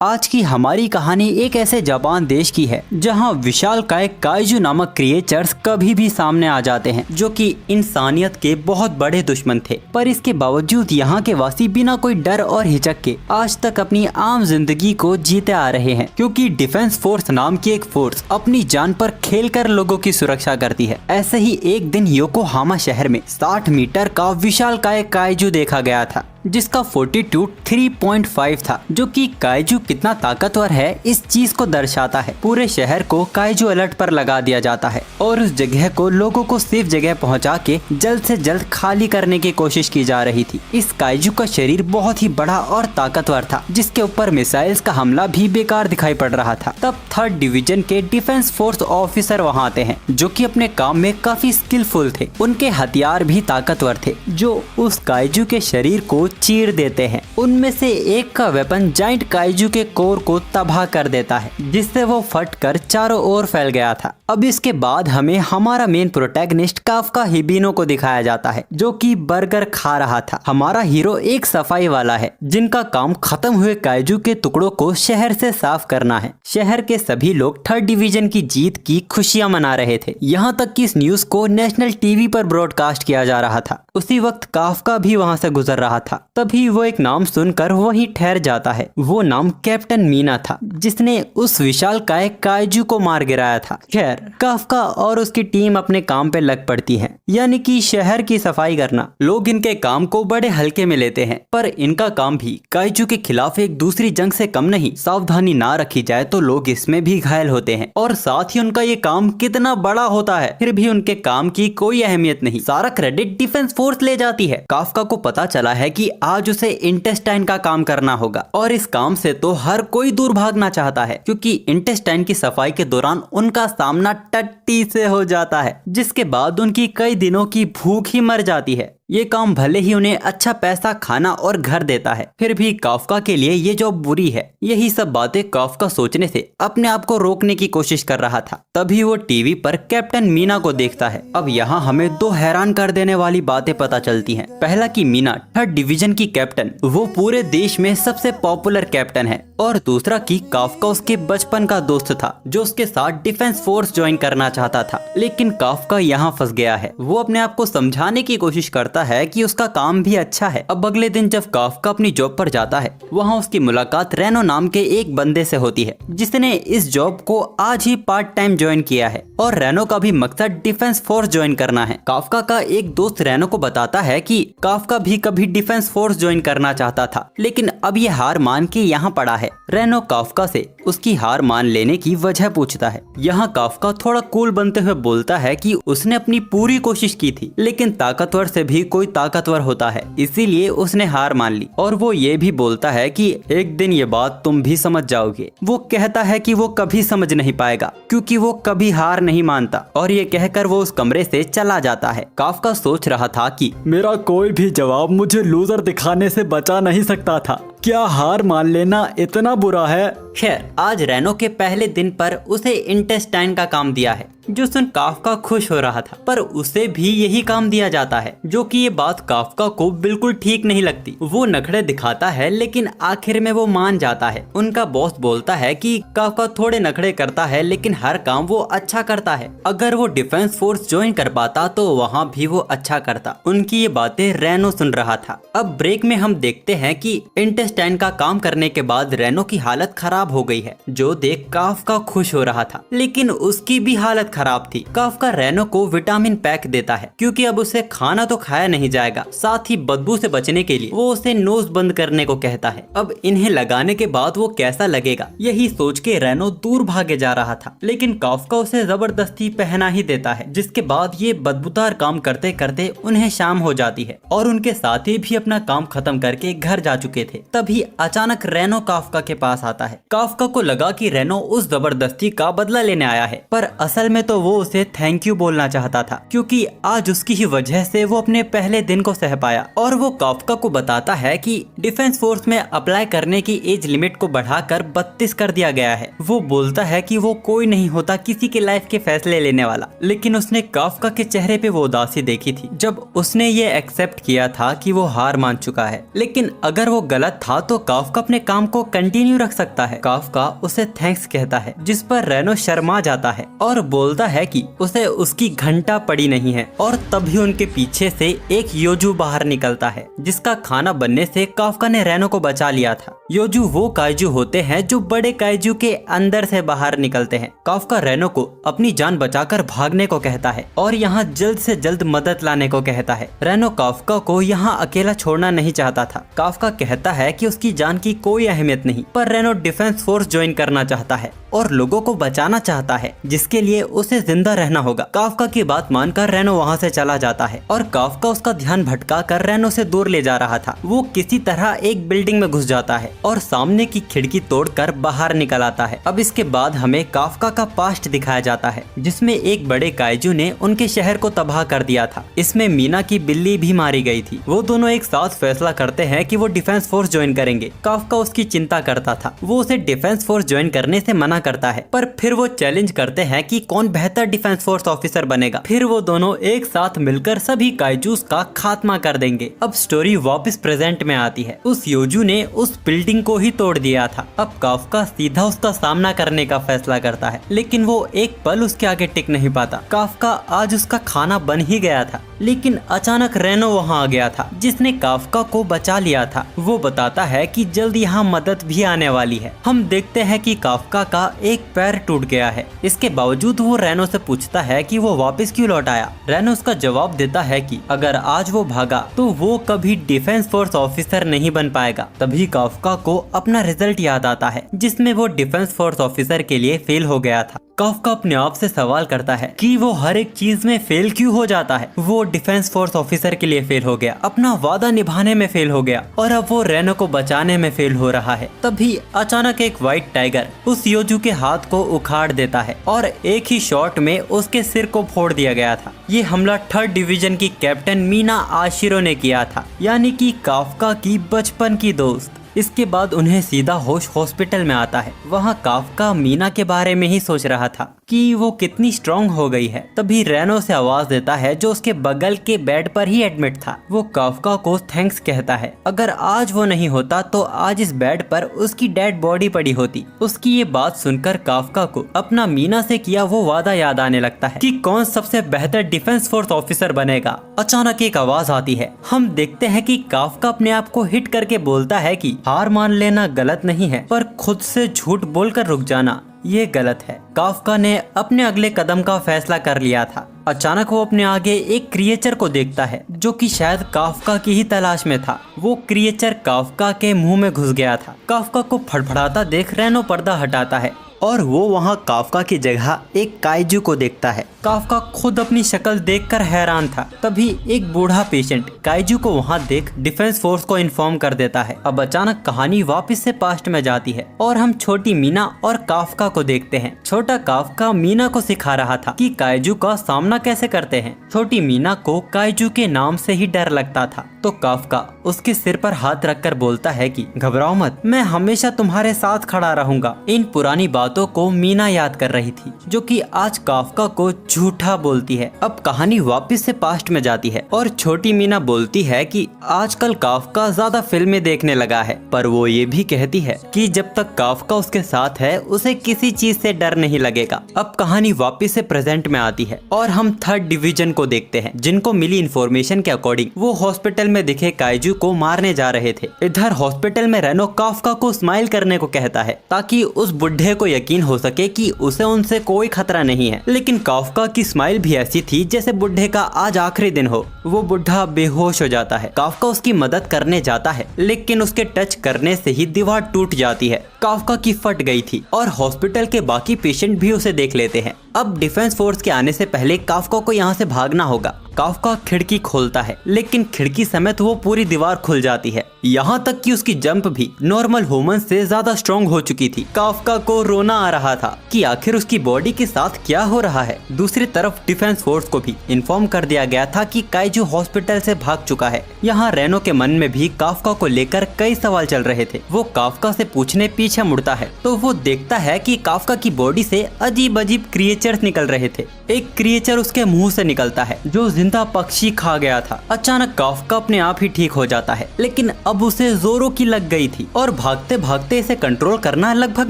आज की हमारी कहानी एक ऐसे जापान देश की है जहां विशालकाय काइजू नामक क्रिएचर्स कभी भी सामने आ जाते हैं, जो कि इंसानियत के बहुत बड़े दुश्मन थे। पर इसके बावजूद यहाँ के वासी बिना कोई डर और हिचक के आज तक अपनी आम जिंदगी को जीते आ रहे हैं, क्योंकि डिफेंस फोर्स नाम की एक फोर्स अपनी जान पर खेलकर लोगों की सुरक्षा करती है। ऐसे ही एक दिन योकोहामा शहर में 60 मीटर का विशालकाय काइजू देखा गया था, जिसका फोर्टीट्यूड 3.5 था, जो कि काइजू कितना ताकतवर है इस चीज को दर्शाता है। पूरे शहर को काइजू अलर्ट पर लगा दिया जाता है और उस जगह को लोगों को सेफ जगह पहुंचा के जल्द से जल्द खाली करने की कोशिश की जा रही थी। इस काइजू का शरीर बहुत ही बड़ा और ताकतवर था, जिसके ऊपर मिसाइल्स का हमला भी बेकार दिखाई पड़ रहा था। तब 3rd डिवीजन के डिफेंस फोर्स ऑफिसर वहाँ आते हैं, जो कि अपने काम में काफी स्किलफुल थे। उनके हथियार भी ताकतवर थे, जो उस काइजू के शरीर को चीर देते हैं। उनमें से एक का वेपन जाइंट काइजू के कोर को तबाह कर देता है, जिससे वो फटकर चारों ओर फैल गया था। अब इसके बाद हमें हमारा मेन प्रोटैगनिस्ट काफका हिबिनो को दिखाया जाता है, जो कि बर्गर खा रहा था। हमारा हीरो एक सफाई वाला है, जिनका काम खत्म हुए काइजू के टुकड़ों को शहर से साफ करना है। शहर के सभी लोग 3rd डिवीजन की जीत की खुशियां मना रहे थे, यहाँ तक कि इस न्यूज को नेशनल टीवी पर ब्रॉडकास्ट किया जा रहा था। उसी वक्त काफका भी वहाँ से गुजर रहा था। तभी वो एक नाम सुनकर वहीं ठहर जाता है। वो नाम कैप्टन मीना था, जिसने उस विशालकाय काइजू को मार गिराया था। खैर, काफका और उसकी टीम अपने काम पे लग पड़ती है, यानी कि शहर की सफाई करना। लोग इनके काम को बड़े हल्के में लेते हैं, पर इनका काम भी काइजू के खिलाफ एक दूसरी जंग से कम नहीं। सावधानी ना रखी जाए तो लोग इसमें भी घायल होते हैं, और साथ ही उनका ये काम कितना बड़ा होता है, फिर भी उनके काम की कोई अहमियत नहीं। सारा क्रेडिट डिफेंस फोर्स ले जाती है। काफका को पता चला है कि आज उसे इंटेस्टाइन का काम करना होगा, और इस काम से तो हर कोई दूर भागना चाहता है, क्योंकि इंटेस्टाइन की सफाई के दौरान उनका सामना टट्टी से हो जाता है, जिसके बाद उनकी कई दिनों की भूख ही मर जाती है। ये काम भले ही उन्हें अच्छा पैसा, खाना और घर देता है, फिर भी काफका के लिए ये जॉब बुरी है। यही सब बातें काफका सोचने से अपने आप को रोकने की कोशिश कर रहा था। तभी वो टीवी पर कैप्टन मीना को देखता है। अब यहाँ हमें दो हैरान कर देने वाली बातें पता चलती हैं। पहला कि मीना 3rd डिवीजन की कैप्टन, वो पूरे देश में सबसे पॉपुलर कैप्टन है, और दूसरा कि काफका उसके बचपन का दोस्त था, जो उसके साथ डिफेंस फोर्स ज्वाइन करना चाहता था। लेकिन काफका यहाँ फंस गया है। वो अपने आप को समझाने की कोशिश करता है कि उसका काम भी अच्छा है। अब अगले दिन जब काफका अपनी जॉब पर जाता है, वहाँ उसकी मुलाकात रेनो नाम के एक बंदे से होती है, जिसने इस जॉब को आज ही पार्ट टाइम ज्वाइन किया है, और रेनो का भी मकसद डिफेंस फोर्स ज्वाइन करना है। काफका का एक दोस्त रेनो को बताता है कि काफका भी कभी डिफेंस फोर्स ज्वाइन करना चाहता था, लेकिन अब ये हार मान के यहाँ पड़ा है। रेनो काफका से उसकी हार मान लेने की वजह पूछता है। यहाँ काफका थोड़ा कूल बनते हुए बोलता है कि उसने अपनी पूरी कोशिश की थी, लेकिन ताकतवर से भी कोई ताकतवर होता है, इसीलिए उसने हार मान ली। और वो ये भी बोलता है कि एक दिन ये बात तुम भी समझ जाओगे। वो कहता है कि वो कभी समझ नहीं पाएगा, क्योंकि वो कभी हार नहीं मानता, और ये कहकर वो उस कमरे से चला जाता है। काफका सोच रहा था कि मेरा कोई भी जवाब मुझे लूजर दिखाने से बचा नहीं सकता था। क्या हार मान लेना इतना बुरा है? खैर, आज रेनो के पहले दिन पर उसे इंटेस्टाइन का काम दिया है, जो सुन काफका खुश हो रहा था। पर उसे भी यही काम दिया जाता है, जो कि ये बात काफका को बिल्कुल ठीक नहीं लगती। वो नखरे दिखाता है, लेकिन आखिर में वो मान जाता है। उनका बॉस बोलता है कि काफका थोड़े नखरे करता है, लेकिन हर काम वो अच्छा करता है। अगर वो डिफेंस फोर्स ज्वाइन कर पाता तो वहाँ भी वो अच्छा करता। उनकी ये बातें रेनो सुन रहा था। अब ब्रेक में हम देखते हैं कि इंटेस्टाइन का काम करने के बाद रेनो की हालत खराब हो गई है, जो देख काफका खुश हो रहा था, लेकिन उसकी भी हालत खराब थी। काफका रेनो को विटामिन पैक देता है, क्योंकि अब उसे खाना तो खाया नहीं जाएगा, साथ ही बदबू से बचने के लिए वो उसे नोज बंद करने को कहता है। अब इन्हें लगाने के बाद वो कैसा लगेगा, यही सोच के रेनो दूर भागे जा रहा था, लेकिन काफका उसे जबरदस्ती पहना ही देता है, जिसके बाद ये बदबूदार काम करते करते उन्हें शाम हो जाती है, और उनके साथी भी अपना काम खत्म करके घर जा चुके थे। तभी अचानक रेनो काफका के पास आता है। काफ्का को लगा कि रेनो उस जबरदस्ती का बदला लेने आया है, पर असल में तो वो उसे थैंक यू बोलना चाहता था, क्योंकि आज उसकी ही वजह से वो अपने पहले दिन को सह पाया। और वो काफ्का को बताता है कि डिफेंस फोर्स में अप्लाई करने की एज लिमिट को बढ़ाकर 32 कर दिया गया है। वो बोलता है कि वो कोई नहीं होता किसी के लाइफ के फैसले लेने वाला, लेकिन उसने काफ्का के चेहरे पे वो उदासी देखी थी जब उसने ये एक्सेप्ट किया था कि वो हार मान चुका है। लेकिन अगर वो गलत था तो काफ्का अपने काम को कंटिन्यू रख सकता है। काफ्का उसे थैंक्स कहता है, जिस पर रेनो शर्मा जाता है और बोलता है कि उसे उसकी घंटा पड़ी नहीं है। और तभी उनके पीछे से एक योजू बाहर निकलता है, जिसका खाना बनने से काफ्का ने रेनो को बचा लिया था। योजू वो काइजू होते हैं जो बड़े काइजू के अंदर से बाहर निकलते हैं। काफ्का रेनो को अपनी जान बचाकर भागने को कहता है और यहाँ जल्द से जल्द मदद लाने को कहता है। रेनो काफ्का को यहाँ अकेला छोड़ना नहीं चाहता था। काफ्का कहता है कि उसकी जान की कोई अहमियत नहीं, पर रेनो डिफेंस फोर्स ज्वाइन करना चाहता है और लोगों को बचाना चाहता है, जिसके लिए उसे जिंदा रहना होगा। काफ्का की बात मानकर रेनो वहाँ से चला जाता है और काफ्का उसका ध्यान भटका कर रेनो से दूर ले जा रहा था। वो किसी तरह एक बिल्डिंग में घुस जाता है और सामने की खिड़की तोड़कर बाहर निकल आता है। अब इसके बाद हमें काफ्का का पास्ट दिखाया जाता है, जिसमें एक बड़े काइजू ने उनके शहर को तबाह कर दिया था। इसमें मीना की बिल्ली भी मारी गई थी। वो दोनों एक साथ फैसला करते हैं कि वो डिफेंस फोर्स ज्वाइन करेंगे। काफ्का उसकी चिंता करता था। वो उसे डिफेंस फोर्स ज्वाइन करने से मना करता है, पर फिर वो चैलेंज करते हैं कि कौन बेहतर डिफेंस फोर्स ऑफिसर बनेगा। फिर वो दोनों एक साथ मिलकर सभी काइजूस का खात्मा कर देंगे। अब स्टोरी वापस प्रेजेंट में आती है। उस योजू ने उस बिल्डिंग को ही तोड़ दिया था। अब काफ्का सीधा उसका सामना करने का फैसला करता है, लेकिन वो एक पल उसके आगे टिक नहीं पाता। काफ्का आज उसका खाना बन ही गया था, लेकिन अचानक रेनो वहाँ आ गया था, जिसने काफ्का को बचा लिया था। वो बताता है कि जल्द यहाँ मदद भी आने वाली है। हम देखते हैं कि काफ्का का एक पैर टूट गया है। इसके बावजूद वो रेनो से पूछता है कि वो वापस क्यों लौट आया। रेनो उसका जवाब देता है कि अगर आज वो भागा तो वो कभी डिफेंस फोर्स ऑफिसर नहीं बन पाएगा। तभी काफ्का को अपना रिजल्ट याद आता है, जिसमें वो डिफेंस फोर्स ऑफिसर के लिए फेल हो गया था। काफ्का अपने आप से सवाल करता है कि वो हर एक चीज में फेल क्यों हो जाता है। वो डिफेंस फोर्स ऑफिसर के लिए फेल हो गया, अपना वादा निभाने में फेल हो गया, और अब वो रेनो को बचाने में फेल हो रहा है। तभी अचानक एक व्हाइट टाइगर उस योजू के हाथ को उखाड़ देता है और एक ही शॉट में उसके सिर को फोड़ दिया गया था। ये हमला 3rd डिवीजन की कैप्टन मीना आशिरो ने किया था, यानी कि काफ्का की बचपन की दोस्त। इसके बाद उन्हें सीधा होश हॉस्पिटल में आता है। वहाँ काफ्का मीना के बारे में ही सोच रहा था कि वो कितनी स्ट्रांग हो गई है। तभी रेनो से आवाज देता है, जो उसके बगल के बेड पर ही एडमिट था। वो काफ्का को थैंक्स कहता है। अगर आज वो नहीं होता तो आज इस बेड पर उसकी डेड बॉडी पड़ी होती। उसकी ये बात सुनकर काफ्का को अपना मीना से किया वो वादा याद आने लगता है कि कौन सबसे बेहतर डिफेंस फोर्स ऑफिसर बनेगा। अचानक एक आवाज आती है। हम देखते हैं कि काफ्का अपने आप को हिट करके बोलता है कि हार मान लेना गलत नहीं है, पर खुद से झूठ बोलकर रुक जाना ये गलत है। काफ्का ने अपने अगले कदम का फैसला कर लिया था। अचानक वो अपने आगे एक क्रिएचर को देखता है, जो कि शायद काफ्का की ही तलाश में था। वो क्रिएचर काफ्का के मुंह में घुस गया था। काफ्का को फड़फड़ाता देख रेनो पर्दा हटाता है और वो वहाँ काफ्का की जगह एक काइजू को देखता है। काफ्का खुद अपनी शक्ल देखकर हैरान था। तभी एक बूढ़ा पेशेंट काइजू को वहाँ देख डिफेंस फोर्स को इन्फॉर्म कर देता है। अब अचानक कहानी वापस से पास्ट में जाती है और हम छोटी मीना और काफ्का को देखते हैं। छोटा काफ्का मीना को सिखा रहा था कि काइजू का सामना कैसे करते हैं। छोटी मीना को काइजू के नाम से ही डर लगता था, तो काफ्का उसके सिर पर हाथ रखकर बोलता है कि घबराओ मत, मैं हमेशा तुम्हारे साथ खड़ा रहूंगा। इन पुरानी बातों को मीना याद कर रही थी, जो कि आज काफ्का को झूठा बोलती है। अब कहानी वापस से पास्ट में जाती है और छोटी मीना बोलती है कि आजकल काफ्का ज्यादा फिल्में देखने लगा है, पर वो ये भी कहती है कि जब तक काफ्का उसके साथ है उसे किसी चीज से डर नहीं लगेगा। अब कहानी वापस से प्रेजेंट में आती है और हम 3rd डिवीजन को देखते हैं, जिनको मिली इन्फॉर्मेशन के अकॉर्डिंग वो हॉस्पिटल में दिखे काइजू को मारने जा रहे थे। इधर हॉस्पिटल में रेनो काफ्का को स्माइल करने को कहता है, ताकि उस बुढ़े को यकीन हो सके कि उसे उनसे कोई खतरा नहीं है। लेकिन काफ्का की स्माइल भी ऐसी थी जैसे बुढ़े का आज आखिरी दिन हो। वो बुढ़ा बेहोश हो जाता है। काफ्का उसकी मदद करने जाता है, लेकिन उसके टच करने से ही दीवार टूट जाती है। काफ्का की फट गई थी और हॉस्पिटल के बाकी पेशेंट भी उसे देख लेते हैं। अब डिफेंस फोर्स के आने से पहले काफ्का को यहाँ से भागना होगा। काफ्का खिड़की खोलता है, लेकिन खिड़की समेत वो पूरी दीवार खुल जाती है। यहाँ तक कि उसकी जंप भी नॉर्मल ह्यूमन से ज्यादा स्ट्रॉन्ग हो चुकी थी। काफ्का को रोना आ रहा था कि आखिर उसकी बॉडी के साथ क्या हो रहा है। दूसरी तरफ डिफेंस फोर्स को भी इन्फॉर्म कर दिया गया था कि काइजू हॉस्पिटल से भाग चुका है। यहाँ रेनो के मन में भी काफ्का को लेकर कई सवाल चल रहे थे। वो काफ्का से पूछने पीछे मुड़ता है तो वो देखता है कि काफ्का की बॉडी से अजीब अजीब क्रिएचर्स निकल रहे थे। एक क्रिएचर उसके मुंह से निकलता है जो जिंदा पक्षी खा गया था। अचानक काफ्का अपने आप ही ठीक हो जाता है, लेकिन अब उसे जोरों की लग गई थी और भागते भागते इसे कंट्रोल करना लगभग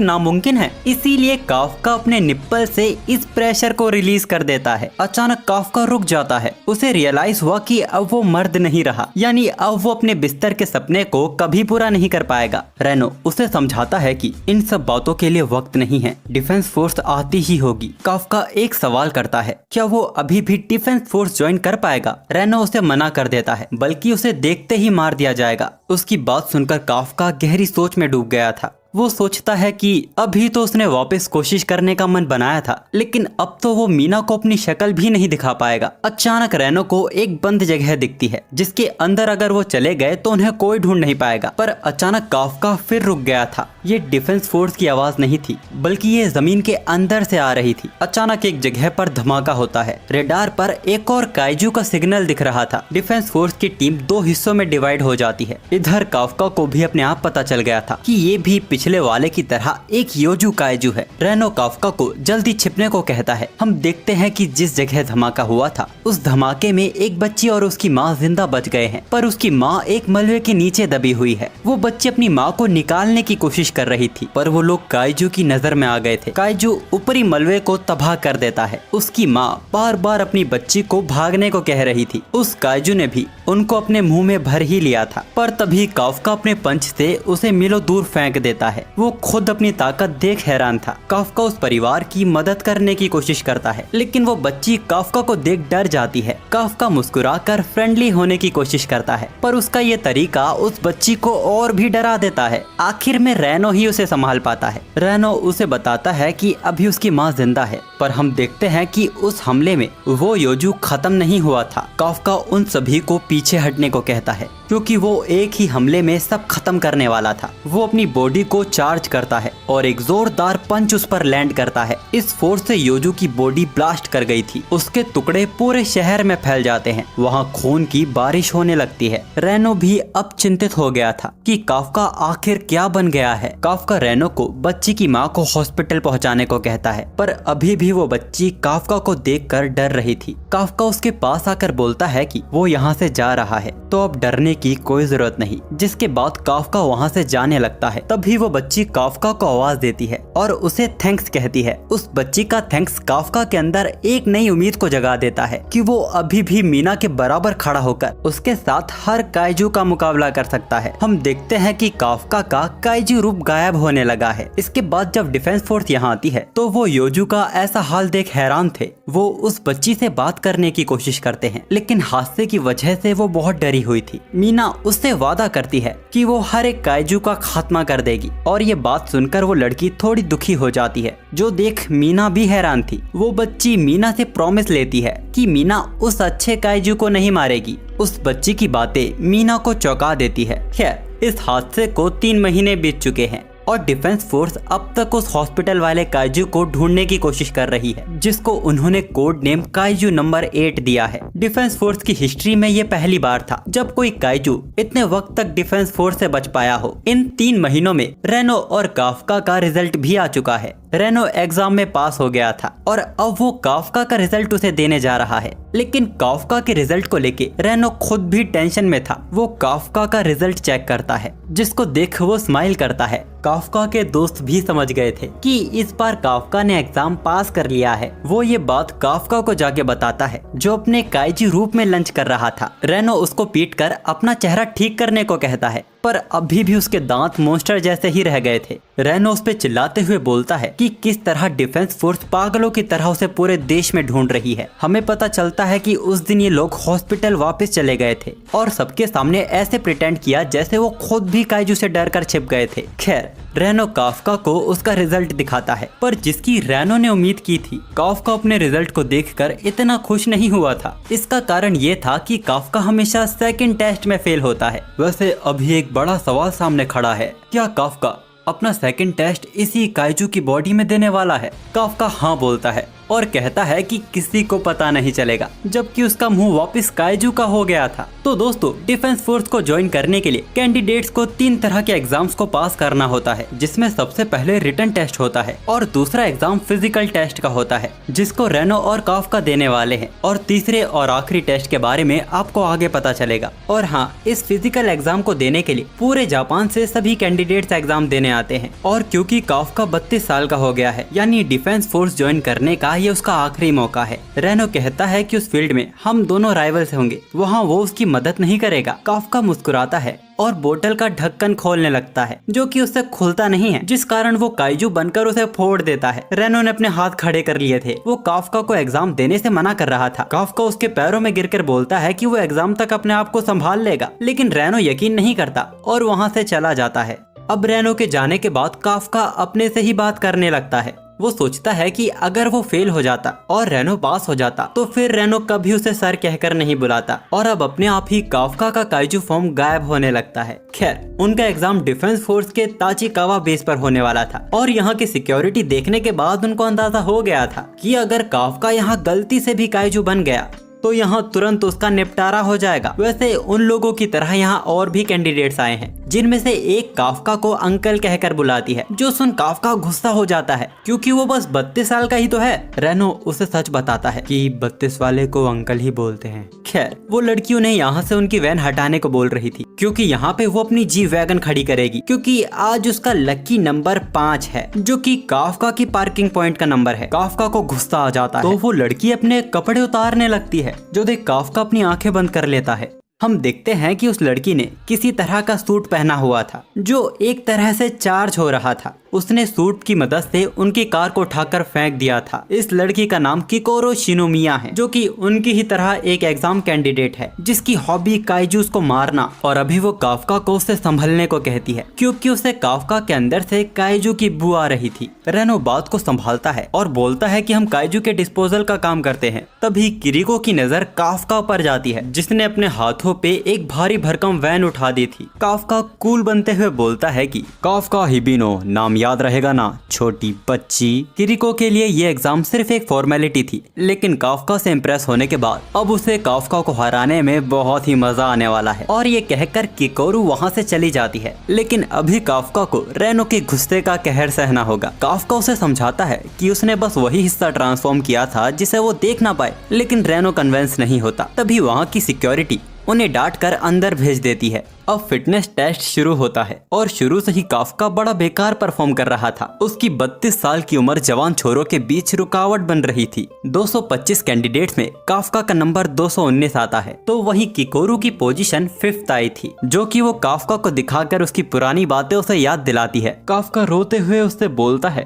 नामुमकिन है। इसीलिए काफ्का अपने निप्पल से इस प्रेशर को रिलीज कर देता है। अचानक काफ्का रुक जाता है। उसे रियलाइज हुआ कि अब वो मर्द नहीं रहा, यानी अब वो अपने बिस्तर के सपने को कभी पूरा नहीं कर पाएगा। रेनो उसे समझाता है कि इन सब बातों के लिए वक्त नहीं है, डिफेंस फोर्स आती ही होगी। काफ्का एक सवाल करता है, क्या वो अभी भी डिफेंस फोर्स ज्वाइन कर पाएगा? रेनो उसे मना कर देता है, बल्कि उसे देखते ही मार दिया जाएगा। उसकी बात सुनकर काफ्का गहरी सोच में डूब गया था। वो सोचता है कि अभी तो उसने वापस कोशिश करने का मन बनाया था, लेकिन अब तो वो मीना को अपनी शक्ल भी नहीं दिखा पाएगा। अचानक रेनो को एक बंद जगह दिखती है जिसके अंदर अगर वो चले गए तो उन्हें कोई ढूंढ नहीं पाएगा। पर अचानक काफ्का फिर रुक गया था। ये डिफेंस फोर्स की आवाज नहीं थी, बल्कि ये जमीन के अंदर से आ रही थी। अचानक एक जगह पर धमाका होता है। रेडार पर एक और काइजू का सिग्नल दिख रहा था। डिफेंस फोर्स की टीम दो हिस्सों में डिवाइड हो जाती है। इधर काफ्का को भी अपने आप पता चल गया था कि ये भी पिछले वाले की तरह एक योजू काइजू है। रेनो काफ्का को जल्दी छिपने को कहता है। हम देखते हैं कि जिस जगह धमाका हुआ था उस धमाके में एक बच्ची और उसकी माँ जिंदा बच गए हैं, पर उसकी माँ एक मलबे के नीचे दबी हुई है। वो बच्ची अपनी माँ को निकालने की कोशिश कर रही थी, पर वो लोग काइजू की नजर में आ गए थे। काइजू ऊपरी मलबे को तबाह कर देता है। उसकी माँ बार बार अपनी बच्ची को भागने को कह रही थी। उस काइजू ने भी उनको अपने मुंह में भर ही लिया था, पर तभी काफ्का अपने पंच से उसे मीलों दूर फेंक देता है। वो खुद अपनी ताकत देख हैरान था। काफ्का उस परिवार की मदद करने की कोशिश करता है, लेकिन वो बच्ची काफ्का को देख डर जाती है। काफ्का मुस्कुराकर फ्रेंडली होने की कोशिश करता है, पर उसका ये तरीका उस बच्ची को और भी डरा देता है। आखिर में रेनो ही उसे संभाल पाता है। रेनो उसे बताता है कि अभी उसकी माँ जिंदा है, पर हम देखते हैं कि उस हमले में वो योजू खत्म नहीं हुआ था। काफ्का उन सभी को पीछे हटने को कहता है, क्योंकि वो एक ही हमले में सब खत्म करने वाला था। वो अपनी बॉडी को चार्ज करता है और एक जोरदार पंच उस पर लैंड करता है। इस फोर्स से योजू की बॉडी ब्लास्ट कर गई थी। उसके टुकड़े पूरे शहर में फैल जाते हैं। वहाँ खून की बारिश होने लगती है। रेनो भी अब चिंतित हो गया था कि काफ्का आखिर क्या बन गया है। काफ्का रेनो को बच्ची की माँ को हॉस्पिटल पहुँचाने को कहता है, पर अभी भी वो बच्ची काफ्का को देखकर डर रही थी। काफ्का उसके पास आकर बोलता है कि वो यहाँ से जा रहा है, तो अब डरने की कोई जरूरत नहीं। जिसके बाद काफ्का वहाँ से जाने लगता है। तभी वो बच्ची काफ्का को आवाज देती है और उसे थैंक्स कहती है। उस बच्ची का थैंक्स काफ्का के अंदर एक नई उम्मीद को जगा देता है कि वो अभी भी मीना के बराबर खड़ा होकर उसके साथ हर काइजू का मुकाबला कर सकता है। हम देखते हैं कि काफ्का का काइजू रूप गायब होने लगा है। इसके बाद जब डिफेंस फोर्स यहाँ आती है तो वो योजू का ऐसा हाल देख हैरान थे। वो उस बच्ची से बात करने की कोशिश करते हैं, लेकिन हादसे की वजह से वो बहुत डरी हुई थी। मीना उससे वादा करती है कि वो हर एक काइजू का खात्मा कर देगी, और ये बात सुनकर वो लड़की थोड़ी दुखी हो जाती है, जो देख मीना भी हैरान थी। वो बच्ची मीना से प्रॉमिस लेती है कि मीना उस अच्छे काइजू को नहीं मारेगी। उस बच्ची की बातें मीना को चौंका देती है। खैर, इस हादसे को 3 महीने बीत चुके हैं और डिफेंस फोर्स अब तक उस हॉस्पिटल वाले काइजू को ढूंढने की कोशिश कर रही है, जिसको उन्होंने कोड नेम काइजू नंबर 8 दिया है। डिफेंस फोर्स की हिस्ट्री में ये पहली बार था जब कोई काइजू इतने वक्त तक डिफेंस फोर्स से बच पाया हो। इन 3 महीनों में रेनो और काफ्का का रिजल्ट भी आ चुका है। रेनो एग्जाम में पास हो गया था और अब वो काफ्का का रिजल्ट उसे देने जा रहा है, लेकिन काफ्का के रिजल्ट को लेके रेनो खुद भी टेंशन में था। वो काफ्का का रिजल्ट चेक करता है, जिसको देख वो स्माइल करता है। काफ्का के दोस्त भी समझ गए थे कि इस बार काफ्का ने एग्जाम पास कर लिया है। वो ये बात काफ्का को जाके बताता है, जो अपने काइजू रूप में लंच कर रहा था। रेनो उसको पीटकर अपना चेहरा ठीक करने को कहता है, पर अभी भी उसके दांत मॉन्स्टर जैसे ही रह गए थे। रेनो उस पे चिल्लाते हुए बोलता है कि किस तरह डिफेंस फोर्स पागलों की तरह उसे पूरे देश में ढूंढ रही है। हमें पता चलता है कि उस दिन ये लोग हॉस्पिटल वापस चले गए थे और सबके सामने ऐसे प्रिटेंड किया जैसे वो खुद भी काइजू से डर कर छिप गए थे। खैर, रेनो काफ्का को उसका रिजल्ट दिखाता है, पर जिसकी रेनो ने उम्मीद की थी, काफ्का अपने रिजल्ट को देखकर इतना खुश नहीं हुआ था। इसका कारण ये था कि काफ्का हमेशा सेकंड टेस्ट में फेल होता है। वैसे अभी एक बड़ा सवाल सामने खड़ा है, क्या काफ्का अपना सेकंड टेस्ट इसी काइजू की बॉडी में देने वाला है? काफ्का हाँ बोलता है और कहता है कि किसी को पता नहीं चलेगा, जबकि उसका मुंह वापस काइजू का हो गया था। तो दोस्तों, डिफेंस फोर्स को ज्वाइन करने के लिए कैंडिडेट्स को 3 तरह के एग्जाम्स को पास करना होता है, जिसमें सबसे पहले रिटन टेस्ट होता है और दूसरा एग्जाम फिजिकल टेस्ट का होता है, जिसको रेनो और काफ्का देने वाले हैं, और तीसरे और आखिरी टेस्ट के बारे में आपको आगे पता चलेगा। और हाँ, इस फिजिकल एग्जाम को देने के लिए पूरे जापान से सभी कैंडिडेट्स एग्जाम देने आते हैं। और क्योंकि काफ्का 32 साल का हो गया है, यानी डिफेंस फोर्स ज्वाइन करने का ये उसका आखिरी मौका है। रेनो कहता है कि उस फील्ड में हम दोनों राइवल्स होंगे, वहाँ वो उसकी मदद नहीं करेगा। काफ्का मुस्कुराता है और बोतल का ढक्कन खोलने लगता है, जो कि उससे खुलता नहीं है, जिस कारण वो काइजू बनकर उसे फोड़ देता है। रेनो ने अपने हाथ खड़े कर लिए थे, वो काफ्का को एग्जाम देने से मना कर रहा था। काफ्का उसके पैरों में गिरकर बोलता है कि वो एग्जाम तक अपने आप को संभाल लेगा, लेकिन रेनो यकीन नहीं करता और वहाँ से चला जाता है। अब रेनो के जाने के बाद काफ्का अपने से ही बात करने लगता है। वो सोचता है कि अगर वो फेल हो जाता और रेनो पास हो जाता तो फिर रेनो कभी उसे सर कहकर नहीं बुलाता, और अब अपने आप ही काफ्का का काइजू फॉर्म गायब होने लगता है। खैर, उनका एग्जाम डिफेंस फोर्स के ताचिकावा बेस पर होने वाला था, और यहाँ की सिक्योरिटी देखने के बाद उनको अंदाजा हो गया था कि अगर काफ्का यहाँ गलती से भी काइजू बन गया तो यहाँ तुरंत उसका निपटारा हो जाएगा। वैसे उन लोगों की तरह यहाँ और भी कैंडिडेट्स आए हैं, जिनमें से एक काफ्का को अंकल कहकर बुलाती है, जो सुन काफ्का गुस्सा हो जाता है, क्योंकि वो बस 32 साल का ही तो है। रेनो उसे सच बताता है कि 32 वाले को अंकल ही बोलते हैं। खैर, वो लड़की उन्हें यहाँ से उनकी वैन हटाने को बोल रही थी, क्योंकि यहाँ पे वो अपनी जी वैगन खड़ी करेगी, क्योंकि आज उसका लकी नंबर 5 है, जो कि काफ्का की पार्किंग पॉइंट का नंबर है। काफ्का को गुस्सा आ जाता है, तो वो लड़की अपने कपड़े उतारने लगती है, जो देख काफ्का अपनी आंखें बंद कर लेता है। हम देखते हैं कि उस लड़की ने किसी तरह का सूट पहना हुआ था, जो एक तरह से चार्ज हो रहा था। उसने सूट की मदद से उनकी कार को उठाकर फेंक दिया था। इस लड़की का नाम किकोरो शिनोमिया है, जो कि उनकी ही तरह एक एग्जाम कैंडिडेट है, जिसकी हॉबी काइजूस को मारना, और अभी वो काफ्का को उसे संभलने को कहती है, क्योंकि उसे काफ्का के अंदर से काइजू की बू आ रही थी। रेनो बात को संभालता है और बोलता है कि हम काइजू के डिस्पोजल का काम करते हैं। तभी किरिको की नजर काफ्का पर जाती है, जिसने अपने हाथों पे एक भारी भरकम वैन उठा दी थी। काफ्का कूल बनते हुए बोलता है कि काफ्का हिबिनो, नाम याद रहेगा ना, छोटी बच्ची। किरिको के लिए ये एग्जाम सिर्फ एक फॉर्मेलिटी थी, लेकिन काफ्का से इम्प्रेस होने के बाद अब उसे काफ्का को हराने में बहुत ही मजा आने वाला है, और ये कहकर किकोरू वहाँ से चली जाती है। लेकिन अभी काफ्का को रेनो के गुस्से का कहर सहना होगा। काफ्का उसे समझाता है कि उसने बस वही हिस्सा ट्रांसफॉर्म किया था जिसे वो देख ना पाए, लेकिन रेनो कन्विंस नहीं होता। तभी वहाँ की सिक्योरिटी उन्हें डांट कर अंदर भेज देती है। अब फिटनेस टेस्ट शुरू होता है, और शुरू से ही काफ्का बड़ा बेकार परफॉर्म कर रहा था। उसकी 32 साल की उम्र जवान छोरों के बीच रुकावट बन रही थी। 225 कैंडिडेट्स में काफ्का का नंबर 219 आता है, तो वहीं किकोरू की पोजीशन 5th आई थी, जो कि वो काफ्का को दिखाकर उसकी पुरानी बातें उसे याद दिलाती है। काफ्का रोते हुए उससे बोलता है,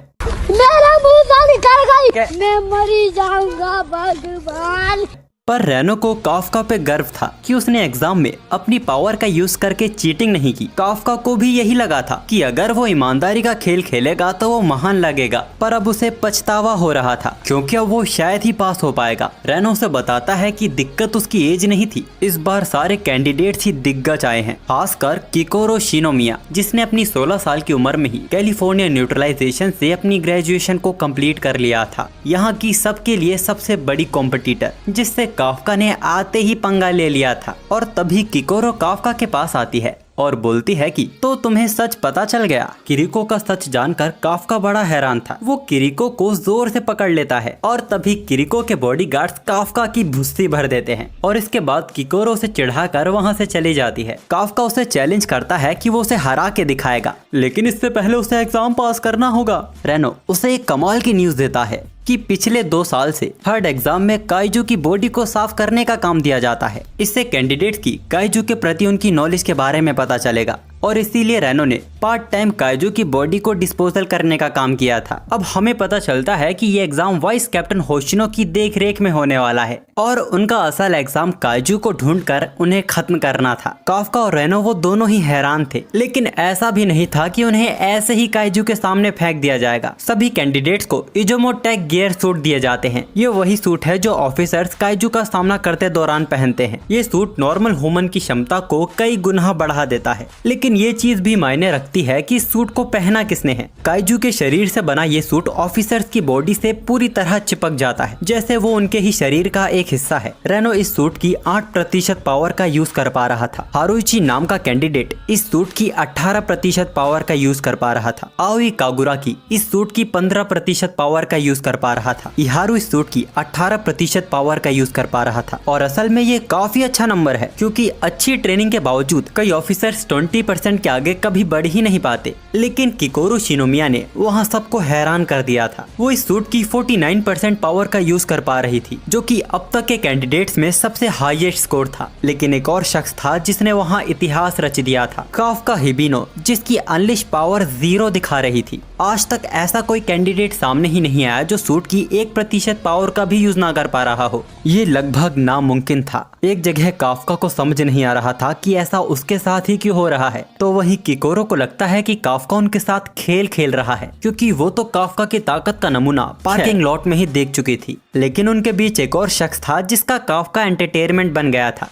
मेरा मुंह निकल गई, मैं मरी जाऊंगा भगवान। पर रेनो को काफ्का पे गर्व था कि उसने एग्जाम में अपनी पावर का यूज करके चीटिंग नहीं की। काफ्का को भी यही लगा था कि अगर वो ईमानदारी का खेल खेलेगा तो वो महान लगेगा, पर अब उसे पछतावा हो रहा था, क्योंकि अब वो शायद ही पास हो पाएगा। रेनो उसे बताता है कि दिक्कत उसकी एज नहीं थी, इस बार सारे कैंडिडेट्स ही दिग्गज आए हैं, खासकर किकोरो शिनोमिया, जिसने अपनी 16 साल की उम्र में ही कैलिफोर्निया न्यूट्रलाइजेशन से अपनी ग्रेजुएशन को कंप्लीट कर लिया था। यहाँ की सबके लिए सबसे बड़ी कॉम्पिटिटर, जिससे काफ्का ने आते ही पंगा ले लिया था। और तभी किकोरो काफ्का के पास आती है और बोलती है कि तो तुम्हें सच पता चल गया। किरिको का सच जानकर काफ्का बड़ा हैरान था। वो किरिको को जोर से पकड़ लेता है, और तभी किरिको के बॉडीगार्ड्स काफ्का की भुस्सी भर देते हैं, और इसके बाद किकोरो उसे चिढ़ाकर वहां से चली जाती है। काफ्का उसे चैलेंज करता है कि वो उसे हरा के दिखाएगा, लेकिन इससे पहले उसे एग्जाम पास करना होगा। रेनो उसे एक कमाल की न्यूज देता है कि पिछले 2 साल से थर्ड एग्जाम में काइजू की बॉडी को साफ करने का काम दिया जाता है। इससे कैंडिडेट की काइजू के प्रति उनकी नॉलेज के बारे में पता चलेगा। और इसीलिए रेनो ने पार्ट टाइम काइजू की बॉडी को डिस्पोजल करने का काम किया था। अब हमें पता चलता है कि ये एग्जाम वाइस कैप्टन होशिनो की देखरेख में होने वाला है और उनका असल एग्जाम काइजू को ढूंढकर उन्हें खत्म करना था। काफ्का और रेनो वो दोनों ही हैरान थे, लेकिन ऐसा भी नहीं था कि उन्हें ऐसे ही काइजू के सामने फेंक दिया जाएगा। सभी कैंडिडेट्स को इजोमो टेक गियर सूट दिए जाते हैं। ये वही सूट है जो ऑफिसर्स काइजू का सामना करते दौरान पहनते हैं। ये सूट नॉर्मल ह्यूमन की क्षमता को कई गुना बढ़ा देता है, लेकिन ये चीज भी मायने रखती है कि सूट को पहना किसने है। काइजू के शरीर से बना ये सूट ऑफिसर्स की बॉडी से पूरी तरह चिपक जाता है, जैसे वो उनके ही शरीर का एक हिस्सा है। रेनो इस सूट की 8% पावर का यूज कर पा रहा था। हारुइची नाम का कैंडिडेट इस सूट की 18% पावर का यूज कर पा रहा था। आओई कागुराकी इस सूट की 15% पावर का यूज कर पा रहा था। इहारू इस सूट की 18% पावर का यूज कर पा रहा था। और असल में ये काफी अच्छा नंबर है, क्योंकि अच्छी ट्रेनिंग के बावजूद कई ऑफिसर्स 20% के आगे कभी बढ़ ही नहीं पाते। लेकिन किकोरो शिनोमिया ने वहाँ सबको हैरान कर दिया था। वो इस सूट की 49% पावर का यूज कर पा रही थी, जो कि अब तक के कैंडिडेट्स में सबसे हाईएस्ट स्कोर था। लेकिन एक और शख्स था जिसने वहाँ इतिहास रच दिया था, काफ्का हिबिनो, जिसकी अनलिश पावर 0 दिखा रही थी। आज तक ऐसा कोई कैंडिडेट सामने ही नहीं आया जो सूट की 1% पावर का भी यूज ना कर पा रहा हो। ये लगभग नामुमकिन था। एक जगह काफ्का को समझ नहीं आ रहा था कि ऐसा उसके साथ ही क्यों हो रहा है, तो वहीं किकोरो को लगता है कि काफ्का उनके साथ खेल खेल रहा है, क्योंकि वो तो काफ्का की ताकत का नमूना पार्किंग लॉट में ही देख चुकी थी। लेकिन उनके बीच एक और शख्स था जिसका काफ्का एंटरटेनमेंट बन गया था।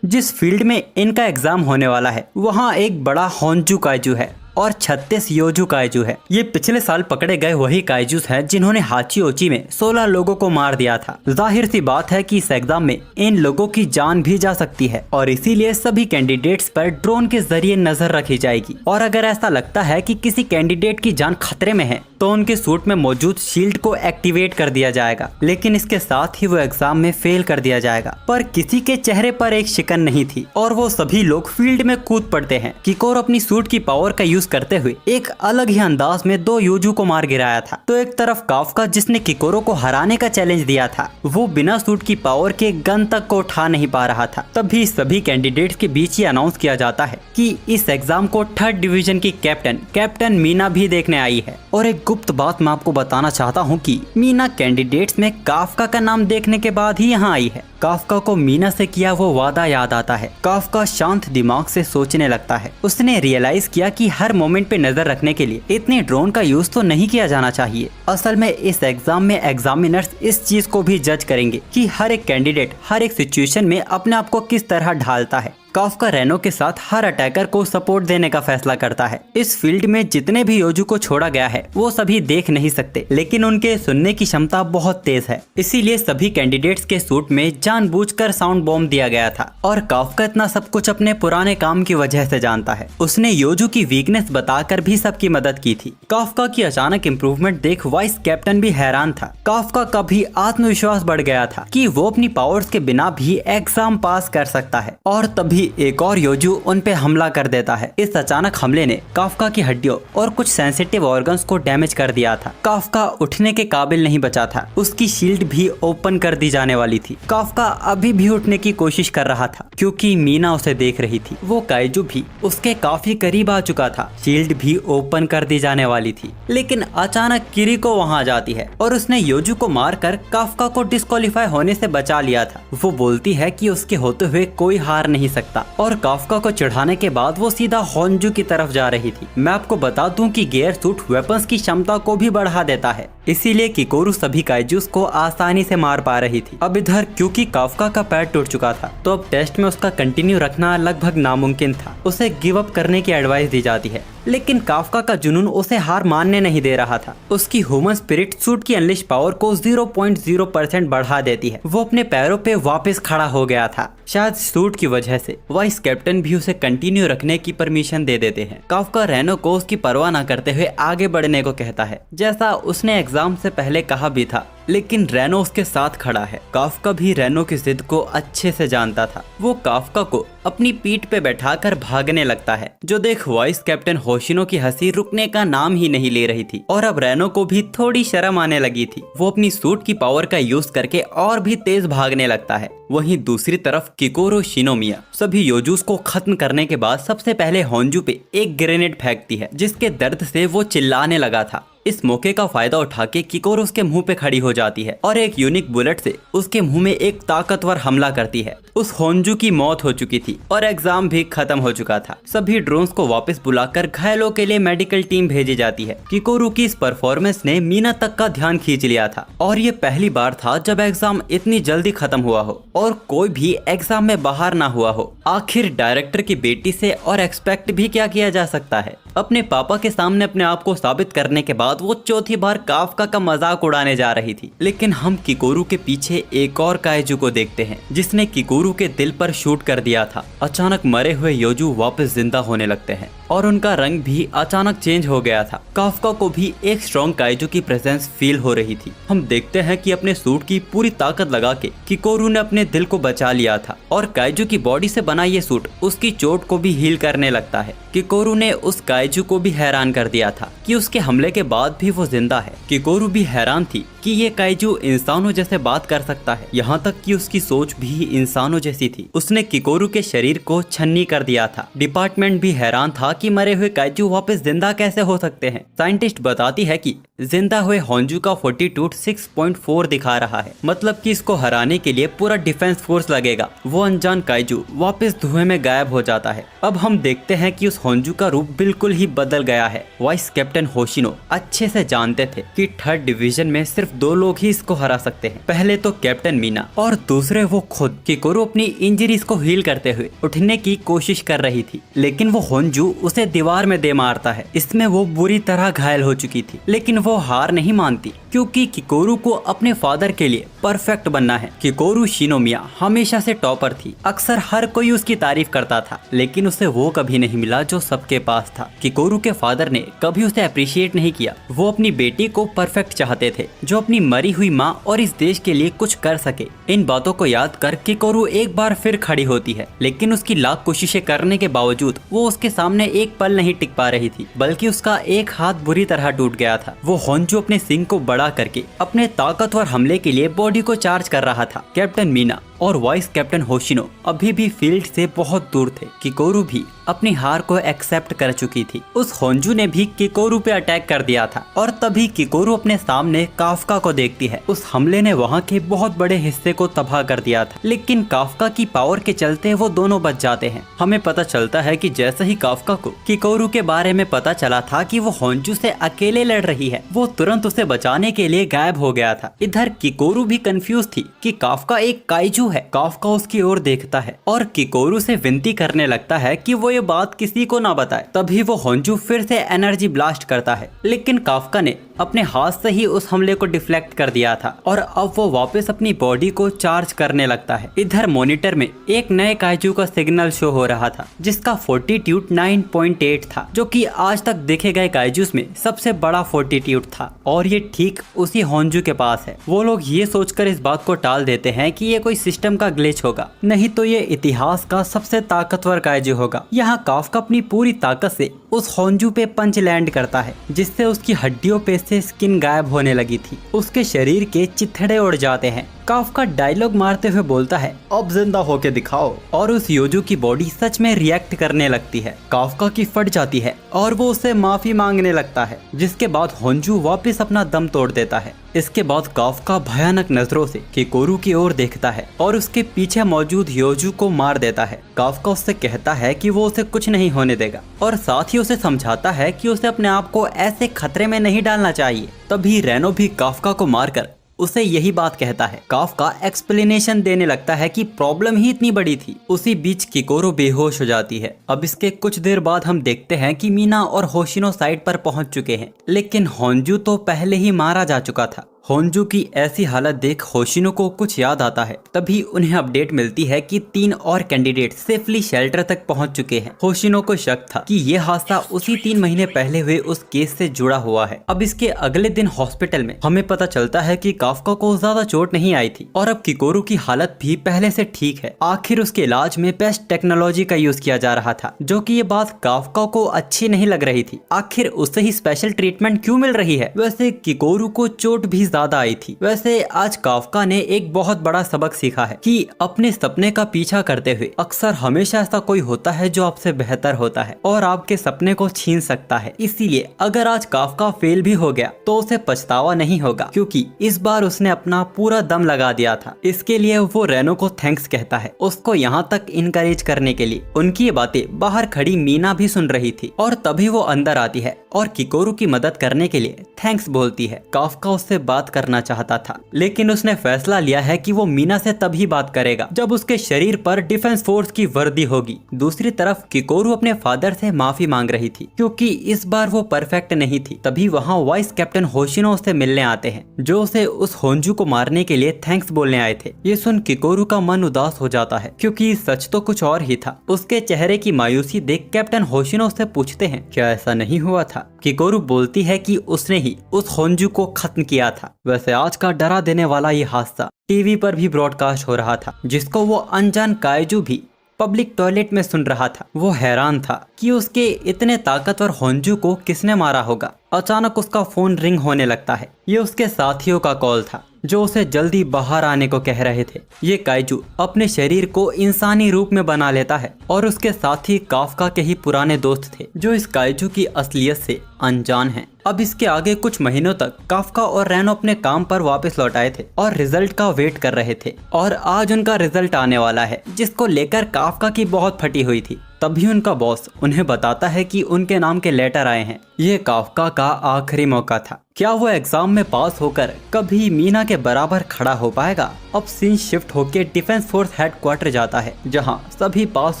जिस फील्ड में इनका एग्जाम होने वाला है वहाँ एक बड़ा होंजू काइजू है और 36 योजू काइजू है। ये पिछले साल पकड़े गए वही काइजूस हैं जिन्होंने हाचीओची में 16 लोगों को मार दिया था। जाहिर सी बात है कि इस एग्जाम में इन लोगों की जान भी जा सकती है और इसीलिए सभी कैंडिडेट्स पर ड्रोन के जरिए नजर रखी जाएगी। और अगर ऐसा लगता है कि किसी कैंडिडेट की जान खतरे में है तो उनके सूट में मौजूद शील्ड को एक्टिवेट कर दिया जाएगा, लेकिन इसके साथ ही वो एग्जाम में फेल कर दिया जाएगा। पर किसी के चेहरे पर एक शिकन नहीं थी और वो सभी लोग फील्ड में कूद पड़ते हैं। किकोरो अपनी सूट की पावर का यूज करते हुए एक अलग ही अंदाज में 2 योजू को मार गिराया था। तो एक तरफ काफ्का जिसने किकोरो को हराने का चैलेंज दिया था, वो बिना सूट की पावर के गन तक को उठा नहीं पा रहा था। तभी सभी कैंडिडेट्स के बीच ही अनाउंस किया जाता है कि इस एग्जाम को 3rd डिवीजन की कैप्टन मीना भी देखने आई है। और एक गुप्त बात मैं आपको बताना चाहता हूँ कि मीना कैंडिडेट्स में काफ्का का नाम देखने के बाद ही यहाँ आई है। काफ्का को मीना से किया वो वादा याद आता है। काफ्का शांत दिमाग से सोचने लगता है। उसने रियलाइज किया कि हर मोमेंट पे नजर रखने के लिए इतने ड्रोन का यूज तो नहीं किया जाना चाहिए। असल में इस एग्जाम में एग्जामिनर्स इस चीज को भी जज करेंगे कि हर एक कैंडिडेट हर एक सिचुएशन में अपने आप को किस तरह ढालता है। काफ्का रेनो के साथ हर अटैकर को सपोर्ट देने का फैसला करता है। इस फील्ड में जितने भी योजू को छोड़ा गया है वो सभी देख नहीं सकते, लेकिन उनके सुनने की क्षमता बहुत तेज है। इसीलिए सभी कैंडिडेट्स के सूट में जानबूझकर साउंड बॉम्ब दिया गया था। और काफ्का इतना सब कुछ अपने पुराने काम की वजह से जानता है। उसने योजू की वीकनेस बताकर भी सबकी मदद की थी। काफ्का की अचानक इम्प्रूवमेंट देख वाइस कैप्टन भी हैरान था। काफ्का का भी आत्मविश्वास बढ़ गया था कि वो अपनी पावर्स के बिना भी एग्जाम पास कर सकता है। और तभी एक और योजू उन पे हमला कर देता है। इस अचानक हमले ने काफ्का की हड्डियों और कुछ सेंसिटिव ऑर्गन्स को डैमेज कर दिया था। काफ्का उठने के काबिल नहीं बचा था। उसकी शील्ड भी ओपन कर दी जाने वाली थी। काफ्का अभी भी उठने की कोशिश कर रहा था क्योंकि मीना उसे देख रही थी। वो काइजू भी उसके काफी करीब आ चुका था। शील्ड भी ओपन कर दी जाने वाली थी, लेकिन अचानक किरिको वहां आ जाती है और उसने योजू को मारकर काफ्का को डिस्क्वालीफाई होने से बचा लिया था। वो बोलती है कि उसके होते हुए कोई हार नहीं सकता और काफ्का को चढ़ाने के बाद वो सीधा होंजू की तरफ जा रही थी। मैं आपको बता दूं कि गियर सूट वेपन्स की क्षमता को भी बढ़ा देता है, इसीलिए किकोरू सभी काइजूस को आसानी से मार पा रही थी। अब इधर क्योंकि काफ्का का पैर टूट चुका था तो अब टेस्ट में उसका कंटिन्यू रखना लगभग नामुमकिन था। उसे गिव अप करने की एडवाइस दी जाती है, लेकिन काफ्का का जुनून उसे हार मानने नहीं दे रहा था। उसकी ह्यूमन स्पिरिट सूट की अनलिश पावर को 0.0% बढ़ा देती है। वो अपने पैरों पे वापस खड़ा हो गया था। शायद सूट की वजह से वाइस कैप्टन भी उसे कंटिन्यू रखने की परमिशन दे देते हैं। काफ्का रेनो को उसकी परवाह न करते हुए आगे बढ़ने को कहता है, जैसा उसने एग्जाम से पहले कहा भी था। लेकिन रेनो उसके साथ खड़ा है। काफ्का भी रेनो की जिद को अच्छे से जानता था। वो काफ्का को अपनी पीठ पे बैठाकर भागने लगता है, जो देख वाइस कैप्टन होशिनो की हंसी रुकने का नाम ही नहीं ले रही थी और अब रेनो को भी थोड़ी शर्म आने लगी थी। वो अपनी सूट की पावर का यूज करके और भी तेज भागने लगता है। वहीं दूसरी तरफ किकोरो शिनोमिया सभी योजूस को खत्म करने के बाद सबसे पहले होंजू पे एक ग्रेनेड फेंकती है, जिसके दर्द से वो चिल्लाने लगा था। इस मौके का फायदा उठा के किकोरो उसके मुंह पे खड़ी हो जाती है और एक यूनिक बुलेट से उसके मुंह में एक ताकतवर हमला करती है। उस होंजू की मौत हो चुकी थी और एग्जाम भी खत्म हो चुका था। सभी ड्रोन्स को वापस बुलाकर घायलों के लिए मेडिकल टीम भेजी जाती है। किकोरो की इस परफॉर्मेंस ने मीना तक का ध्यान खींच लिया था और ये पहली बार था जब एग्जाम इतनी जल्दी खत्म हुआ हो और कोई भी एग्जाम में बाहर ना हुआ हो। आखिर डायरेक्टर की बेटी से और एक्सपेक्ट भी क्या किया जा सकता है। अपने पापा के सामने अपने आप को साबित करने के बाद वो चौथी बार काफ्का का मजाक उड़ाने जा रही थी। लेकिन हम किकोरू के पीछे एक और काइजू को देखते हैं, जिसने किकोरू के दिल पर शूट कर दिया था। अचानक मरे हुए योजू वापस जिंदा होने लगते हैं और उनका रंग भी अचानक चेंज हो गया था। काफ्का को भी एक स्ट्रॉन्ग काइजू की प्रेजेंस फील हो रही थी। हम देखते हैं कि अपने सूट की पूरी ताकत लगा के किकोरू ने अपने दिल को बचा लिया था और काइजू की बॉडी से बना ये सूट उसकी चोट को भी हील करने लगता है। किकोरू ने उस काइजू को भी हैरान कर दिया था कि उसके हमले के बाद भी वो जिंदा है। किकोरू भी हैरान थी कि ये काइजू इंसानों जैसे बात कर सकता है, यहाँ तक कि उसकी सोच भी इंसानों जैसी थी। उसने किकोरू के शरीर को छन्नी कर दिया था। डिपार्टमेंट भी हैरान था कि मरे हुए काइजू वापस जिंदा कैसे हो सकते हैं। साइंटिस्ट बताती है कि जिंदा हुए होंजू का फोर्टीट्यूड 6.4 दिखा रहा है, मतलब कि इसको हराने के लिए पूरा डिफेंस फोर्स लगेगा। वो अनजान काइजू वापस धुएं में गायब हो जाता है। अब हम देखते हैं कि उस होंजू का रूप बिल्कुल ही बदल गया है। वाइस कैप्टन होशिनो अच्छे से जानते थे कि थर्ड डिवीजन में सिर्फ 2 लोग ही इसको हरा सकते हैं। पहले तो कैप्टन मीना और दूसरे वो खुद। किकोरू अपनी इंजरीज को हील करते हुए उठने की कोशिश कर रही थी, लेकिन वो होंजू उसे दीवार में दे मारता है। इसमें वो बुरी तरह घायल हो चुकी थी, लेकिन वो हार नहीं मानती क्योंकि किकोरू को अपने फादर के लिए परफेक्ट बनना है। किकोरू शिनोमिया हमेशा से टॉपर थी। अक्सर हर कोई उसकी तारीफ करता था, लेकिन उसे वो कभी नहीं मिला जो सबके पास था। किकोरू के फादर ने कभी उसे अप्रिशिएट नहीं किया। वो अपनी बेटी को परफेक्ट चाहते थे, जो अपनी मरी हुई माँ और इस देश के लिए कुछ कर सके। इन बातों को याद कर किकोरू एक बार फिर खड़ी होती है, लेकिन उसकी लाख कोशिशें करने के बावजूद वो उसके सामने एक पल नहीं टिक पा रही थी, बल्कि उसका एक हाथ बुरी तरह टूट गया था। वो होंजू अपने सिंग को बड़ा करके अपने ताकतवर हमले के लिए बॉडी को चार्ज कर रहा था। कैप्टन मीना और वाइस कैप्टन होशिनो अभी भी फील्ड से बहुत दूर थे। किकोरू भी अपनी हार को एक्सेप्ट कर चुकी थी। उस होंजू ने भी किकोरू पे अटैक कर दिया था और तभी किकोरू अपने सामने काफ्का को देखती है। उस हमले ने वहाँ के बहुत बड़े हिस्से को तबाह कर दिया था, लेकिन काफ्का की पावर के चलते वो दोनों बच जाते हैं। हमें पता चलता है कि जैसे ही काफ्का को किकोरू के बारे में पता चला था कि वो होंजू से अकेले लड़ रही है, वो तुरंत उसे बचाने के लिए गायब हो गया था। इधर किकोरू भी कंफ्यूज थी कि काफ्का एक काइजू है। काफ्का उसकी ओर देखता है और किकोरू से विनती करने लगता है कि वो ये बात किसी को ना बताए। तभी वो होंजू फिर से एनर्जी ब्लास्ट करता है, लेकिन काफ्का ने अपने हाथ से ही उस हमले को डिफ्लेक्ट कर दिया था और अब वो वापस अपनी बॉडी को चार्ज करने लगता है। इधर मॉनिटर में एक नए काइजू का सिग्नल शो हो रहा था, जिसका फोर्टीट्यूड 9.8 था, जो कि आज तक देखे गए काइजूस में सबसे बड़ा फोर्टीट्यूड था और ये ठीक उसी होंजू के पास है। वो लोग ये सोचकर इस बात को टाल देते हैं कि ये कोई सिस्टम का ग्लिच होगा, नहीं तो ये इतिहास का सबसे ताकतवर काइजू होगा। यहाँ काफ्का अपनी पूरी ताकत से उस होंजू पे पंच लैंड करता है, जिससे उसकी हड्डियों पे से स्किन गायब होने लगी थी। उसके शरीर के चिथड़े उड़ जाते हैं। काफ्का डायलॉग मारते हुए बोलता है, अब जिंदा होके दिखाओ, और उस योजू की बॉडी सच में रिएक्ट करने लगती है। काफ्का की फट जाती है और वो उससे माफी मांगने लगता है, जिसके बाद होंजू वापस अपना दम तोड़ देता है। इसके बाद काफ्का भयानक नजरों से किकोरू की ओर देखता है और उसके पीछे मौजूद योजू को मार देता है। काफ्का उससे कहता है कि वो उसे कुछ नहीं होने देगा और साथ ही उसे समझाता है कि उसे अपने आप को ऐसे खतरे में नहीं डालना चाहिए। तभी रेनो भी काफ्का को मारकर उसे यही बात कहता है। काफ्का एक्सप्लेनेशन देने लगता है कि प्रॉब्लम ही इतनी बड़ी थी। उसी बीच किकोरू बेहोश हो जाती है। अब इसके कुछ देर बाद हम देखते हैं कि मीना और होशिनो साइड पर पहुंच चुके हैं, लेकिन होंजू तो पहले ही मारा जा चुका था। होंजू की ऐसी हालत देख होशिनो को कुछ याद आता है। तभी उन्हें अपडेट मिलती है कि 3 और कैंडिडेट सेफली शेल्टर तक पहुंच चुके हैं। होशिनो को शक था कि ये हादसा उसी 3 महीने पहले हुए उस केस से जुड़ा हुआ है। अब इसके अगले दिन हॉस्पिटल में हमें पता चलता है कि काफका को ज्यादा चोट नहीं आई थी और अब किकोरू की हालत भी पहले से ठीक है। आखिर उसके इलाज में बेस्ट टेक्नोलॉजी का यूज किया जा रहा था, जो कि ये बात काफका को अच्छी नहीं लग रही थी। आखिर उसे ही स्पेशल ट्रीटमेंट क्यों मिल रही है? वैसे किकोरू को चोट भी ज्यादा आई थी। वैसे आज काफका ने एक बहुत बड़ा सबक सीखा है कि अपने सपने का पीछा करते हुए अक्सर हमेशा ऐसा कोई होता है जो आपसे बेहतर होता है और आपके सपने को छीन सकता है। इसीलिए अगर आज काफका फेल भी हो गया तो उसे पछतावा नहीं होगा, क्योंकि इस बार उसने अपना पूरा दम लगा दिया था। इसके लिए वो रेनो को थैंक्स कहता है, उसको यहाँ तक इनकरेज करने के लिए। उनकी ये बातें बाहर खड़ी मीना भी सुन रही थी और तभी वो अंदर आती है और किकोरू की मदद करने के लिए थैंक्स बोलती है। काफका उससे बात करना चाहता था, लेकिन उसने फैसला लिया है कि वो मीना से तभी बात करेगा जब उसके शरीर पर डिफेंस फोर्स की वर्दी होगी। दूसरी तरफ किकोरू अपने फादर से माफी मांग रही थी, क्योंकि इस बार वो परफेक्ट नहीं थी। तभी वहाँ वाइस कैप्टन होशिनो उससे मिलने आते हैं, जो उसे उस होंजू को मारने के लिए थैंक्स बोलने आए थे। ये सुन किकोरू का मन उदास हो जाता है, क्योंकि सच तो कुछ और ही था। उसके चेहरे की मायूसी देख कैप्टन होशिनो उससे पूछते हैं, क्या ऐसा नहीं हुआ था? किकोरू बोलती है कि उसने ही उस होंजू को खत्म किया था। वैसे आज का डरा देने वाला ये हादसा टीवी पर भी ब्रॉडकास्ट हो रहा था, जिसको वो अनजान काइजू भी पब्लिक टॉयलेट में सुन रहा था। वो हैरान था कि उसके इतने ताकतवर होंजू को किसने मारा होगा। अचानक उसका फोन रिंग होने लगता है। ये उसके साथियों का कॉल था, जो उसे जल्दी बाहर आने को कह रहे थे। ये काइजू अपने शरीर को इंसानी रूप में बना लेता है और उसके साथी काफका के ही पुराने दोस्त थे, जो इस काइजू की असलियत से अनजान हैं। अब इसके आगे कुछ महीनों तक काफका और रेनो अपने काम पर वापस लौट आए थे और रिजल्ट का वेट कर रहे थे, और आज उनका रिजल्ट आने वाला है, जिसको लेकर काफका की बहुत फटी हुई थी। तभी उनका बॉस उन्हें बताता है कि उनके नाम के लेटर आए हैं। ये काफका का आखिरी मौका था। क्या वो एग्जाम में पास होकर कभी मीना के बराबर खड़ा हो पाएगा? अब सीन शिफ्ट होकर डिफेंस फोर्स हेडक्वार्टर जाता है, जहां सभी पास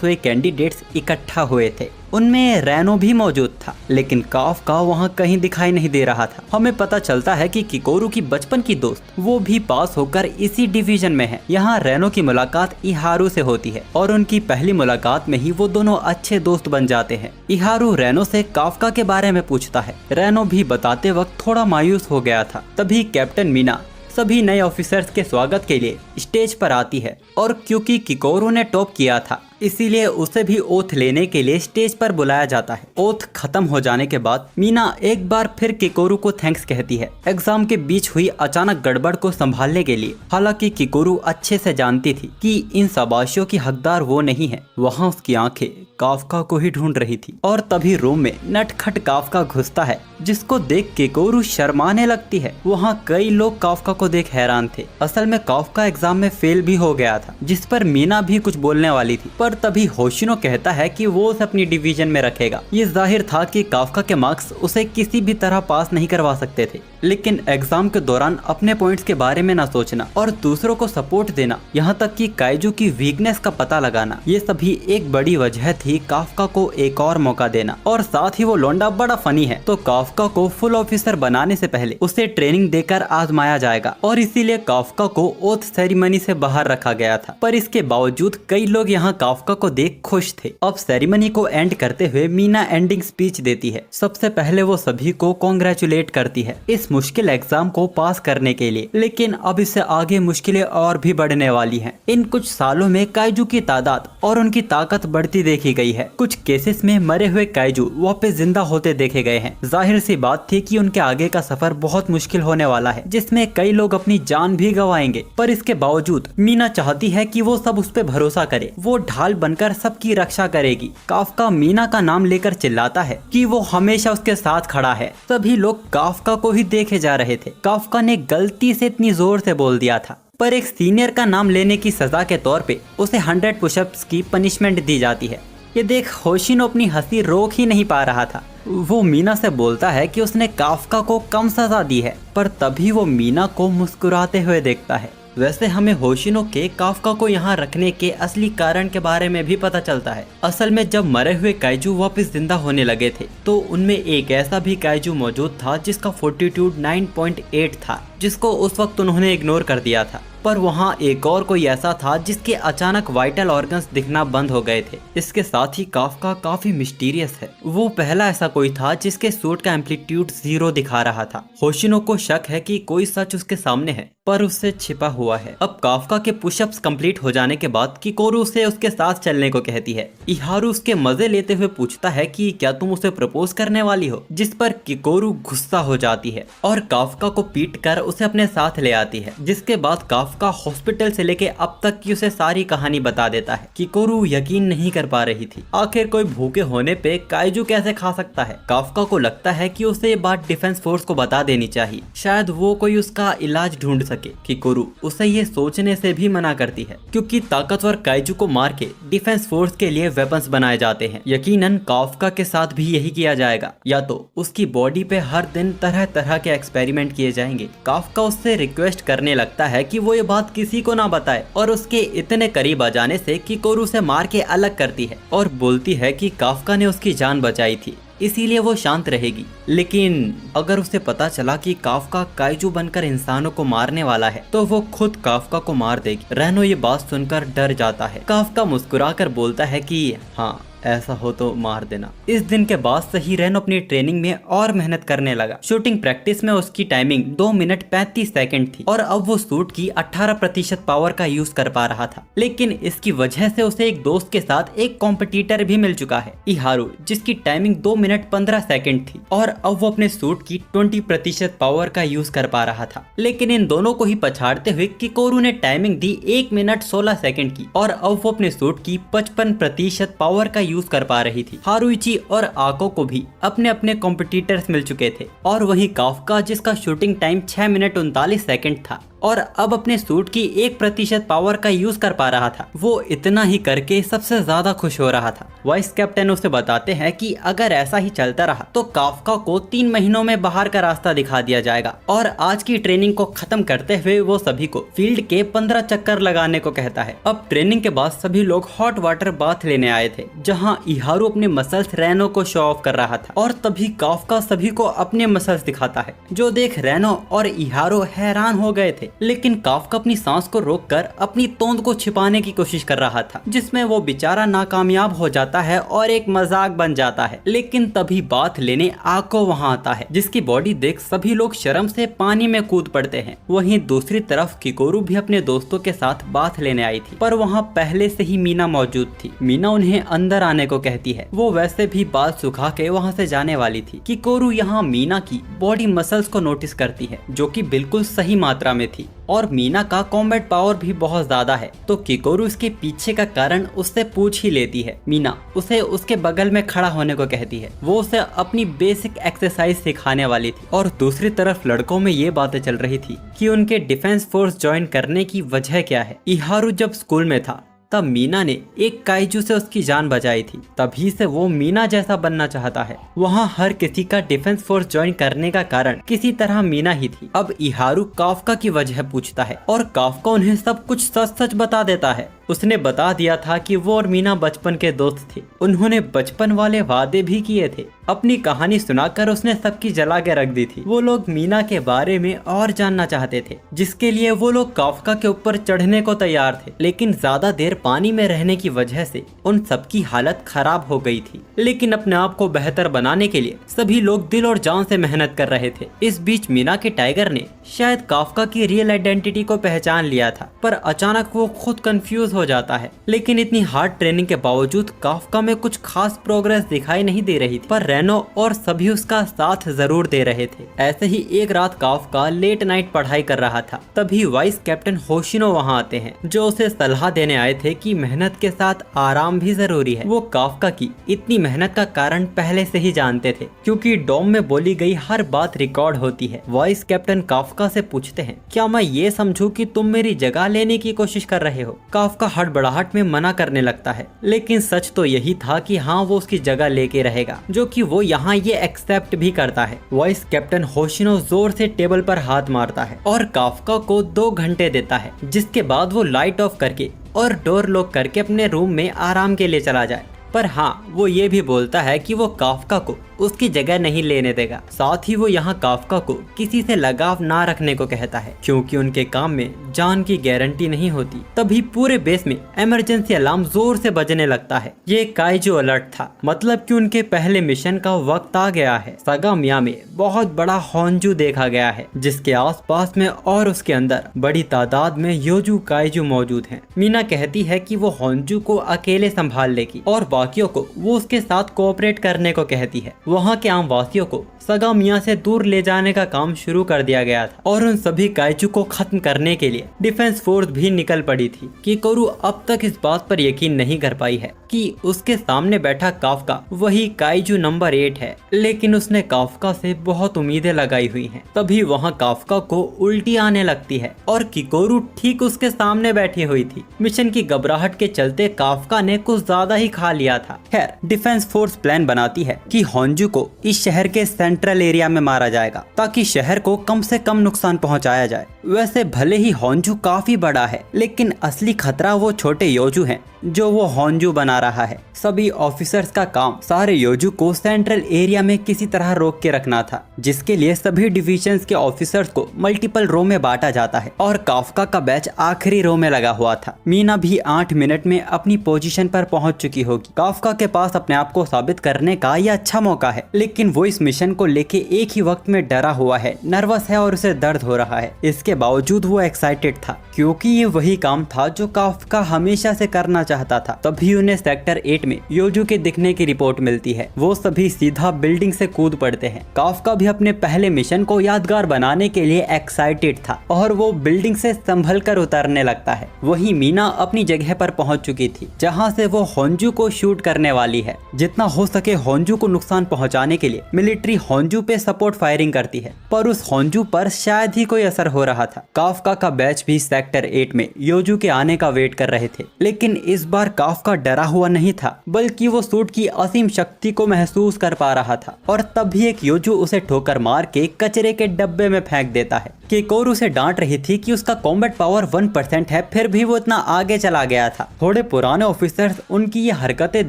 हुए कैंडिडेट्स इकट्ठा हुए थे। उनमें रेनो भी मौजूद था, लेकिन काफका वहां कहीं दिखाई नहीं दे रहा था। हमें पता चलता है कि किकोरू की बचपन की दोस्त वो भी पास होकर इसी डिवीजन में है। यहाँ रेनो की मुलाकात इहारू से होती है और उनकी पहली मुलाकात में ही वो दोनों अच्छे दोस्त बन जाते हैं। इहारू रेनो से काफका के बारे में पूछता है। रेनो भी बताते वक्त थोड़ा मायूस हो गया था। तभी कैप्टन मीना सभी नए ऑफिसर्स के स्वागत के लिए स्टेज पर आती है, और क्योंकि किकोरू ने टॉप किया था, इसीलिए उसे भी ओथ लेने के लिए स्टेज पर बुलाया जाता है। ओथ खत्म हो जाने के बाद मीना एक बार फिर किकोरू को थैंक्स कहती है, एग्जाम के बीच हुई अचानक गड़बड़ को संभालने के लिए। हालांकि किकोरू अच्छे से जानती थी कि इन शाबाशियों की हकदार वो नहीं है। वहाँ उसकी आंखें काफका को ही ढूंढ रही थी, और तभी रूम में नटखट काफका घुसता है, जिसको देख किकोरू शर्माने लगती है। वहाँ कई लोग काफका को देख हैरान थे। असल में काफका एग्जाम में फेल भी हो गया था, जिस पर मीना भी कुछ बोलने वाली थी, पर तभी होशिनो कहता है कि वो उसे अपनी डिवीजन में रखेगा। ये जाहिर था कि काफका के मार्क्स उसे किसी भी तरह पास नहीं करवा सकते थे, लेकिन एग्जाम के दौरान अपने पॉइंट्स के बारे में ना सोचना और दूसरों को सपोर्ट देना, यहाँ तक कि काइजू की वीकनेस का पता लगाना, ये सभी एक बड़ी वजह थी काफका को एक और मौका देना। और साथ ही वो लोंडा बड़ा फनी है, तो काफका को फुल ऑफिसर बनाने से पहले उसे ट्रेनिंग देकर आजमाया जाएगा, और इसीलिए काफका को ओथ सेरेमनी से बाहर रखा गया था। पर इसके बावजूद कई लोग यहाँ काफका को देख खुश थे। अब सेरेमनी को एंड करते हुए मीना एंडिंग स्पीच देती है। सबसे पहले वो सभी को कॉन्ग्रेचुलेट करती है इस मुश्किल एग्जाम को पास करने के लिए, लेकिन अब इससे आगे मुश्किलें और भी बढ़ने वाली हैं। इन कुछ सालों में काइजू की तादाद और उनकी ताकत बढ़ती देखी गई है। कुछ केसेस में मरे हुए काइजू वापस जिंदा होते देखे गए हैं। जाहिर सी बात थी कि उनके आगे का सफर बहुत मुश्किल होने वाला है, जिसमें कई लोग अपनी जान भी गंवाएंगे। पर इसके बावजूद मीना चाहती है कि वो सब उस पर भरोसा करे। वो ढाल बनकर सबकी रक्षा करेगी। काफका मीना का नाम लेकर चिल्लाता है कि वो हमेशा उसके साथ खड़ा है। सभी लोग काफका को ही देखे जा रहे थे। काफका ने गलती से इतनी जोर से बोल दिया था, पर एक सीनियर का नाम लेने की सजा के तौर पे उसे 100 पुशअप्स की पनिशमेंट दी जाती है। ये देख होशिनो अपनी हंसी रोक ही नहीं पा रहा था। वो मीना से बोलता है कि उसने काफका को कम सजा दी है, पर तभी वो मीना को मुस्कुराते हुए देखता है। वैसे हमें होशिनो के काफका को यहाँ रखने के असली कारण के बारे में भी पता चलता है। असल में जब मरे हुए काइजू वापस जिंदा होने लगे थे तो उनमें एक ऐसा भी काइजू मौजूद था जिसका फोर्टीट्यूड 9.8 था, जिसको उस वक्त उन्होंने इग्नोर कर दिया था। पर वहाँ एक और कोई ऐसा था जिसके अचानक वाइटल ऑर्गन्स दिखना बंद हो गए थे। इसके साथ ही काफका काफी मिस्टीरियस है। वो पहला ऐसा कोई था जिसके सूट का एम्पलीट्यूड 0 दिखा रहा था। होशिनो को शक है कि कोई सच उसके सामने है पर उससे छिपा हुआ है। अब काफका के पुशअप्स कंप्लीट हो जाने के बाद किकोरू उसे उसके साथ चलने को कहती है। इहारू उसके मजे लेते हुए पूछता है कि क्या तुम उसे प्रपोज करने वाली हो, जिस पर किकोरू गुस्सा हो जाती है और काफका को पीट कर उसे अपने साथ ले आती है। जिसके बाद काफका हॉस्पिटल से लेके अब तक की उसे सारी कहानी बता देता है। किकोरू यकीन नहीं कर पा रही थी, आखिर कोई भूखे होने पे काइजू कैसे खा सकता है। काफका को लगता है कि उसे ये बात डिफेंस फोर्स को बता देनी चाहिए, शायद वो कोई उसका इलाज ढूंढ सके। किकोरू उसे ये सोचने से भी मना करती है क्योंकि ताकतवर काइजू को मार के डिफेंस फोर्स के लिए वेपन्स बनाए जाते हैं। यकीनन काफका के साथ भी यही किया जाएगा, या तो उसकी बॉडी पे हर दिन तरह तरह के एक्सपेरिमेंट किए जाएंगे। काफका उससे रिक्वेस्ट करने लगता है कि वो ये बात किसी को ना बताए और उसके इतने करीब आ जाने से किकोरू उसे मार के अलग करती है और बोलती है कि काफका ने उसकी जान बचाई थी इसीलिए वो शांत रहेगी। लेकिन अगर उसे पता चला कि काफका काइजू बनकर इंसानों को मारने वाला है तो वो खुद काफका को मार देगी। रेनो ये बात सुनकर डर जाता है। काफका मुस्कुराकर बोलता है कि हाँ ऐसा हो तो मार देना। इस दिन के बाद से ही रेनो अपनी ट्रेनिंग में और मेहनत करने लगा। शूटिंग प्रैक्टिस में उसकी टाइमिंग 2 मिनट 35 सेकंड थी और अब वो सूट की 18% पावर का यूज कर पा रहा था। लेकिन इसकी वजह से उसे एक दोस्त के साथ एक कॉम्पिटिटर भी मिल चुका है, इहारू, जिसकी टाइमिंग 2 मिनट 15 सेकंड थी और अब वो अपने सूट की 20% पावर का यूज कर पा रहा था। लेकिन इन दोनों को ही पछाड़ते हुए किकोरू ने टाइमिंग दी 1 मिनट 16 सेकंड की और अब वो अपने सूट की 55% पावर का यूज कर पा रही थी। हारुइची और आको को भी अपने अपने कॉम्पिटिटर्स मिल चुके थे और वही काफका, जिसका शूटिंग टाइम 6 मिनट 39 सेकंड था और अब अपने सूट की 1% पावर का यूज कर पा रहा था, वो इतना ही करके सबसे ज्यादा खुश हो रहा था। वाइस कैप्टन उसे बताते हैं कि अगर ऐसा ही चलता रहा तो काफका को 3 महीनों में बाहर का रास्ता दिखा दिया जाएगा। और आज की ट्रेनिंग को खत्म करते हुए वो सभी को फील्ड के 15 चक्कर लगाने को कहता है। अब ट्रेनिंग के बाद सभी लोग हॉट वाटर बाथ लेने आए थे, जहाँ इहारू अपने मसल्स रेनो को शो ऑफ कर रहा था और तभी काफका सभी को अपने मसल्स दिखाता है, जो देख रेनो और इहारू हैरान हो गए थे। लेकिन काफका अपनी सांस को रोककर अपनी तोंद को छिपाने की कोशिश कर रहा था, जिसमें वो बेचारा नाकामयाब हो जाता है और एक मजाक बन जाता है। लेकिन तभी बात लेने आको वहां आता है, जिसकी बॉडी देख सभी लोग शर्म से पानी में कूद पड़ते हैं। वहीं दूसरी तरफ किकोरू भी अपने दोस्तों के साथ बात लेने आई थी, पर वहाँ पहले से ही मीना मौजूद थी। मीना उन्हें अंदर आने को कहती है। वो वैसे भी बाल सुखा के वहाँ से जाने वाली थी। किकोरू यहाँ मीना की बॉडी मसल्स को नोटिस करती है, जो कि बिल्कुल सही मात्रा में थी और मीना का कॉम्बैट पावर भी बहुत ज्यादा है। तो किकोरू इसके पीछे का कारण उससे पूछ ही लेती है। मीना उसे उसके बगल में खड़ा होने को कहती है। वो उसे अपनी बेसिक एक्सरसाइज सिखाने वाली थी। और दूसरी तरफ लड़कों में ये बातें चल रही थी कि उनके डिफेंस फोर्स ज्वाइन करने की वजह क्या है। इहारू जब स्कूल में था तब मीना ने एक काइजू से उसकी जान बचाई थी, तभी से वो मीना जैसा बनना चाहता है। वहाँ हर किसी का डिफेंस फोर्स ज्वाइन करने का कारण किसी तरह मीना ही थी। अब इहारू काफका की वजह पूछता है और काफका उन्हें सब कुछ सच सच बता देता है। उसने बता दिया था कि वो और मीना बचपन के दोस्त थे। उन्होंने बचपन वाले वादे भी किए थे। अपनी कहानी सुनाकर उसने सबकी जला के रख दी थी। वो लोग मीना के बारे में और जानना चाहते थे, जिसके लिए वो लोग काफका के ऊपर चढ़ने को तैयार थे। लेकिन ज्यादा देर पानी में रहने की वजह से उन सबकी हालत खराब हो गई थी। लेकिन अपने आप को बेहतर बनाने के लिए सभी लोग दिल और जान से मेहनत कर रहे थे। इस बीच मीना के टाइगर ने शायद काफका की रियल आइडेंटिटी को पहचान लिया था, पर अचानक वो खुद कंफ्यूज हो जाता है। लेकिन इतनी हार्ड ट्रेनिंग के बावजूद काफका में कुछ खास प्रोग्रेस दिखाई नहीं दे रही थी, पर रेनो और सभी उसका साथ जरूर दे रहे थे। ऐसे ही एक रात काफका लेट नाइट पढ़ाई कर रहा था, तभी वाइस कैप्टन होशिनो वहाँ आते हैं, जो उसे सलाह देने आए थे कि मेहनत के साथ आराम भी जरूरी है। वो काफका की इतनी मेहनत का कारण पहले से ही जानते थे, क्योंकि डॉम में बोली गई हर बात रिकॉर्ड होती है। वाइस कैप्टन काफका से पूछते हैं, क्या मैं ये समझूं कि तुम मेरी जगह लेने की कोशिश कर रहे हो? काफका हड़बड़ाहट में मना करने लगता है, लेकिन सच तो यही था कि हाँ वो उसकी जगह लेके रहेगा, जो कि वो यहाँ ये एक्सेप्ट भी करता है। वाइस कैप्टन होशिनो जोर से टेबल पर हाथ मारता है और काफका को 2 घंटे देता है, जिसके बाद वो लाइट ऑफ करके और डोर लॉक करके अपने रूम में आराम के लिए चला जाए। पर हाँ, वो ये भी बोलता है कि वो काफका को उसकी जगह नहीं लेने देगा। साथ ही वो यहाँ काफका को किसी से लगाव ना रखने को कहता है, क्योंकि उनके काम में जान की गारंटी नहीं होती। तभी पूरे बेस में इमरजेंसी अलार्म जोर से बजने लगता है। ये काइजू अलर्ट था, मतलब कि उनके पहले मिशन का वक्त आ गया है। सगामिया में बहुत बड़ा होंजू देखा गया है, जिसके आसपास में और उसके अंदर बड़ी तादाद में योजू काइजू मौजूद हैं। मीना कहती है कि वो होंजू को अकेले संभाल लेगी और बाकियों को वो उसके साथ कोऑपरेट करने को कहती है। वहाँ के आम वासियों को सगामिया से दूर ले जाने का काम शुरू कर दिया गया था और उन सभी काइजू को खत्म करने के लिए डिफेंस फोर्स भी निकल पड़ी थी। किकोरू अब तक इस बात पर यकीन नहीं कर पाई है कि उसके सामने बैठा काफका वही काइजू नंबर 8 है, लेकिन उसने काफका से बहुत उम्मीदें लगाई हुई हैं। तभी वहाँ काफका को उल्टी आने लगती है और किकोरू ठीक उसके सामने बैठी हुई थी। मिशन की घबराहट के चलते काफका ने कुछ ज्यादा ही खा लिया था। खैर, डिफेंस फोर्स प्लान बनाती है कि होंजू को इस शहर के सेंट्रल एरिया में मारा जाएगा, ताकि शहर को कम से कम नुकसान पहुंचाया जाए। वैसे भले ही होंजू काफी बड़ा है, लेकिन असली खतरा वो छोटे योजू हैं जो वो होंजू बना रहा है। सभी ऑफिसर्स का काम सारे योजू को सेंट्रल एरिया में किसी तरह रोक के रखना था, जिसके लिए सभी डिविजन्स के ऑफिसर्स को मल्टीपल रो में बांटा जाता है और काफका का बैच आखिरी रो में लगा हुआ था। मीना भी 8 मिनट में अपनी पोजीशन पर पहुंच चुकी होगी। काफका के पास अपने आप को साबित करने का यह अच्छा मौका है, लेकिन वो इस मिशन को लेके एक ही वक्त में डरा हुआ है, नर्वस है और उसे दर्द हो रहा है। इसके बावजूद वो एक्साइटेड था, क्योंकि ये वही काम था जो काफका हमेशा से करना चाहता था। तभी उन्हें सेक्टर 8 में योजू के दिखने की रिपोर्ट मिलती है। वो सभी सीधा बिल्डिंग से कूद पड़ते हैं। काफका भी अपने पहले मिशन को यादगार बनाने के लिए एक्साइटेड था और वो बिल्डिंग से संभल कर उतरने लगता है। वहीं मीना अपनी जगह पर पहुंच चुकी थी, जहां से वो होंजू को शूट करने वाली है। जितना हो सके होंजू को नुकसान पहुंचाने के लिए मिलिट्री होंजू पे सपोर्ट फायरिंग करती है, पर उस होंजू पर शायद ही कोई असर हो रहा था। काफका का बैच भी सेक्टर 8 में योजू के आने का वेट कर रहे थे, लेकिन इस बार काफका डरा हुआ नहीं था, बल्कि वो सूट की असीम शक्ति को महसूस कर पा रहा था। और तभी एक योजू उसे ठोकर मार के कचरे के डब्बे में फेंक देता है। किकोरू उसे डांट रही थी कि उसका कॉम्बैट पावर 1% है, फिर भी वो इतना आगे चला गया था। थोड़े पुराने ऑफिसर्स उनकी ये हरकतें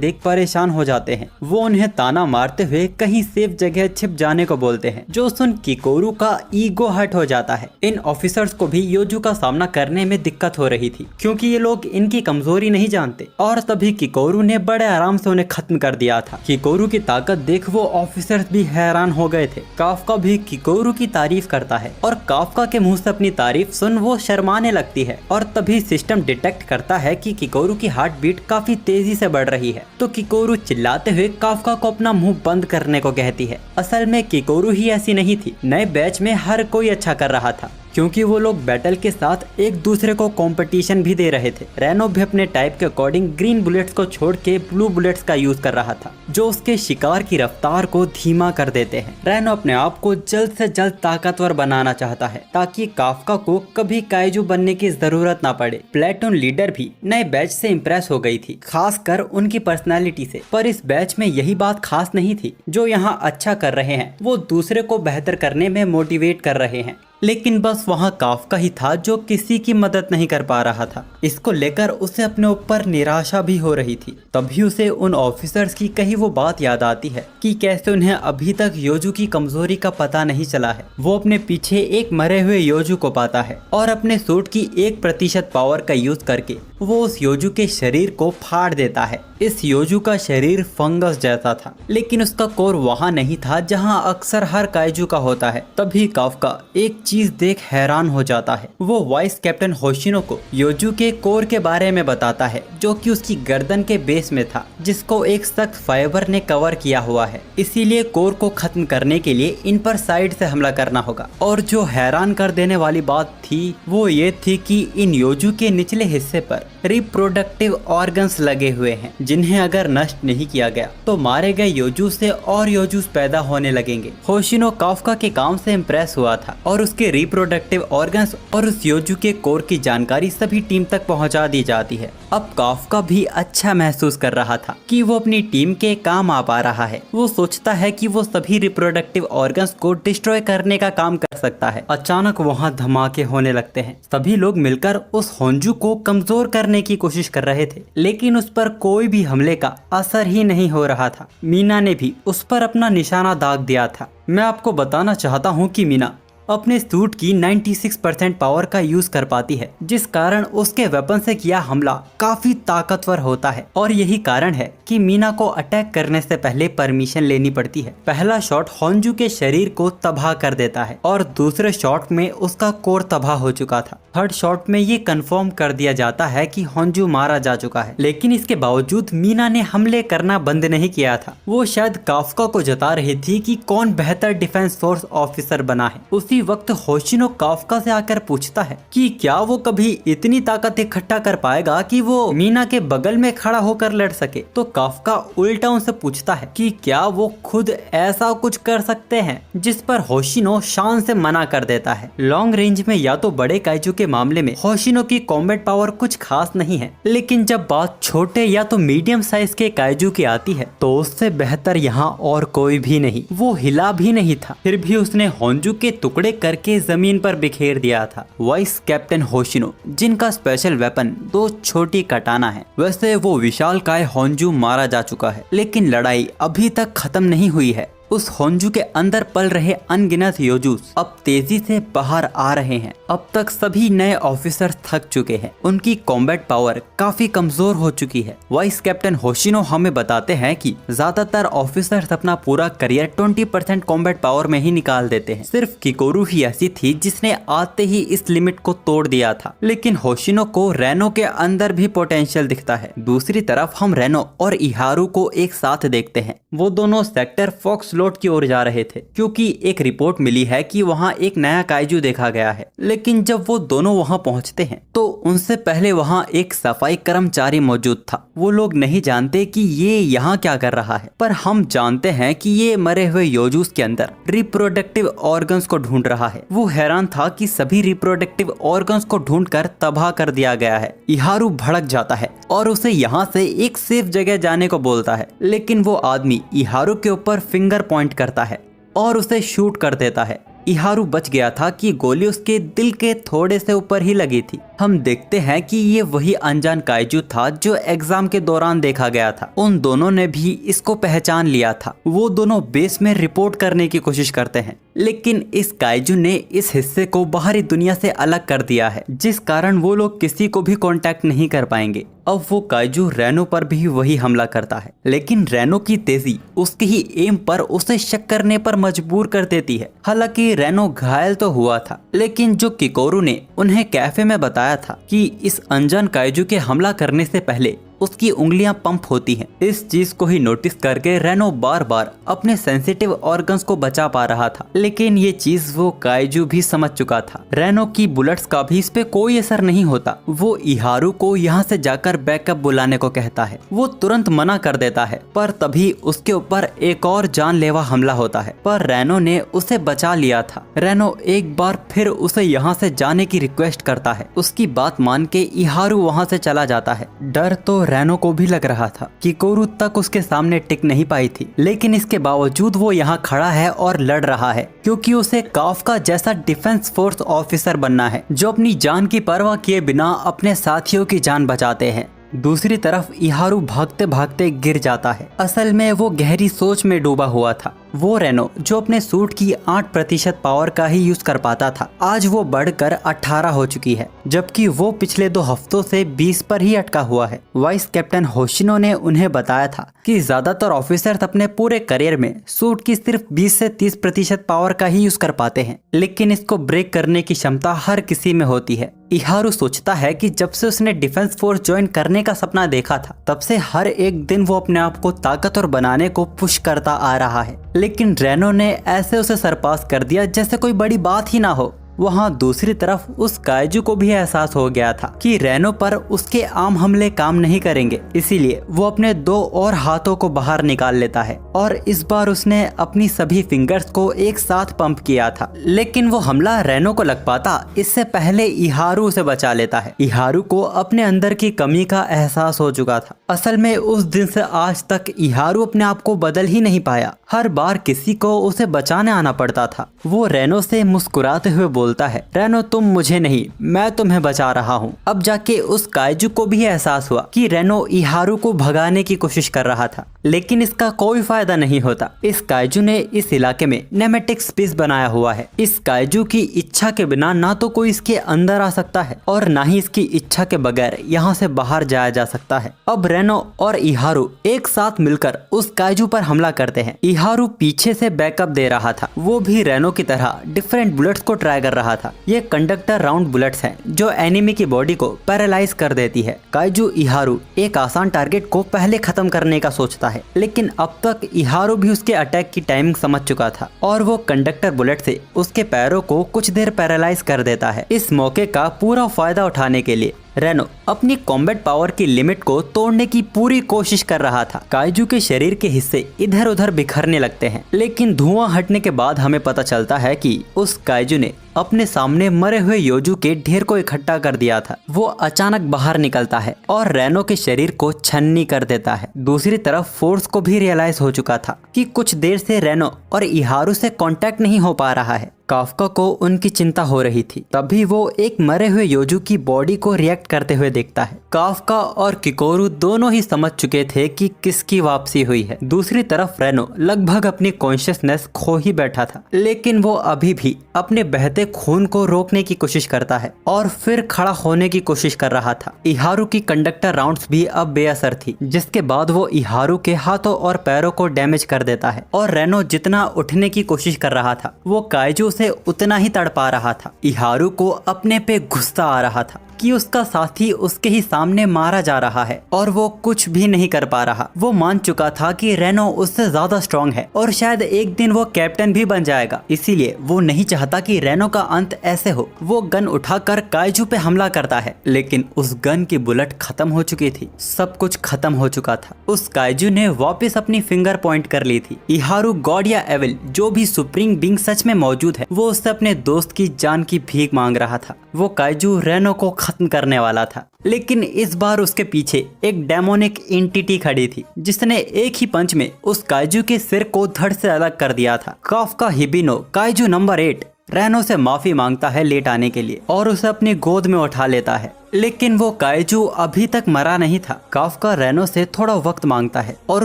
देख परेशान हो जाते हैं। वो उन्हें ताना मारते हुए कहीं सेफ जगह छिप जाने को बोलते हैं, जो सुन किकोरू का ईगो हर्ट हो जाता है। इन ऑफिसर्स को भी योजू का सामना करने में दिक्कत हो रही थी, क्योंकि ये लोग इनकी कमजोरी नहीं जानते। और तभी किकोरू ने बड़े आराम से उन्हें खत्म कर दिया था। किकोरू की ताकत देख वो ऑफिसर्स भी हैरान हो गए थे। काफका भी किकोरू की तारीफ करता है और काफका के मुंह से अपनी तारीफ सुन वो शर्माने लगती है। और तभी सिस्टम डिटेक्ट करता है कि किकोरू की हार्ट बीट काफी तेजी से बढ़ रही है, तो किकोरू चिल्लाते हुए काफका को अपना मुंह बंद करने को कहती है। असल में किकोरू ही ऐसी नहीं थी, नए बैच में हर कोई अच्छा कर रहा था, क्योंकि वो लोग बैटल के साथ एक दूसरे को कंपटीशन भी दे रहे थे। रेनो भी अपने टाइप के अकॉर्डिंग ग्रीन बुलेट्स को छोड़ के ब्लू बुलेट्स का यूज कर रहा था, जो उसके शिकार की रफ्तार को धीमा कर देते हैं। रेनो अपने आप को जल्द से जल्द ताकतवर बनाना चाहता है, ताकि काफका को कभी काइजू बनने की जरूरत ना पड़े। प्लेटून लीडर भी नए बैच से इम्प्रेस हो गई थी, खासकर उनकी पर्सनैलिटी से। पर इस बैच में यही बात खास नहीं थी। जो यहाँ अच्छा कर रहे हैं वो दूसरे को बेहतर करने में मोटिवेट कर रहे हैं, लेकिन बस वहाँ काफका ही था जो किसी की मदद नहीं कर पा रहा था। इसको लेकर उसे अपने ऊपर निराशा भी हो रही थी। तभी उसे उन ऑफिसर्स की कही वो बात याद आती है कि कैसे उन्हें अभी तक योजू की कमजोरी का पता नहीं चला है। वो अपने पीछे एक मरे हुए योजू को पाता है और अपने सूट की 1% पावर का यूज करके वो उस योजू के शरीर को फाड़ देता है। इस योजू का शरीर फंगस जैसा था, लेकिन उसका कोर वहाँ नहीं था जहाँ अक्सर हर काइजू का होता है। तभी काफका एक चीज देख हैरान हो जाता है। वो वाइस कैप्टन होशिनो को योजू के कोर के बारे में बताता है, जो कि उसकी गर्दन के बेस में था, जिसको एक सख्त फाइबर ने कवर किया हुआ है। इसीलिए कोर को खत्म करने के लिए इन पर साइड से हमला करना होगा। और जो हैरान कर देने वाली बात थी वो ये थी कि इन योजू के निचले हिस्से पर रिप्रोडक्टिव ऑर्गन्स लगे हुए हैं, जिन्हें अगर नष्ट नहीं किया गया तो मारे गए योजू से और योजूस पैदा होने लगेंगे। होशिनो काफका के काम से इम्प्रेस हुआ था और उसके उसके रिप्रोडक्टिव ऑर्गन्स और उस योजू के कोर की जानकारी सभी टीम तक पहुंचा दी जाती है। अब काफ्का भी अच्छा महसूस कर रहा था कि वो अपनी टीम के काम आ पा रहा है। वो सोचता है कि वो सभी रिप्रोडक्टिव ऑर्गन्स को डिस्ट्रॉय करने का काम कर सकता है। अचानक वहाँ धमाके होने लगते हैं। सभी लोग मिलकर उस होंजू को कमजोर करने की कोशिश कर रहे थे, लेकिन उस पर कोई भी हमले का असर ही नहीं हो रहा था। मीना ने भी उस पर अपना निशाना दाग दिया था। मैं आपको बताना चाहता हूँ कि मीना अपने सूट की 96% पावर का यूज कर पाती है, जिस कारण उसके वेपन से किया हमला काफी ताकतवर होता है। और यही कारण है कि मीना को अटैक करने से पहले परमिशन लेनी पड़ती है। पहला शॉट होंजू के शरीर को तबाह कर देता है और दूसरे शॉट में उसका कोर तबाह हो चुका था। थर्ड शॉट में ये कंफर्म कर दिया जाता है कि होंजू मारा जा चुका है, लेकिन इसके बावजूद मीना ने हमले करना बंद नहीं किया था। वो शायद काफ्का को जता रही थी कि कौन बेहतर डिफेंस फोर्स ऑफिसर बना है। उसी वक्त होशिनो काफ्का से आकर पूछता है कि क्या वो कभी इतनी ताकत इकट्ठा कर पाएगा कि वो मीना के बगल में खड़ा होकर लड़ सके। तो काफ्का उल्टा उनसे पूछता है कि क्या वो खुद ऐसा कुछ कर सकते हैं, जिस पर होशिनो शान से मना कर देता है। लॉन्ग रेंज में या तो बड़े काइजू के मामले में होशिनो की कॉम्बैट पावर कुछ खास नहीं है, लेकिन जब बात छोटे या तो मीडियम साइज के काइजू की आती है तो उससे बेहतर यहाँ और कोई भी नहीं। वो हिला भी नहीं था, फिर भी उसने होंजू के टुकड़े करके जमीन पर बिखेर दिया था। वाइस कैप्टन होशिनो, जिनका स्पेशल वेपन 2 छोटी कटाना है। वैसे वो विशालकाय होंजू मारा जा चुका है, लेकिन लड़ाई अभी तक खत्म नहीं हुई है। उस होंजू के अंदर पल रहे अनगिनत योजूस अब तेजी से बाहर आ रहे हैं। अब तक सभी नए ऑफिसर थक चुके हैं, उनकी कॉम्बैट पावर काफी कमजोर हो चुकी है। वाइस कैप्टन होशिनो हमें बताते हैं कि ज्यादातर ऑफिसर्स अपना पूरा करियर 20% कॉम्बैट पावर में ही निकाल देते हैं। सिर्फ किकोरू ही ऐसी थी जिसने आते ही इस लिमिट को तोड़ दिया था, लेकिन होशिनो को रेनो के अंदर भी पोटेंशियल दिखता है। दूसरी तरफ हम रेनो और इहारू को एक साथ देखते हैं। वो दोनों सेक्टर फॉक्स लोड की ओर जा रहे थे, क्योंकि एक रिपोर्ट मिली है कि वहाँ एक नया काइजू देखा गया है। लेकिन जब वो दोनों वहाँ पहुँचते हैं तो उनसे पहले वहाँ एक सफाई कर्मचारी मौजूद था। वो लोग नहीं जानते कि ये यहाँ क्या कर रहा है, पर हम जानते हैं कि ये मरे हुए योजूस के अंदर रिप्रोडक्टिव ऑर्गन्स को ढूंढ रहा है। वो हैरान था कि सभी रिप्रोडक्टिव ऑर्गन्स को ढूंढकर तबाह कर दिया गया है। इहारू भड़क जाता है और उसे यहाँ से एक सेफ जगह जाने को बोलता है, लेकिन वो आदमी इहारू के ऊपर फिंगर पॉइंट करता है और उसे शूट कर देता है। इहारू बच गया था कि गोली उसके दिल के थोड़े से ऊपर ही लगी थी। हम देखते हैं कि ये वही अनजान काइजू था जो एग्जाम के दौरान देखा गया था। उन दोनों ने भी इसको पहचान लिया था। वो दोनों बेस में रिपोर्ट करने की कोशिश करते हैं, लेकिन इस काइजू ने इस हिस्से को बाहरी दुनिया से अलग कर दिया है, जिस कारण वो लोग किसी को भी कांटेक्ट नहीं कर पाएंगे। अब वो काइजू रेनो पर भी वही हमला करता है, लेकिन रेनो की तेजी उसके ही एम पर उसे शक करने पर मजबूर कर देती है। हालांकि रेनो घायल तो हुआ था, लेकिन जो किकोरू ने उन्हें कैफे में बताया था कि इस अनजान काइजू के हमला करने से पहले उसकी उंगलियां पंप होती हैं। इस चीज को ही नोटिस करके रेनो बार बार अपने सेंसिटिव ऑर्गन्स को बचा पा रहा था, लेकिन ये चीज वो काइजू भी समझ चुका था। रेनो की बुलेट्स का भी इस पे कोई असर नहीं होता। वो इहारू को यहाँ से जाकर बैकअप बुलाने को कहता है। वो तुरंत मना कर देता है, पर तभी उसके ऊपर एक और जानलेवा हमला होता है, पर रेनो ने उसे बचा लिया था। रेनो एक बार फिर उसे यहाँ से जाने की रिक्वेस्ट करता है। उसकी बात मान के इहारू वहाँ से चला जाता है। डर तो रेनो को भी लग रहा था कि किकोरू तक उसके सामने टिक नहीं पाई थी, लेकिन इसके बावजूद वो यहाँ खड़ा है और लड़ रहा है, क्योंकि उसे काफ्का जैसा डिफेंस फोर्स ऑफिसर बनना है जो अपनी जान की परवाह किए बिना अपने साथियों की जान बचाते हैं। दूसरी तरफ इहारू भागते भागते गिर जाता है। असल में वो गहरी सोच में डूबा हुआ था। वो रेनो जो अपने सूट की 8% पावर का ही यूज कर पाता था, आज वो बढ़कर 18 हो चुकी है, जबकि वो पिछले 2 हफ्तों से 20 पर ही अटका हुआ है। वाइस कैप्टन होशिनो ने उन्हें बताया था कि ज्यादातर ऑफिसर्स अपने पूरे करियर में सूट की सिर्फ 20 से 30% पावर का ही यूज कर पाते हैं, लेकिन इसको ब्रेक करने की क्षमता हर किसी में होती है। इहारू सोचता है कि जब से उसने डिफेंस फोर्स ज्वाइन करने का सपना देखा था, तब से हर एक दिन वो अपने आप को ताकतवर बनाने को पुश करता आ रहा है, लेकिन रेनो ने ऐसे उसे सरपास कर दिया जैसे कोई बड़ी बात ही ना हो। वहाँ दूसरी तरफ उस काइजू को भी एहसास हो गया था कि रेनो पर उसके आम हमले काम नहीं करेंगे, इसीलिए वो अपने 2 और हाथों को बाहर निकाल लेता है और इस बार उसने अपनी सभी फिंगर्स को एक साथ पंप किया था। लेकिन वो हमला रेनो को लग पाता इससे पहले इहारू उसे बचा लेता है। इहारू को अपने अंदर की कमी का एहसास हो चुका था। असल में उस दिन से आज तक इहारू अपने आप को बदल ही नहीं पाया। हर बार किसी को उसे बचाने आना पड़ता था। वो रेनो से मुस्कुराते हुए बोलता है, रेनो तुम मुझे नहीं, मैं तुम्हें बचा रहा हूँ। अब जाके उस काइजू को भी एहसास हुआ कि रेनो इहारू को भगाने की कोशिश कर रहा था, लेकिन इसका कोई फायदा नहीं होता। इस काइजू ने इस इलाके में नेमेटिक स्पेस बनाया हुआ है। इस काइजू की इच्छा के बिना ना तो कोई इसके अंदर आ सकता है और ना ही इसकी इच्छा के बगैर यहाँ से बाहर जाया जा सकता है। अब रेनो और इहारू एक साथ मिलकर उस काइजू पर हमला करते हैं। इहारू पीछे से बैकअप दे रहा था। वो भी रेनो की तरह डिफरेंट बुलेट्स को ट्राई कर रहा था। ये कंडक्टर राउंड बुलेट्स हैं जो एनिमी की बॉडी को पैरालाइज कर देती है। काइजू इहारू एक आसान टारगेट को पहले खत्म करने का सोचता है, लेकिन अब तक इहारू भी उसके अटैक की टाइमिंग समझ चुका था और वो कंडक्टर बुलेट से उसके पैरों को कुछ देर पैरालाइज कर देता है। इस मौके का पूरा फायदा उठाने के लिए रेनो अपनी कॉम्बैट पावर की लिमिट को तोड़ने की पूरी कोशिश कर रहा था। काइजू के शरीर के हिस्से इधर उधर बिखरने लगते हैं, लेकिन धुआं हटने के बाद हमें पता चलता है कि उस काइजू ने अपने सामने मरे हुए योजू के ढेर को इकट्ठा कर दिया था। वो अचानक बाहर निकलता है और रेनो के शरीर को छन्नी कर देता है। दूसरी तरफ फोर्स को भी रियलाइज हो चुका था कि कुछ देर से रेनो और इहारू से कांटेक्ट नहीं हो पा रहा है। काफका को उनकी चिंता हो रही थी। तभी वो एक मरे हुए योजू की बॉडी को रिएक्ट करते हुए देखता है। काफका और किकोरू दोनों ही समझ चुके थे कि किसकी वापसी हुई है। दूसरी तरफ रेनो लगभग अपनी कॉन्शियसनेस खो ही बैठा था, लेकिन वो अभी भी अपने बहते खून को रोकने की कोशिश करता है और फिर खड़ा होने की कोशिश कर रहा था। इहारू की कंडक्टर राउंड्स भी अब बेअसर थी, जिसके बाद वो इहारू के हाथों और पैरों को डैमेज कर देता है और रेनो जितना उठने की कोशिश कर रहा था वो काइजू से उतना ही तड़पा रहा था। इहारू को अपने पे गुस्सा आ रहा था कि उसका साथी उसके ही सामने मारा जा रहा है और वो कुछ भी नहीं कर पा रहा। वो मान चुका था कि रेनो उससे ज्यादा स्ट्रांग है और शायद एक दिन वो कैप्टन भी बन जाएगा, इसीलिए वो नहीं चाहता कि रेनो का अंत ऐसे हो। वो गन उठाकर काइजू पे हमला करता है, लेकिन उस गन की बुलेट खत्म हो चुकी थी। सब कुछ खत्म हो चुका था। उस काइजू ने वापस अपनी फिंगर पॉइंट कर ली थी। इहारू गॉड या एविल जो भी सुप्रीम बीइंग सच में मौजूद है, वो उससे अपने दोस्त की जान की भीख मांग रहा था। वो काइजू रेनो को खत्म करने वाला था, लेकिन इस बार उसके पीछे एक डेमोनिक एंटिटी खड़ी थी जिसने एक ही पंच में उस काइजू के सिर को धड़ से अलग कर दिया था। काफका हिबिनो काइजू नंबर 8 रेनो से माफी मांगता है लेट आने के लिए और उसे अपनी गोद में उठा लेता है, लेकिन वो काइजू अभी तक मरा नहीं था। काफका रेनो से थोड़ा वक्त मांगता है और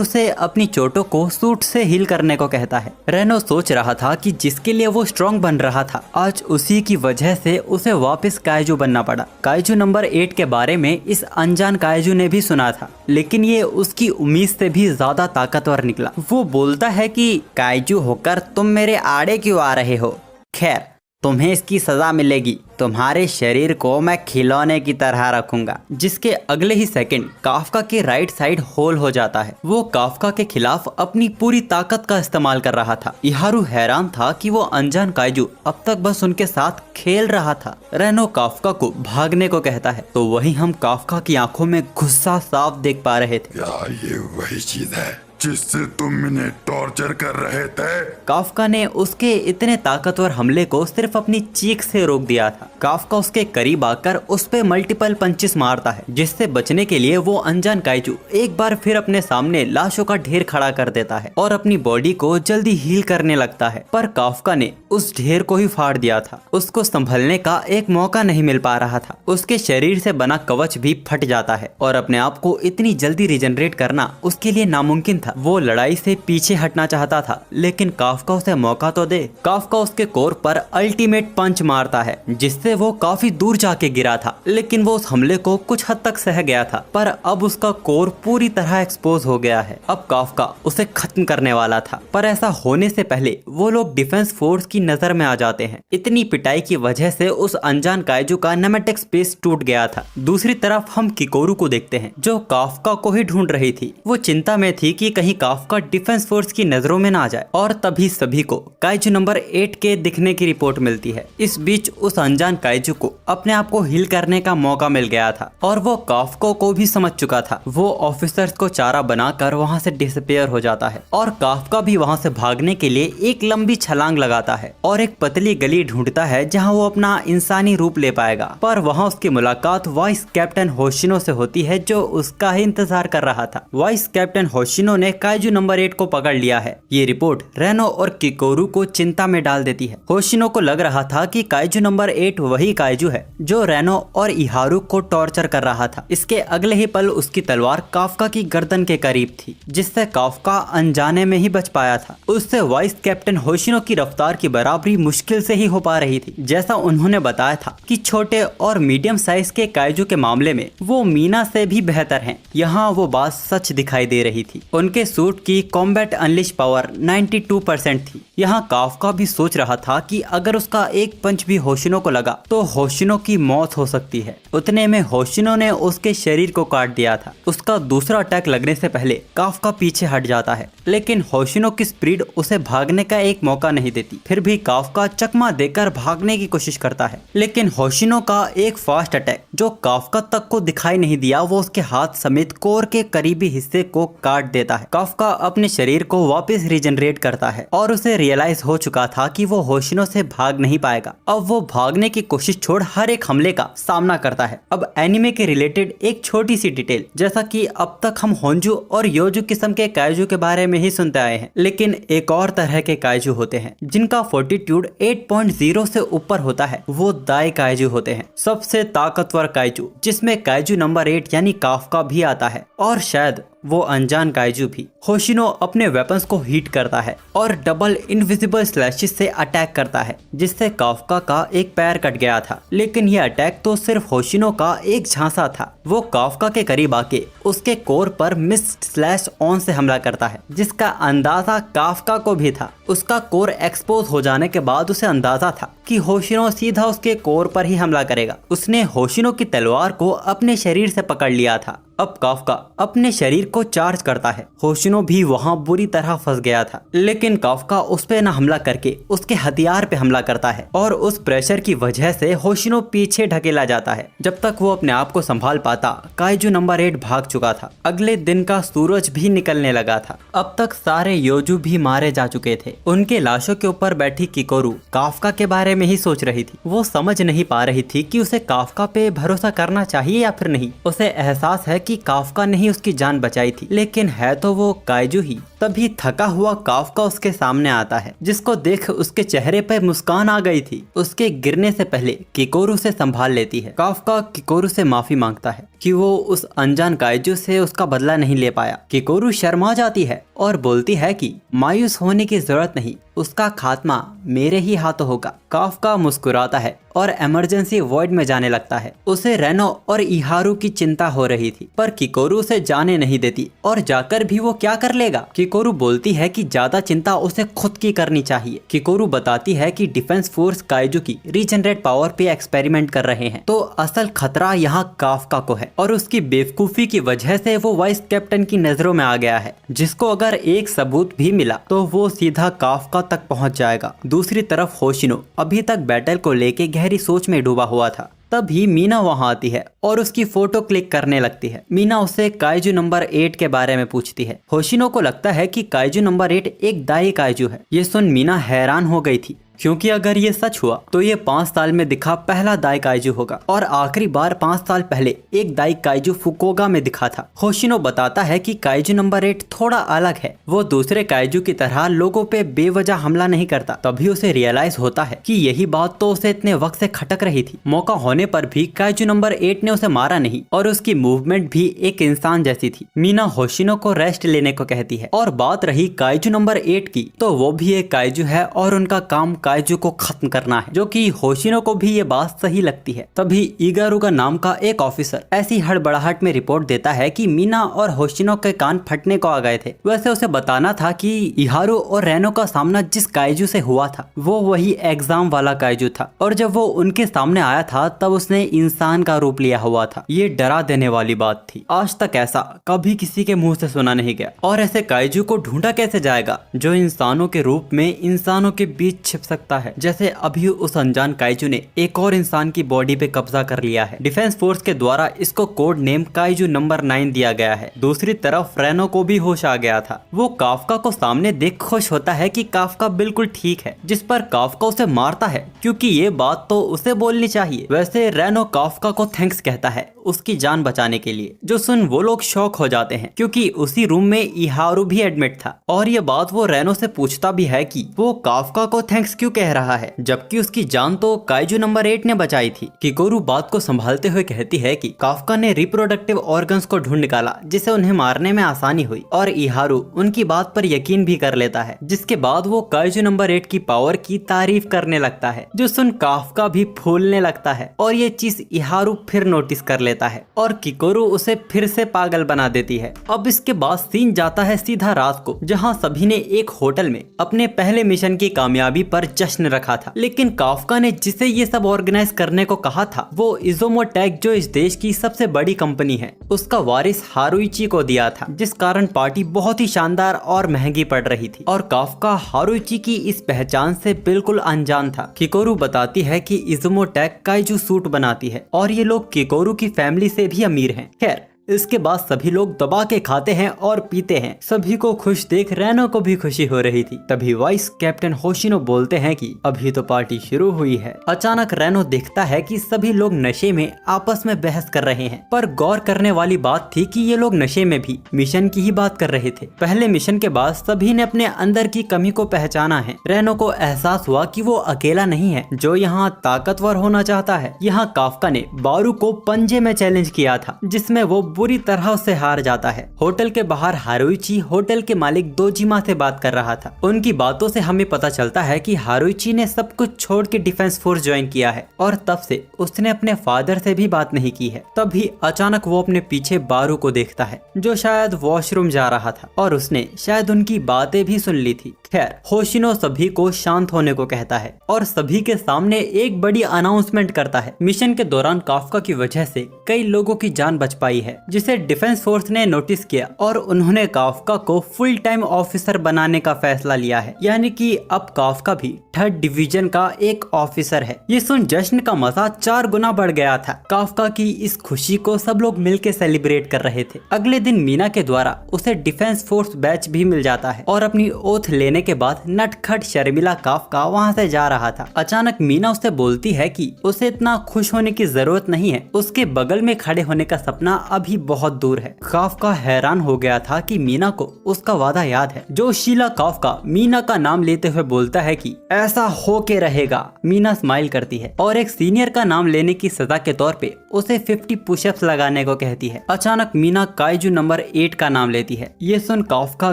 उसे अपनी चोटों को सूट से हील करने को कहता है। रेनो सोच रहा था कि जिसके लिए वो स्ट्रॉन्ग बन रहा था, आज उसी की वजह से उसे वापस काइजू बनना पड़ा। काइजू नंबर 8 के बारे में इस अनजान काइजू ने भी सुना था, लेकिन ये उसकी उम्मीद से भी ज्यादा ताकतवर निकला। वो बोलता है कि काइजू होकर तुम मेरे आड़े क्यों आ रहे हो? खैर, तुम्हें इसकी सजा मिलेगी। तुम्हारे शरीर को मैं खिलौने की तरह रखूंगा। जिसके अगले ही सेकंड काफका के राइट साइड होल हो जाता है। वो काफका के खिलाफ अपनी पूरी ताकत का इस्तेमाल कर रहा था। इहारू हैरान था कि वो अनजान काइजू अब तक बस उनके साथ खेल रहा था। रेनो काफका को भागने को कहता है, तो वही हम काफका की आंखों में गुस्सा साफ देख पा रहे थे। क्या ये वही चीज है जिससे तुम इन्हें टॉर्चर कर रहे थे? काफका ने उसके इतने ताकतवर हमले को सिर्फ अपनी चीख से रोक दिया था। काफका उसके करीब आकर उस पे मल्टीपल पंचेस मारता है, जिससे बचने के लिए वो अनजान काइजू एक बार फिर अपने सामने लाशों का ढेर खड़ा कर देता है और अपनी बॉडी को जल्दी हील करने लगता है। पर काफका ने उस ढेर को ही फाड़ दिया था। उसको संभलने का एक मौका नहीं मिल पा रहा था। उसके शरीर से बना कवच भी फट जाता है और अपने आप को इतनी जल्दी रिजनरेट करना उसके लिए नामुमकिन था। वो लड़ाई से पीछे हटना चाहता था, लेकिन काफका उसे मौका तो दे। काफका उसके कोर पर अल्टीमेट पंच मारता है, जिससे वो काफी दूर जाके गिरा था, लेकिन वो उस हमले को कुछ हद तक सह गया था। पर अब उसका कोर पूरी तरह एक्सपोज हो गया है। अब काफका उसे खत्म करने वाला था, पर ऐसा होने से पहले वो लोग डिफेंस फोर्स की नजर में आ जाते हैं। इतनी पिटाई की वजह से उस अनजान काइजू का नेमेटिक स्पेस टूट गया था। दूसरी तरफ हम किकोरू को देखते हैं, जो काफका को ही ढूंढ रही थी। वो चिंता में थी कि कहीं काफ्का डिफेंस फोर्स की नजरों में ना आ जाए। और तभी सभी को काइजू नंबर 8 के दिखने की रिपोर्ट मिलती है। इस बीच उस अनजान काइजू को अपने आप को हील करने का मौका मिल गया था और वो काफ्का को भी समझ चुका था। वो ऑफिसर्स को चारा बनाकर वहाँ से डिसअपियर हो जाता है और काफ्का भी वहाँ से भागने के लिए एक लंबी छलांग लगाता है और एक पतली गली ढूंढता है जहाँ वो अपना इंसानी रूप ले पाएगा। पर वहाँ उसकी मुलाकात वाइस कैप्टन होशिनो से होती है जो उसका ही इंतजार कर रहा था। वाइस कैप्टन होशिनो ने काइजू नंबर 8 को पकड़ लिया है। ये रिपोर्ट रेनो और किकोरू को चिंता में डाल देती है। होशिनो को लग रहा था कि काइजू नंबर 8 वही काइजू है जो रेनो और इहारू को टॉर्चर कर रहा था। इसके अगले ही पल उसकी तलवार काफ्का की गर्दन के करीब थी जिससे काफ्का अनजाने में ही बच पाया था। उससे वाइस कैप्टन होशिनो की रफ्तार की बराबरी मुश्किल से ही हो पा रही थी। जैसा उन्होंने बताया था कि छोटे और मीडियम साइज के काइजू के मामले में वो मीना से भी बेहतर हैं। यहाँ वो बात सच दिखाई दे रही थी। उनके सूट की कॉम्बैट अनलिश पावर 92% थी। यहाँ काफ्का भी सोच रहा था कि अगर उसका एक पंच भी होशिनो को लगा तो होशिनो की मौत हो सकती है। उतने में होशिनो ने उसके शरीर को काट दिया था। उसका दूसरा अटैक लगने से पहले काफ्का पीछे हट जाता है लेकिन होशिनो की स्पीड उसे भागने का एक मौका नहीं देती। फिर भी काफ्का चकमा देकर भागने की कोशिश करता है लेकिन होशिनो का एक फास्ट अटैक जो काफ्का तक को दिखाई नहीं दिया वो उसके हाथ समेत कोर के करीबी हिस्से को काट देता है। काफ्का अपने शरीर को वापस रिजनरेट करता है और उसे रियलाइज हो चुका था कि वो होशिनो से भाग नहीं पाएगा। अब वो भागने की कोशिश छोड़ हर एक हमले का सामना करता है। अब एनिमे के रिलेटेड एक छोटी सी डिटेल, जैसा कि अब तक हम होंजू और योजू किस्म के काइजू के बारे में ही सुनते आए हैं, लेकिन एक और तरह के काइजू होते हैं जिनका फोर्टिट्यूड 8.0 से ऊपर होता है। वो दाई काइजू होते हैं, सबसे ताकतवर काइजू जिसमें काइजू नंबर 8 यानी काफ्का भी आता है और शायद वो अनजान काइजू भी। होशिनो अपने वेपन्स को हीट करता है और डबल इनविजिबल स्लैशेस से अटैक करता है जिससे काफ्का का एक पैर कट गया था। लेकिन यह अटैक तो सिर्फ होशिनो का एक झांसा था। वो काफ्का के करीब आके उसके कोर पर मिस्ट स्लैश ऑन से हमला करता है जिसका अंदाजा काफ्का को भी था। उसका कोर एक्सपोज हो जाने के बाद उसे अंदाजा था कि होशिनो सीधा उसके कोर पर ही हमला करेगा। उसने होशिनो की तलवार को अपने शरीर से पकड़ लिया था। अब काफ्का अपने शरीर को चार्ज करता है। होशिनो भी वहाँ बुरी तरह फंस गया था लेकिन काफ्का उस पे न हमला करके उसके हथियार पे हमला करता है और उस प्रेशर की वजह से होशिनो पीछे ढकेला जाता है। जब तक वो अपने आप को संभाल पाता काइजू नंबर 8 भाग चुका था। अगले दिन का सूरज भी निकलने लगा था। अब तक सारे योजू भी मारे जा चुके थे। उनके लाशों के ऊपर बैठी किकोरू काफ्का के बारे में ही सोच रही थी। वो समझ नहीं पा रही थी कि उसे काफ्का पे भरोसा करना चाहिए या फिर नहीं। उसे एहसास है कि काफ्का ने ही उसकी जान बचाई थी लेकिन है तो वो काइजू ही। तभी थका हुआ काफ्का उसके सामने आता है जिसको देख उसके चेहरे पर मुस्कान आ गई थी। उसके गिरने से पहले किकोरू से संभाल लेती है। काफ्का किकोरू से माफी मांगता है कि वो उस अनजान काइजू से उसका बदला नहीं ले पाया। किकोरू शर्मा जाती है और बोलती है कि मायूस होने की जरूरत नहीं, उसका खात्मा मेरे ही हाथों होगा। काफ्का मुस्कुराता है और इमरजेंसी वार्ड में जाने लगता है। उसे रेनो और इहारू की चिंता हो रही थी पर किकोरू उसे जाने नहीं देती और जाकर भी वो क्या कर लेगा। किकोरू बोलती है कि ज्यादा चिंता उसे खुद की करनी चाहिए। किकोरू बताती है कि डिफेंस फोर्स काइजू की रीजनरेट पावर पे एक्सपेरिमेंट कर रहे हैं तो असल खतरा यहाँ काफ्का को है और उसकी बेवकूफी की वजह से वो वाइस कैप्टन की नजरों में आ गया है जिसको अगर एक सबूत भी मिला तो वो सीधा काफ्का तक पहुंच जाएगा। दूसरी तरफ होशिनो अभी तक बैटल को लेके गहरी सोच में डूबा हुआ था। तभी मीना वहां आती है और उसकी फोटो क्लिक करने लगती है। मीना उससे काइजू नंबर 8 के बारे में पूछती है। होशिनो को लगता है कि काइजू नंबर 8 एक दाई काइजू है। ये सुन मीना हैरान हो गई थी क्योंकि अगर ये सच हुआ तो ये 5 साल में दिखा पहला दाई काइजू होगा और आखिरी बार 5 साल पहले एक दाई काइजू फुकोगा में दिखा था। होशिनो बताता है कि काइजू नंबर 8 थोड़ा अलग है। वो दूसरे काइजू की तरह लोगों पे बेवजह हमला नहीं करता। तभी उसे रियलाइज होता है कि यही बात तो उसे इतने वक्त से खटक रही थी। मौका होने पर भी काइजू नंबर 8 ने उसे मारा नहीं और उसकी मूवमेंट भी एक इंसान जैसी थी। मीना होशिनो को रेस्ट लेने को कहती है और बात रही काइजू नंबर 8 की तो वो भी एक काइजू है और उनका काम काइजू को खत्म करना है, जो कि होशिनो को भी ये बात सही लगती है। तभी इगारुगा नाम का एक ऑफिसर ऐसी हड़बड़ाहट में रिपोर्ट देता है कि मीना और होशिनो के कान फटने को आ गए थे। वैसे उसे बताना था कि इहारू और रेनो का सामना जिस काइजू से हुआ था वो वही एग्जाम वाला काइजू था, और जब वो उनके सामने आया था तब उसने इंसान का रूप लिया हुआ था। ये डरा देने वाली बात थी। आज तक ऐसा कभी किसी के मुंह से सुना नहीं गया। और ऐसे काइजू को ढूंढा कैसे जाएगा जो इंसानों के रूप में इंसानों के बीच छिप सकता है, जैसे अभी उस अनजान काइजू ने एक और इंसान की बॉडी पे कब्जा कर लिया है। डिफेंस फोर्स के द्वारा इसको कोड नेम काइजू नंबर 9 दिया गया है। दूसरी तरफ रेनो को भी होश आ गया था। वो काफका को सामने देख खुश होता है कि काफका बिल्कुल ठीक है, जिस पर काफका उसे मारता है क्योंकि ये बात तो उसे बोलनी चाहिए। वैसे रेनो काफका को थैंक्स कहता है उसकी जान बचाने के लिए, जो सुन वो लोग शॉक हो जाते हैं क्योंकि उसी रूम में इहारू भी एडमिट था। और ये बात वो रेनो से पूछता भी है कि वो काफका को थैंक्स क्यों कह रहा है, जबकि उसकी जान तो काइजू नंबर 8 ने बचाई थी। किकोरू बात को संभालते हुए कहती है कि काफका ने रिप्रोडक्टिव ऑर्गन्स को ढूंढ निकाला जिसे उन्हें मारने में आसानी हुई, और इहारू उनकी बात पर यकीन भी कर लेता है। जिसके बाद वो काइजू नंबर 8 की पावर की तारीफ करने लगता है, जो सुन काफका भी फूलने लगता है। और ये चीज इहारू फिर नोटिस कर लेता है और किकोरू उसे फिर से पागल बना देती है। अब इसके बाद सीन जाता है सीधा रात को, जहां सभी ने एक होटल में अपने पहले मिशन की कामयाबी पर जश्न रखा था। लेकिन काफका ने जिसे ये सब ऑर्गेनाइज करने को कहा था वो इज़ोमोटेक, जो इस देश की सबसे बड़ी कंपनी है, उसका वारिस हारुइची को दिया था, जिस कारण पार्टी बहुत ही शानदार और महंगी पड़ रही थी। और काफका हारुइची की इस पहचान से बिल्कुल अनजान था। किकोरू बताती है कि इज़ोमोटेक काइजू सूट बनाती है और ये लोग किकोरू की फैमिली से भी अमीर हैं। खैर इसके बाद सभी लोग दबा के खाते हैं और पीते हैं। सभी को खुश देख रेनो को भी खुशी हो रही थी। तभी वाइस कैप्टन होशिनो बोलते हैं कि अभी तो पार्टी शुरू हुई है। अचानक रेनो देखता है कि सभी लोग नशे में आपस में बहस कर रहे हैं, पर गौर करने वाली बात थी कि ये लोग नशे में भी मिशन की ही बात कर रहे थे। पहले मिशन के बाद सभी ने अपने अंदर की कमी को पहचाना है। रेनो को एहसास हुआ कि वो अकेला नहीं है जो यहाँ ताकतवर होना चाहता है। यहाँ काफका ने बारू को पंजे में चैलेंज किया था, जिसमें वो बुरी तरह से हार जाता है। होटल के बाहर हारुइची होटल के मालिक दोजिमा से बात कर रहा था। उनकी बातों से हमें पता चलता है कि हारुइची ने सब कुछ छोड़ के डिफेंस फोर्स ज्वाइन किया है और तब से उसने अपने फादर से भी बात नहीं की है। तभी अचानक वो अपने पीछे बारू को देखता है, जो शायद वॉशरूम जा रहा था, और उसने शायद उनकी बातें भी सुन ली थी। खैर होशिनो सभी को शांत होने को कहता है और सभी के सामने एक बड़ी अनाउंसमेंट करता है। मिशन के दौरान काफका की वजह से कई लोगों की जान बच पाई है, जिसे डिफेंस फोर्स ने नोटिस किया और उन्होंने काफका को फुल टाइम ऑफिसर बनाने का फैसला लिया है। यानी कि अब काफका भी 3rd डिवीजन का एक ऑफिसर है। ये सुन जश्न का मजा 4 गुना बढ़ गया था। काफका की इस खुशी को सब लोग मिलकर सेलिब्रेट कर रहे थे। अगले दिन मीना के द्वारा उसे डिफेंस फोर्स बैच भी मिल जाता है और अपनी ओथ लेने के बाद नटखट शर्मिला काफका वहाँ से जा रहा था। अचानक मीना उससे बोलती है कि उसे इतना खुश होने की जरूरत नहीं है, उसके बगल में खड़े होने का सपना अभी बहुत दूर है। काफका हैरान हो गया था कि मीना को उसका वादा याद है, जो शीला काफका मीना का नाम लेते हुए बोलता है कि ऐसा हो के रहेगा। मीना स्माइल करती है और एक सीनियर का नाम लेने की सजा के तौर पे उसे 50 पुशअप्स लगाने को कहती है। अचानक मीना काइजू नंबर 8 का नाम लेती है। ये सुन काफका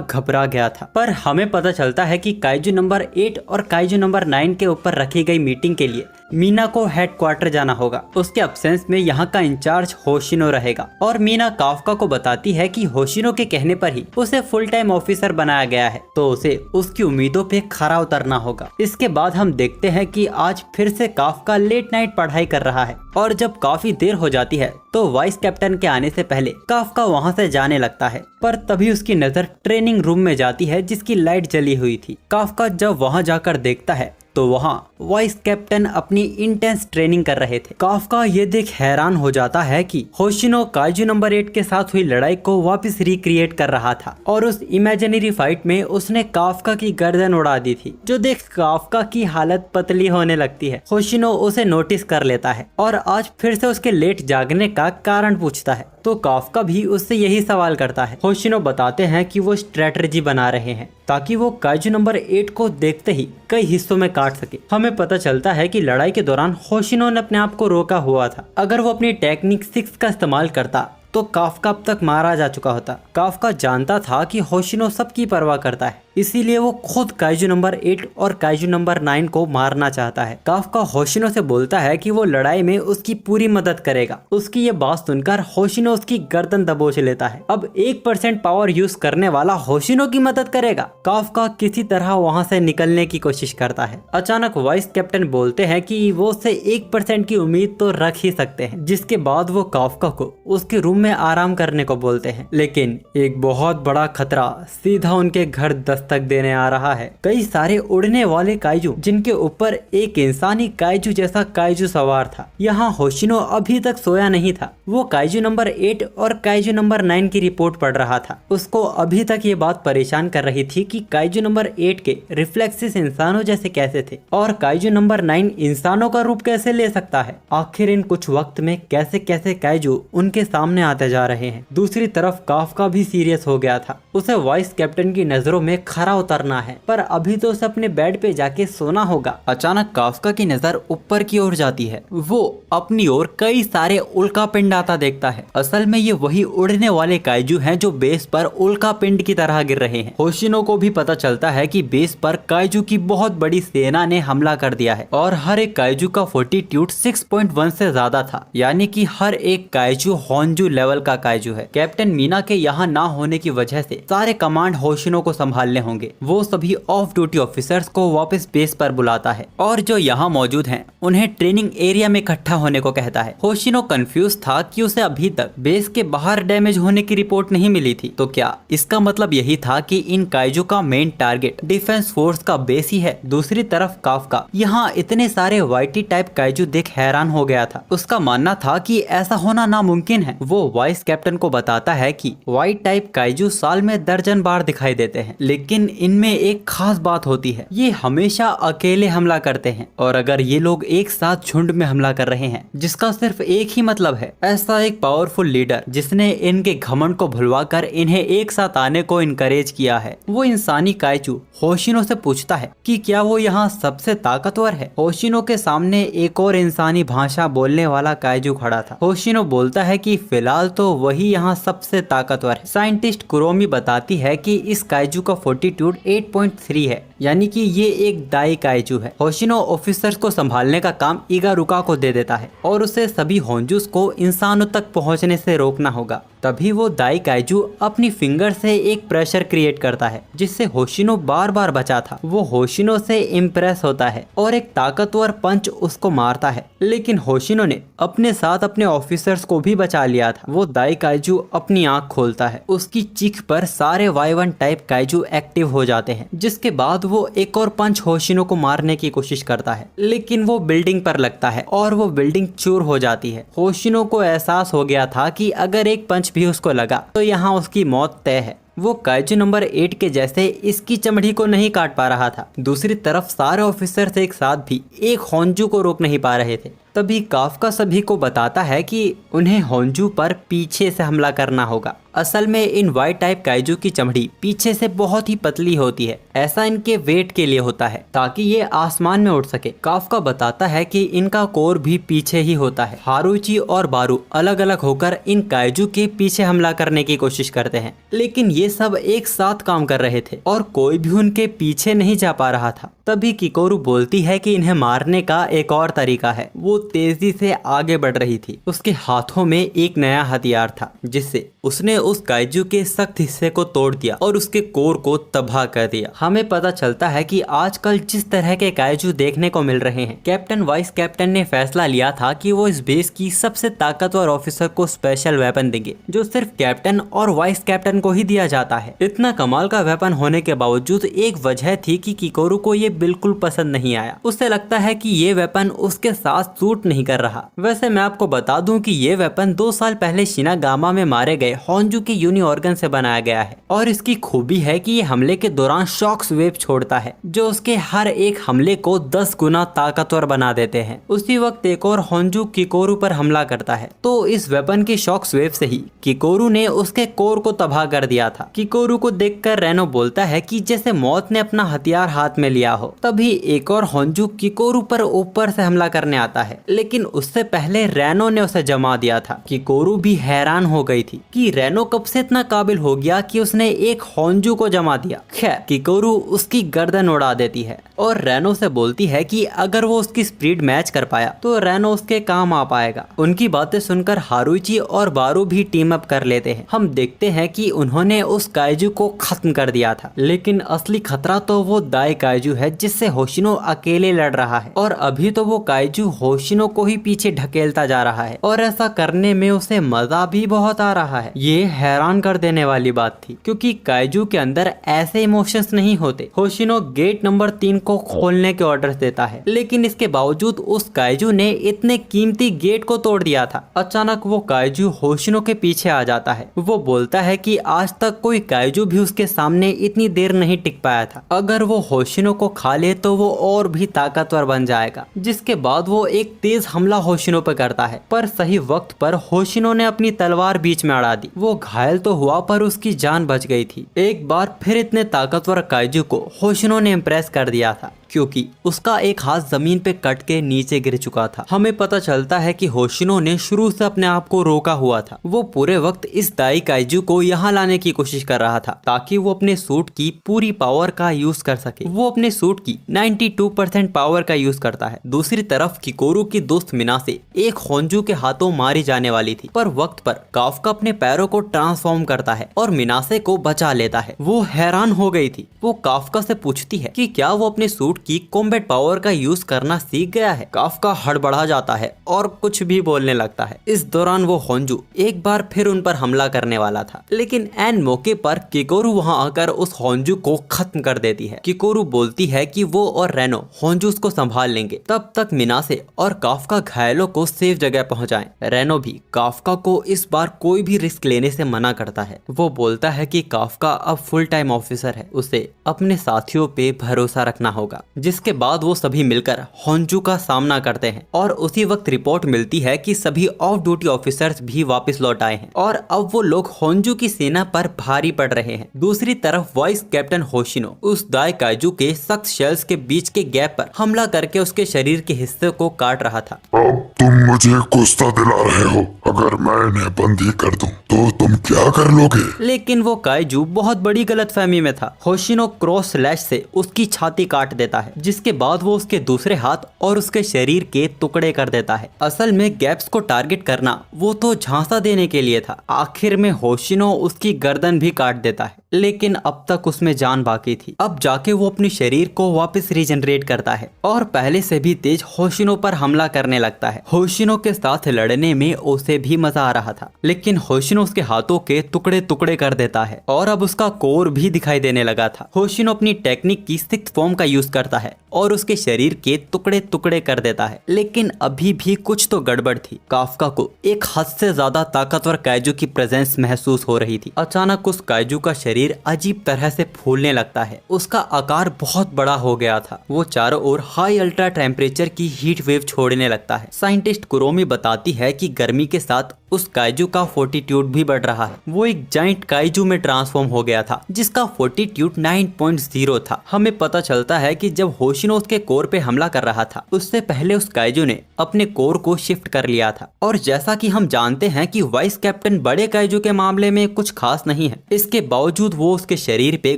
घबरा गया था, पर हमें पता चलता है कि काइजू नंबर 8 और काइजू नंबर 9 के ऊपर रखी गई मीटिंग के लिए मीना को हेडक्वार्टर जाना होगा। उसके अब्सेंस में यहाँ का इंचार्ज होशिनो रहेगा और मीना काफका को बताती है कि होशिनो के कहने पर ही उसे फुल टाइम ऑफिसर बनाया गया है, तो उसे उसकी उम्मीदों पे खरा उतरना होगा। इसके बाद हम देखते हैं कि आज फिर से काफका लेट नाइट पढ़ाई कर रहा है और जब काफी देर हो जाती है तो वाइस कैप्टन के आने से पहले काफका वहाँ से जाने लगता है, पर तभी उसकी नजर ट्रेनिंग रूम में जाती है जिसकी लाइट जली हुई थी। काफका जब वहाँ जाकर देखता है तो वहाँ वाइस कैप्टन अपनी इंटेंस ट्रेनिंग कर रहे थे। काफका ये देख हैरान हो जाता है कि होशिनो काइजू नंबर 8 के साथ हुई लड़ाई को वापस रिक्रिएट कर रहा था और उस इमेजिनरी फाइट में उसने काफका की गर्दन उड़ा दी थी, जो देख काफका की हालत पतली होने लगती है। होशिनो उसे नोटिस कर लेता है और आज फिर से उसके लेट जागने का कारण पूछता है, तो काफका भी उससे यही सवाल करता है। होशिनो बताते हैं कि वो स्ट्रेटजी बना रहे हैं ताकि वो काइजू नंबर 8 को देखते ही कई हिस्सों में काट सके। हमें पता चलता है कि लड़ाई के दौरान होशिनो ने अपने आप को रोका हुआ था। अगर वो अपनी टेक्निक 6 का इस्तेमाल करता तो काफका अब तक मारा जा चुका होता। काफका जानता था कि होशिनो सबकी परवाह करता है, इसीलिए वो खुद काइजू नंबर 8 और काइजू नंबर 9 को मारना चाहता है। काफका होशिनो से बोलता है कि वो लड़ाई में उसकी पूरी मदद करेगा। उसकी ये बात सुनकर होशिनो उसकी गर्दन दबोच लेता है। अब 1% पावर यूज करने वाला होशिनो की मदद करेगा। काफका किसी तरह वहाँ से निकलने की कोशिश करता है। अचानक वाइस कैप्टन बोलते हैं कि वो उससे 1% की उम्मीद तो रख ही सकते हैं, जिसके बाद वो काफका को उसके रूम में आराम करने को बोलते हैं। लेकिन एक बहुत बड़ा खतरा सीधा उनके घर दस्तक देने आ रहा है। कई सारे उड़ने वाले काइजू, जिनके ऊपर एक इंसानी काइजू जैसा काइजू सवार था। यहाँ होशिनो अभी तक सोया नहीं था। वो काइजू नंबर 8 और काइजू नंबर 9 की रिपोर्ट पढ़ रहा था। उसको अभी तक ये बात परेशान कर रही थी कि काइजू नंबर 8 के रिफ्लेक्सेस इंसानों जैसे कैसे थे और काइजू नंबर 9 इंसानों का रूप कैसे ले सकता है। आखिर इन कुछ वक्त में कैसे कैसे काइजू उनके सामने आते जा रहे हैं। दूसरी तरफ काफका भी सीरियस हो गया था। उसे वाइस कैप्टन की नजरों में खरा उतरना है, पर अभी तो उसे अपने बेड पे जाके सोना होगा। अचानक काफका की नजर ऊपर की ओर जाती है। वो अपनी ओर कई सारे उल्का पिंड आता देखता है। असल में ये वही उड़ने वाले काइजू हैं जो बेस पर उल्का पिंड की तरह गिर रहे हैं। होशिनो को भी पता चलता है कि बेस पर काइजू की बहुत बड़ी सेना ने हमला कर दिया है और हर एक काइजू का फोर्टीट्यूड 6.1 से ज्यादा था, यानी कि हर एक काइजू होंजू लेवल का काइजू है। कैप्टन मीना के यहाँ ना होने की वजह से सारे कमांड होशिनो को संभालने होंगे। वो सभी ऑफ ड्यूटी ऑफिसर्स को वापस बेस पर बुलाता है और जो यहाँ मौजूद हैं उन्हें ट्रेनिंग एरिया में इकट्ठा होने को कहता है। होशिनो कंफ्यूज था कि उसे अभी तक बेस के बाहर डैमेज होने की रिपोर्ट नहीं मिली थी, तो क्या इसका मतलब यही था कि इन काइजू का मेन टारगेट डिफेंस फोर्स का बेस ही है। दूसरी तरफ काफका यहाँ इतने सारे वाइटी टाइप काइजू देख हैरान हो गया था। उसका मानना था कि ऐसा होना नामुमकिन है। वो वाइस कैप्टन को बताता है कि वाइट टाइप काइजू साल में दर्जन बार दिखाई देते हैं, लेकिन इनमें एक खास बात होती है, ये हमेशा अकेले हमला करते हैं। और अगर ये लोग एक साथ झुंड में हमला कर रहे हैं, जिसका सिर्फ एक ही मतलब है, ऐसा एक पावरफुल लीडर जिसने इनके घमंड को भुलवाकर इन्हें एक साथ आने को इनकरेज किया है। वो इंसानी काइजू होशिनो से पूछता है कि क्या वो यहाँ सबसे ताकतवर है। होशिनो के सामने एक और इंसानी भाषा बोलने वाला काइजू खड़ा था। होशिनो बोलता है कि फिलहाल तो वही यहाँ सबसे ताकतवर है। साइंटिस्ट कुरोमी बताती है कि इस काइजू का फोर्टीट्यूड 8.3 है, यानी कि ये एक दाई काइजू है। होशिनो ऑफिसर्स को संभालने का काम इगारुका को दे देता है और उसे सभी होंजूस को इंसानों तक पहुंचने से रोकना होगा। तभी वो दाई काइजू अपनी फिंगर से एक प्रेशर क्रिएट करता है, जिससे होशिनो बार बार बचा था। वो होशिनो से इम्प्रेस होता है और एक ताकतवर पंच उसको मारता है, लेकिन होशिनो ने अपने साथ अपने ऑफिसर्स को भी बचा लिया था। वो दाई काइजू अपनी आंख खोलता है। उसकी चीख पर सारे Y1 टाइप काइजू एक्टिव हो जाते हैं, जिसके बाद वो एक और पंच होशिनो को मारने की कोशिश करता है, लेकिन वो बिल्डिंग पर लगता है और वो बिल्डिंग चूर हो जाती है। होशिनो को एहसास हो गया था कि अगर एक पंच भी उसको लगा तो यहाँ उसकी मौत तय है। वो काइजू नंबर 8 के जैसे इसकी चमड़ी को नहीं काट पा रहा था। दूसरी तरफ सारे ऑफिसर्स एक साथ भी एक होंजू को रोक नहीं पा रहे थे। तभी काफका सभी को बताता है कि उन्हें होंजू पर पीछे से हमला करना होगा। असल में इन वाइट टाइप काइजू की चमड़ी पीछे से बहुत ही पतली होती है। ऐसा इनके वेट के लिए होता है ताकि ये आसमान में उड़ सके। काफका बताता है कि इनका कोर भी पीछे ही होता है। हारूची और बारू अलग अलग होकर इन काइजू के पीछे हमला करने की कोशिश करते हैं, लेकिन ये सब एक साथ काम कर रहे थे और कोई भी उनके पीछे नहीं जा पा रहा था। तभी किकोरू बोलती है कि इन्हें मारने का एक और तरीका है। वो तेजी से आगे बढ़ रही थी। उसके हाथों में एक नया हथियार था, जिससे उसने उस काइजू के सख्त हिस्से को तोड़ दिया और उसके कोर को तबाह कर दिया। हमें पता चलता है कि आजकल जिस तरह के काइजू देखने को मिल रहे हैं, कैप्टन वाइस कैप्टन ने फैसला लिया था कि वो इस बेस की सबसे ताकतवर ऑफिसर को स्पेशल वेपन देंगे, जो सिर्फ कैप्टन और वाइस कैप्टन को ही दिया जाता है। इतना कमाल का वेपन होने के बावजूद एक वजह थी कि किकोरू को ये बिल्कुल पसंद नहीं आया। उसे लगता है कि ये वेपन उसके साथ सूट नहीं कर रहा। वैसे मैं आपको बता दूं कि ये वेपन 2 साल पहले शिनागामा में मारे गए होंजू के यूनी ऑर्गन से बनाया गया है और इसकी खूबी है कि ये हमले के दौरान शॉक्स वेव छोड़ता है, जो उसके हर एक हमले को 10 गुना ताकतवर बना देते हैं। उसी वक्त एक और होंजू किकोरू पर हमला करता है, तो इस वेपन के शॉक्स वेव से ही किकोरू ने उसके कोर को तबाह कर दिया था। किकोरू को देखकर रेनो बोलता है कि जैसे मौत ने अपना हथियार हाथ में लिया हो। तभी एक और होंजू किकोरू पर ऊपर से हमला करने आता है लेकिन उससे पहले रेनो ने उसे जमा दिया था। किकोरू भी हैरान हो गई थी कि रेनो कब से इतना काबिल हो गया कि उसने एक होंजू को जमा दिया। खैर, किकोरू उसकी गर्दन उड़ा देती है और रेनो से बोलती है कि अगर वो उसकी स्पीड मैच कर पाया तो रेनो उसके काम आ पाएगा। उनकी बातें सुनकर हारुइची और बारू भी टीम अप कर लेते हैं। हम देखते हैं कि उन्होंने उस काइजू को खत्म कर दिया था, लेकिन असली खतरा तो वो दाई काइजू है जिससे होशिनो अकेले लड़ रहा है और अभी तो वो काइजू होशिनो को ही पीछे ढकेलता जा रहा है और ऐसा करने में उसे मजा भी बहुत आ रहा है। ये हैरान कर देने वाली बात थी क्योंकि काइजू के अंदर ऐसे इमोशंस नहीं होते। होशिनो गेट नंबर 3 को खोलने के ऑर्डर देता है, लेकिन इसके बावजूद उस काइजू ने इतने कीमती गेट को तोड़ दिया था। अचानक वो काइजू होशिनो के पीछे आ जाता है। वो बोलता है कि आज तक कोई काइजू भी उसके सामने इतनी देर नहीं टिक पाया था। अगर वो होशिनो को खा ले तो वो और भी ताकतवर बन जाएगा। जिसके बाद वो एक तेज हमला होशिनो पे करता है, पर सही वक्त पर होशिनो ने अपनी तलवार बीच में अड़ा दी। वो घायल तो हुआ पर उसकी जान बच गई थी। एक बार फिर इतने ताकतवर काइजू को होशिनो ने इम्प्रेस कर दिया था क्योंकि उसका एक हाथ जमीन पे कट के नीचे गिर चुका था। हमें पता चलता है कि होशिनो ने शुरू से अपने आप को रोका हुआ था। वो पूरे वक्त इस दाई काइजू को यहाँ लाने की कोशिश कर रहा था ताकि वो अपने सूट की पूरी पावर का यूज कर सके। वो अपने सूट की 92% पावर का यूज करता है। दूसरी तरफ किकोरू की दोस्त मिनासे एक होंजू के हाथों मारी जाने वाली थी, पर वक्त पर काफ्का अपने पैरों को ट्रांसफॉर्म करता है और मिनासे को बचा लेता है। वो हैरान हो गई थी। वो काफ्का से पूछती है कि क्या वो अपने सूट की कॉम्बैट पावर का यूज करना सीख गया है। काफ्का हड़बड़ा जाता है और कुछ भी बोलने लगता है। इस दौरान वो होंजू एक बार फिर उन पर हमला करने वाला था, लेकिन एन मौके पर किकोरू वहां आकर उस होंजू को खत्म कर देती है। किकोरू बोलती है कि वो और रेनो होंजूस को संभाल लेंगे, तब तक मिनासे और काफ्का घायलों को सेफ जगह पहुंचाएं। रेनो भी काफ्का को इस बार कोई भी रिस्क लेने से मना करता है। वो बोलता है कि काफ्का अब फुल टाइम ऑफिसर है, उसे अपने साथियों पे भरोसा रखना होगा। जिसके बाद वो सभी मिलकर होंजू का सामना करते हैं और उसी वक्त रिपोर्ट मिलती है कि सभी ऑफ ड्यूटी ऑफिसर्स भी वापस लौट आए हैं और अब वो लोग होंजू की सेना पर भारी पड़ रहे हैं। दूसरी तरफ वाइस कैप्टन होशिनो उस दाई काइजू के सख्त शेल्स के बीच के गैप पर हमला करके उसके शरीर के हिस्से को काट रहा था। अब तुम मुझे गुस्सा दिला रहे हो। अगर मैं इन्हें बंदी कर दूं तो तुम क्या कर लोगे? लेकिन वो काइजू बहुत बड़ी गलतफहमी में था। होशिनो क्रॉस स्लैश से उसकी छाती काट देता है, जिसके बाद वो उसके दूसरे हाथ और उसके शरीर के टुकड़े कर देता है। असल में गैप्स को टारगेट करना वो तो झांसा देने के लिए था। आखिर में होशिनो उसकी गर्दन भी काट देता है, लेकिन अब तक उसमें जान बाकी थी। अब जाके वो अपने शरीर को वापस रीजनरेट करता है और पहले से भी तेज होशिनो पर हमला करने लगता है। होशिनो के साथ लड़ने में उसे भी मजा आ रहा था, लेकिन होशिनो उसके हाथों के टुकड़े टुकड़े कर देता है और अब उसका कोर भी दिखाई देने लगा था। होशिनो अपनी टेक्निक की 6th फॉर्म का यूज करता है और उसके शरीर के टुकड़े टुकड़े कर देता है, लेकिन अभी भी कुछ तो गड़बड़ थी। काफ्का को एक हद से ज्यादा ताकतवर काइजू की प्रेजेंस महसूस हो रही थी। अचानक उस काइजू का शरीर अजीब तरह से फूलने लगता है। उसका आकार बहुत बड़ा हो गया था। वो चारों ओर हाई अल्ट्रा टेम्परेचर की हीट वेव छोड़ने लगता है। साइंटिस्ट कुरोमी बताती है कि गर्मी के साथ उस काइजू का फोर्टिट्यूड भी बढ़ रहा है। वो एक जाइंट काइजू में ट्रांसफॉर्म हो गया था जिसका फोर्टिट्यूड 9.0 था। हमें पता चलता है कि जब होशिनो उसके कोर पे हमला कर रहा था, उससे पहले उस काइजू ने अपने कोर को शिफ्ट कर लिया था। और जैसा कि हम जानते हैं कि वाइस कैप्टन बड़े काइजू के मामले में कुछ खास नहीं है, इसके बावजूद वो उसके शरीर पे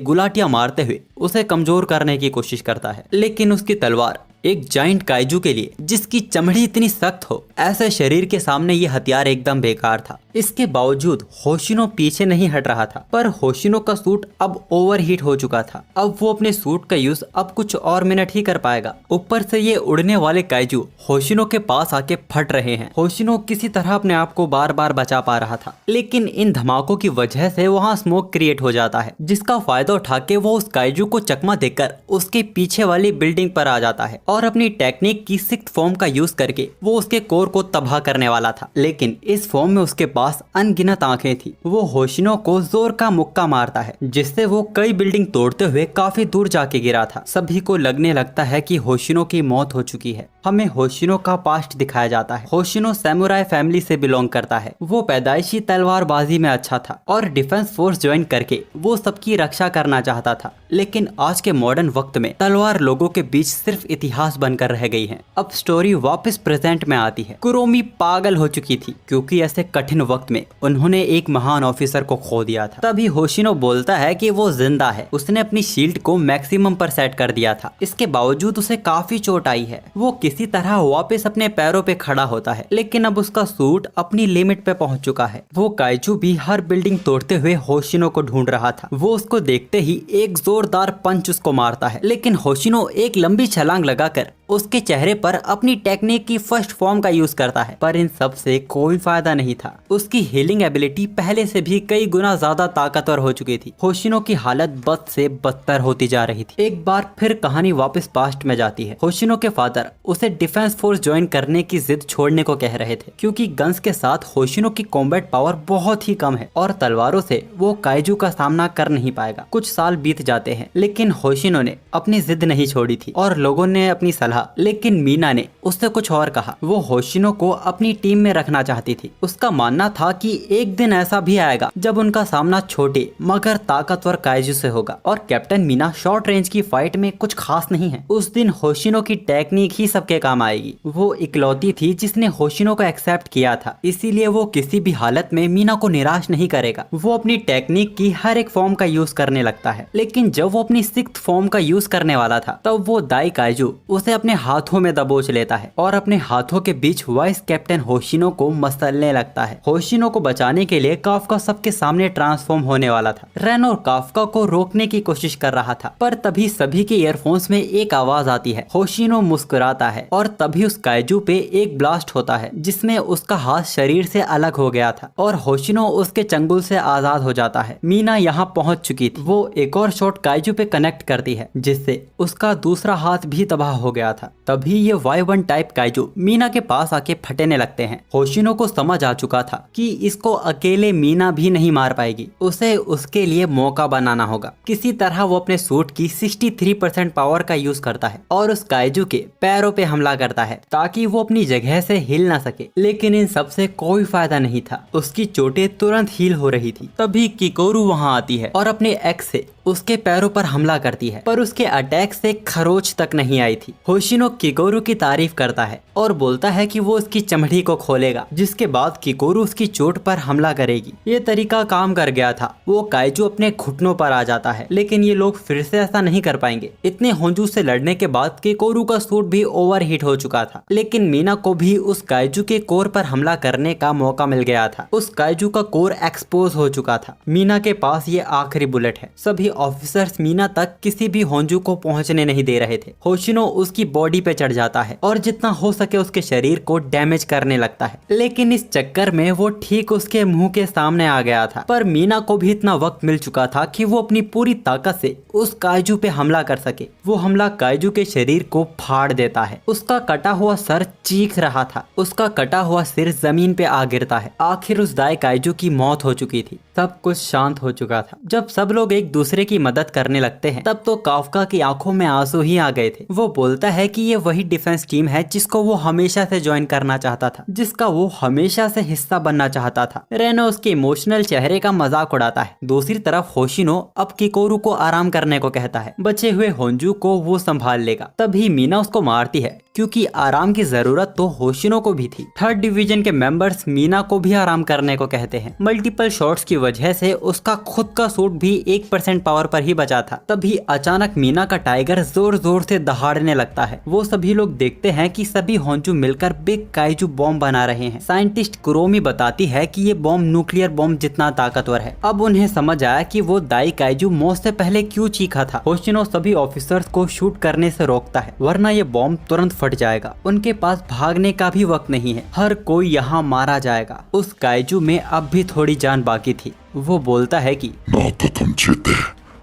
गुलाटियां मारते हुए उसे कमजोर करने की कोशिश करता है। लेकिन उसकी तलवार एक जाइंट काइजू के लिए जिसकी चमड़ी इतनी सख्त हो, ऐसे शरीर के सामने ये हथियार एकदम बेकार था। इसके बावजूद होशिनो पीछे नहीं हट रहा था, पर होशिनो का सूट अब ओवरहीट हो चुका था। अब वो अपने सूट का यूज अब कुछ और मिनट ही कर पाएगा। ऊपर से ये उड़ने वाले काइजू होशिनो के पास आके फट रहे हैं। होशिनो किसी तरह अपने आप को बार बार बचा पा रहा था, लेकिन इन धमाकों की वजह से वहाँ स्मोक क्रिएट हो जाता है, जिसका फायदा उठा के वो उस काइजू को चकमा देकर उसके पीछे वाली बिल्डिंग पर आ जाता है और अपनी टेक्निक की 6th फॉर्म का यूज करके वो उसके कोर को तबाह करने वाला था। लेकिन इस फॉर्म में उसके पास अनगिनत आंखें थी। वो होशिनो को जोर का मुक्का मारता है, जिससे वो कई बिल्डिंग तोड़ते हुए काफी दूर जाके गिरा था। सभी को लगने लगता है कि होशिनो की मौत हो चुकी है। हमें होशिनो का पास्ट दिखाया जाता है। होशिनो सैमुराई फैमिली से बिलोंग करता है। वो पैदाइशी तलवारबाजी में अच्छा था और डिफेंस फोर्स ज्वाइन करके वो सबकी रक्षा करना चाहता था। लेकिन आज के मॉडर्न वक्त में तलवार लोगों के बीच सिर्फ इतिहास इतिहास बनकर रह गई हैं। अब स्टोरी वापस प्रेजेंट में आती है। कुरोमी पागल हो चुकी थी क्योंकि ऐसे कठिन वक्त में उन्होंने एक महान ऑफिसर को खो दिया था। तभी होशिनो बोलता है कि वो जिंदा है, उसने अपनी शील्ड को मैक्सिमम पर सेट कर दिया था। इसके बावजूद उसे काफी चोट आई है। वो किसी तरह वापस अपने पैरों पे खड़ा होता है, लेकिन अब उसका सूट अपनी लिमिट पे पहुंच चुका है। वो काइजू भी हर बिल्डिंग तोड़ते हुए होशिनो को ढूंढ रहा था। वो उसको देखते ही एक जोरदार पंच उसको मारता है, लेकिन होशिनो एक लंबी छलांग लगाकर उसके चेहरे पर अपनी टेक्निक की फर्स्ट फॉर्म का यूज करता है। पर इन सब से कोई फायदा नहीं था। उसकी हीलिंग एबिलिटी पहले से भी कई गुना ज्यादा ताकतवर हो चुकी थी। होशिनो की हालत बद से बदतर होती जा रही थी। एक बार फिर कहानी वापस पास्ट में जाती है। होशिनो के फादर उसे डिफेंस फोर्स ज्वाइन करने की जिद छोड़ने को कह रहे थे क्योंकि गन्स के साथ होशिनो की कॉम्बैट पावर बहुत ही कम है और तलवारों से वो काइजू का सामना कर नहीं पाएगा। कुछ साल बीत जाते हैं, लेकिन होशिनो ने अपनी जिद नहीं छोड़ी थी और लोगों ने अपनी सलाह, लेकिन मीना ने उससे कुछ और कहा। वो होशिनो को अपनी टीम में रखना चाहती थी। उसका मानना था कि एक दिन ऐसा भी आएगा जब उनका सामना छोटे मगर ताकतवर काइजू से होगा और कैप्टन मीना शॉर्ट रेंज की फाइट में कुछ खास नहीं है। उस दिन होशिनो की टेक्निक ही सबके काम आएगी। वो इकलौती थी जिसने होशिनो को एक्सेप्ट किया था, इसीलिए वो किसी भी हालत में मीना को निराश नहीं करेगा। वो अपनी टेक्निक की हर एक फॉर्म का यूज करने लगता है, लेकिन जब वो अपनी 6th फॉर्म का यूज करने वाला था तब वो दाई काइजू उसे अपने हाथों में दबोच लेता है और अपने हाथों के बीच वाइस कैप्टन होशिनो को मसलने लगता है। होशिनो को बचाने के लिए काफका सबके सामने ट्रांसफॉर्म होने वाला था। रेनो काफका को रोकने की कोशिश कर रहा था, पर तभी सभी के ईयरफोन्स में एक आवाज आती है। होशिनो मुस्कुराता है और तभी उस काइजू पे एक ब्लास्ट होता है जिसमें उसका हाथ शरीर से अलग हो गया था और होशिनो उसके चंगुल से आजाद हो जाता है। मीना यहाँ पहुंच चुकी थी। वो एक और शॉट काइजू पे कनेक्ट करती है जिससे उसका दूसरा हाथ भी तबाह हो गया था। तभी ये Y1 टाइप काइजू मीना के पास आके फटने लगते हैं। होशिनो को समझ आ चुका था कि इसको अकेले मीना भी नहीं मार पाएगी, उसे उसके लिए मौका बनाना होगा। किसी तरह वो अपने सूट की 63% पावर का यूज करता है और उस काइजू के पैरों पे हमला करता है ताकि वो अपनी जगह से हिल ना सके, लेकिन इन सब से कोई फायदा नहीं था। उसकी चोटें तुरंत हील हो रही थी। तभी किकोरू वहाँ आती है और अपने एक्स से उसके पैरों पर हमला करती है, पर उसके अटैक से खरोच तक नहीं आई थी। होशिनो किकोरू की तारीफ करता है और बोलता है कि वो उसकी चमड़ी को खोलेगा, जिसके बाद किकोरू उसकी चोट पर हमला करेगी। ये तरीका काम कर गया था। वो काइजू अपने घुटनों पर आ जाता है, लेकिन ये लोग फिर से ऐसा नहीं कर पाएंगे। इतने होंजू से लड़ने के बाद किकोरू का सूट भी ओवरहीट हो चुका था, लेकिन मीना को भी उस काइजू के कोर पर हमला करने का मौका मिल गया था। उस काइजू का कोर एक्सपोज हो चुका था। मीना के पास ये आखिरी बुलेट है। सभी ऑफिसर्स मीना तक किसी भी होंजू को पहुंचने नहीं दे रहे थे। होशिनो उसकी बॉडी पे चढ़ जाता है और जितना हो सके उसके शरीर को डैमेज करने लगता है, लेकिन इस चक्कर में वो ठीक उसके मुंह के सामने आ गया था। पर मीना को भी इतना वक्त मिल चुका था कि वो अपनी पूरी ताकत से उस काइजू पे हमला कर सके। वो हमला काइजू के शरीर को फाड़ देता है। उसका कटा हुआ सर चीख रहा था। उसका कटा हुआ सिर जमीन पे आ गिरता है। आखिर उस दाई काइजू की मौत हो चुकी थी। सब कुछ शांत हो चुका था। जब सब लोग एक दूसरे की मदद करने लगते हैं तब तो काफका की आंखों में आंसू ही आ गए थे। वो बोलता है कि ये वही डिफेंस टीम है जिसको वो हमेशा से ज्वाइन करना चाहता था, जिसका वो हमेशा से हिस्सा बनना चाहता था। रेनो उसके इमोशनल चेहरे का मजाक उड़ाता है। दूसरी तरफ होशिनो अब किकोरू को आराम करने को कहता है। बचे हुए होंजू को वो संभाल लेगा। तभी मीना उसको मारती है क्योंकि आराम की जरूरत तो होशिनो को भी थी। 3rd डिवीजन के मेंबर्स मीना को भी आराम करने को कहते हैं। मल्टीपल शॉट्स की वजह से उसका खुद का सूट भी 1% पावर पर ही बचा था। तभी अचानक मीना का टाइगर जोर जोर से दहाड़ने लगता है। वो सभी लोग देखते हैं कि सभी होंजू मिलकर बिग काइजू बॉम्ब बना रहे हैं। साइंटिस्ट कुरोमी बताती है कि ये बॉम्ब न्यूक्लियर बॉम्ब जितना ताकतवर है। अब उन्हें समझ आया कि वो दाई काइजू मौत से पहले क्यों चीखा था। होशिनो सभी ऑफिसर्स को शूट करने से रोकता है, वरना ये बॉम्ब तुरंत फट जाएगा। उनके पास भागने का भी वक्त नहीं है। हर कोई यहाँ मारा जाएगा। उस काइजू में अब भी थोड़ी जान बाकी थी। वो बोलता है कि ना तो तुम जीते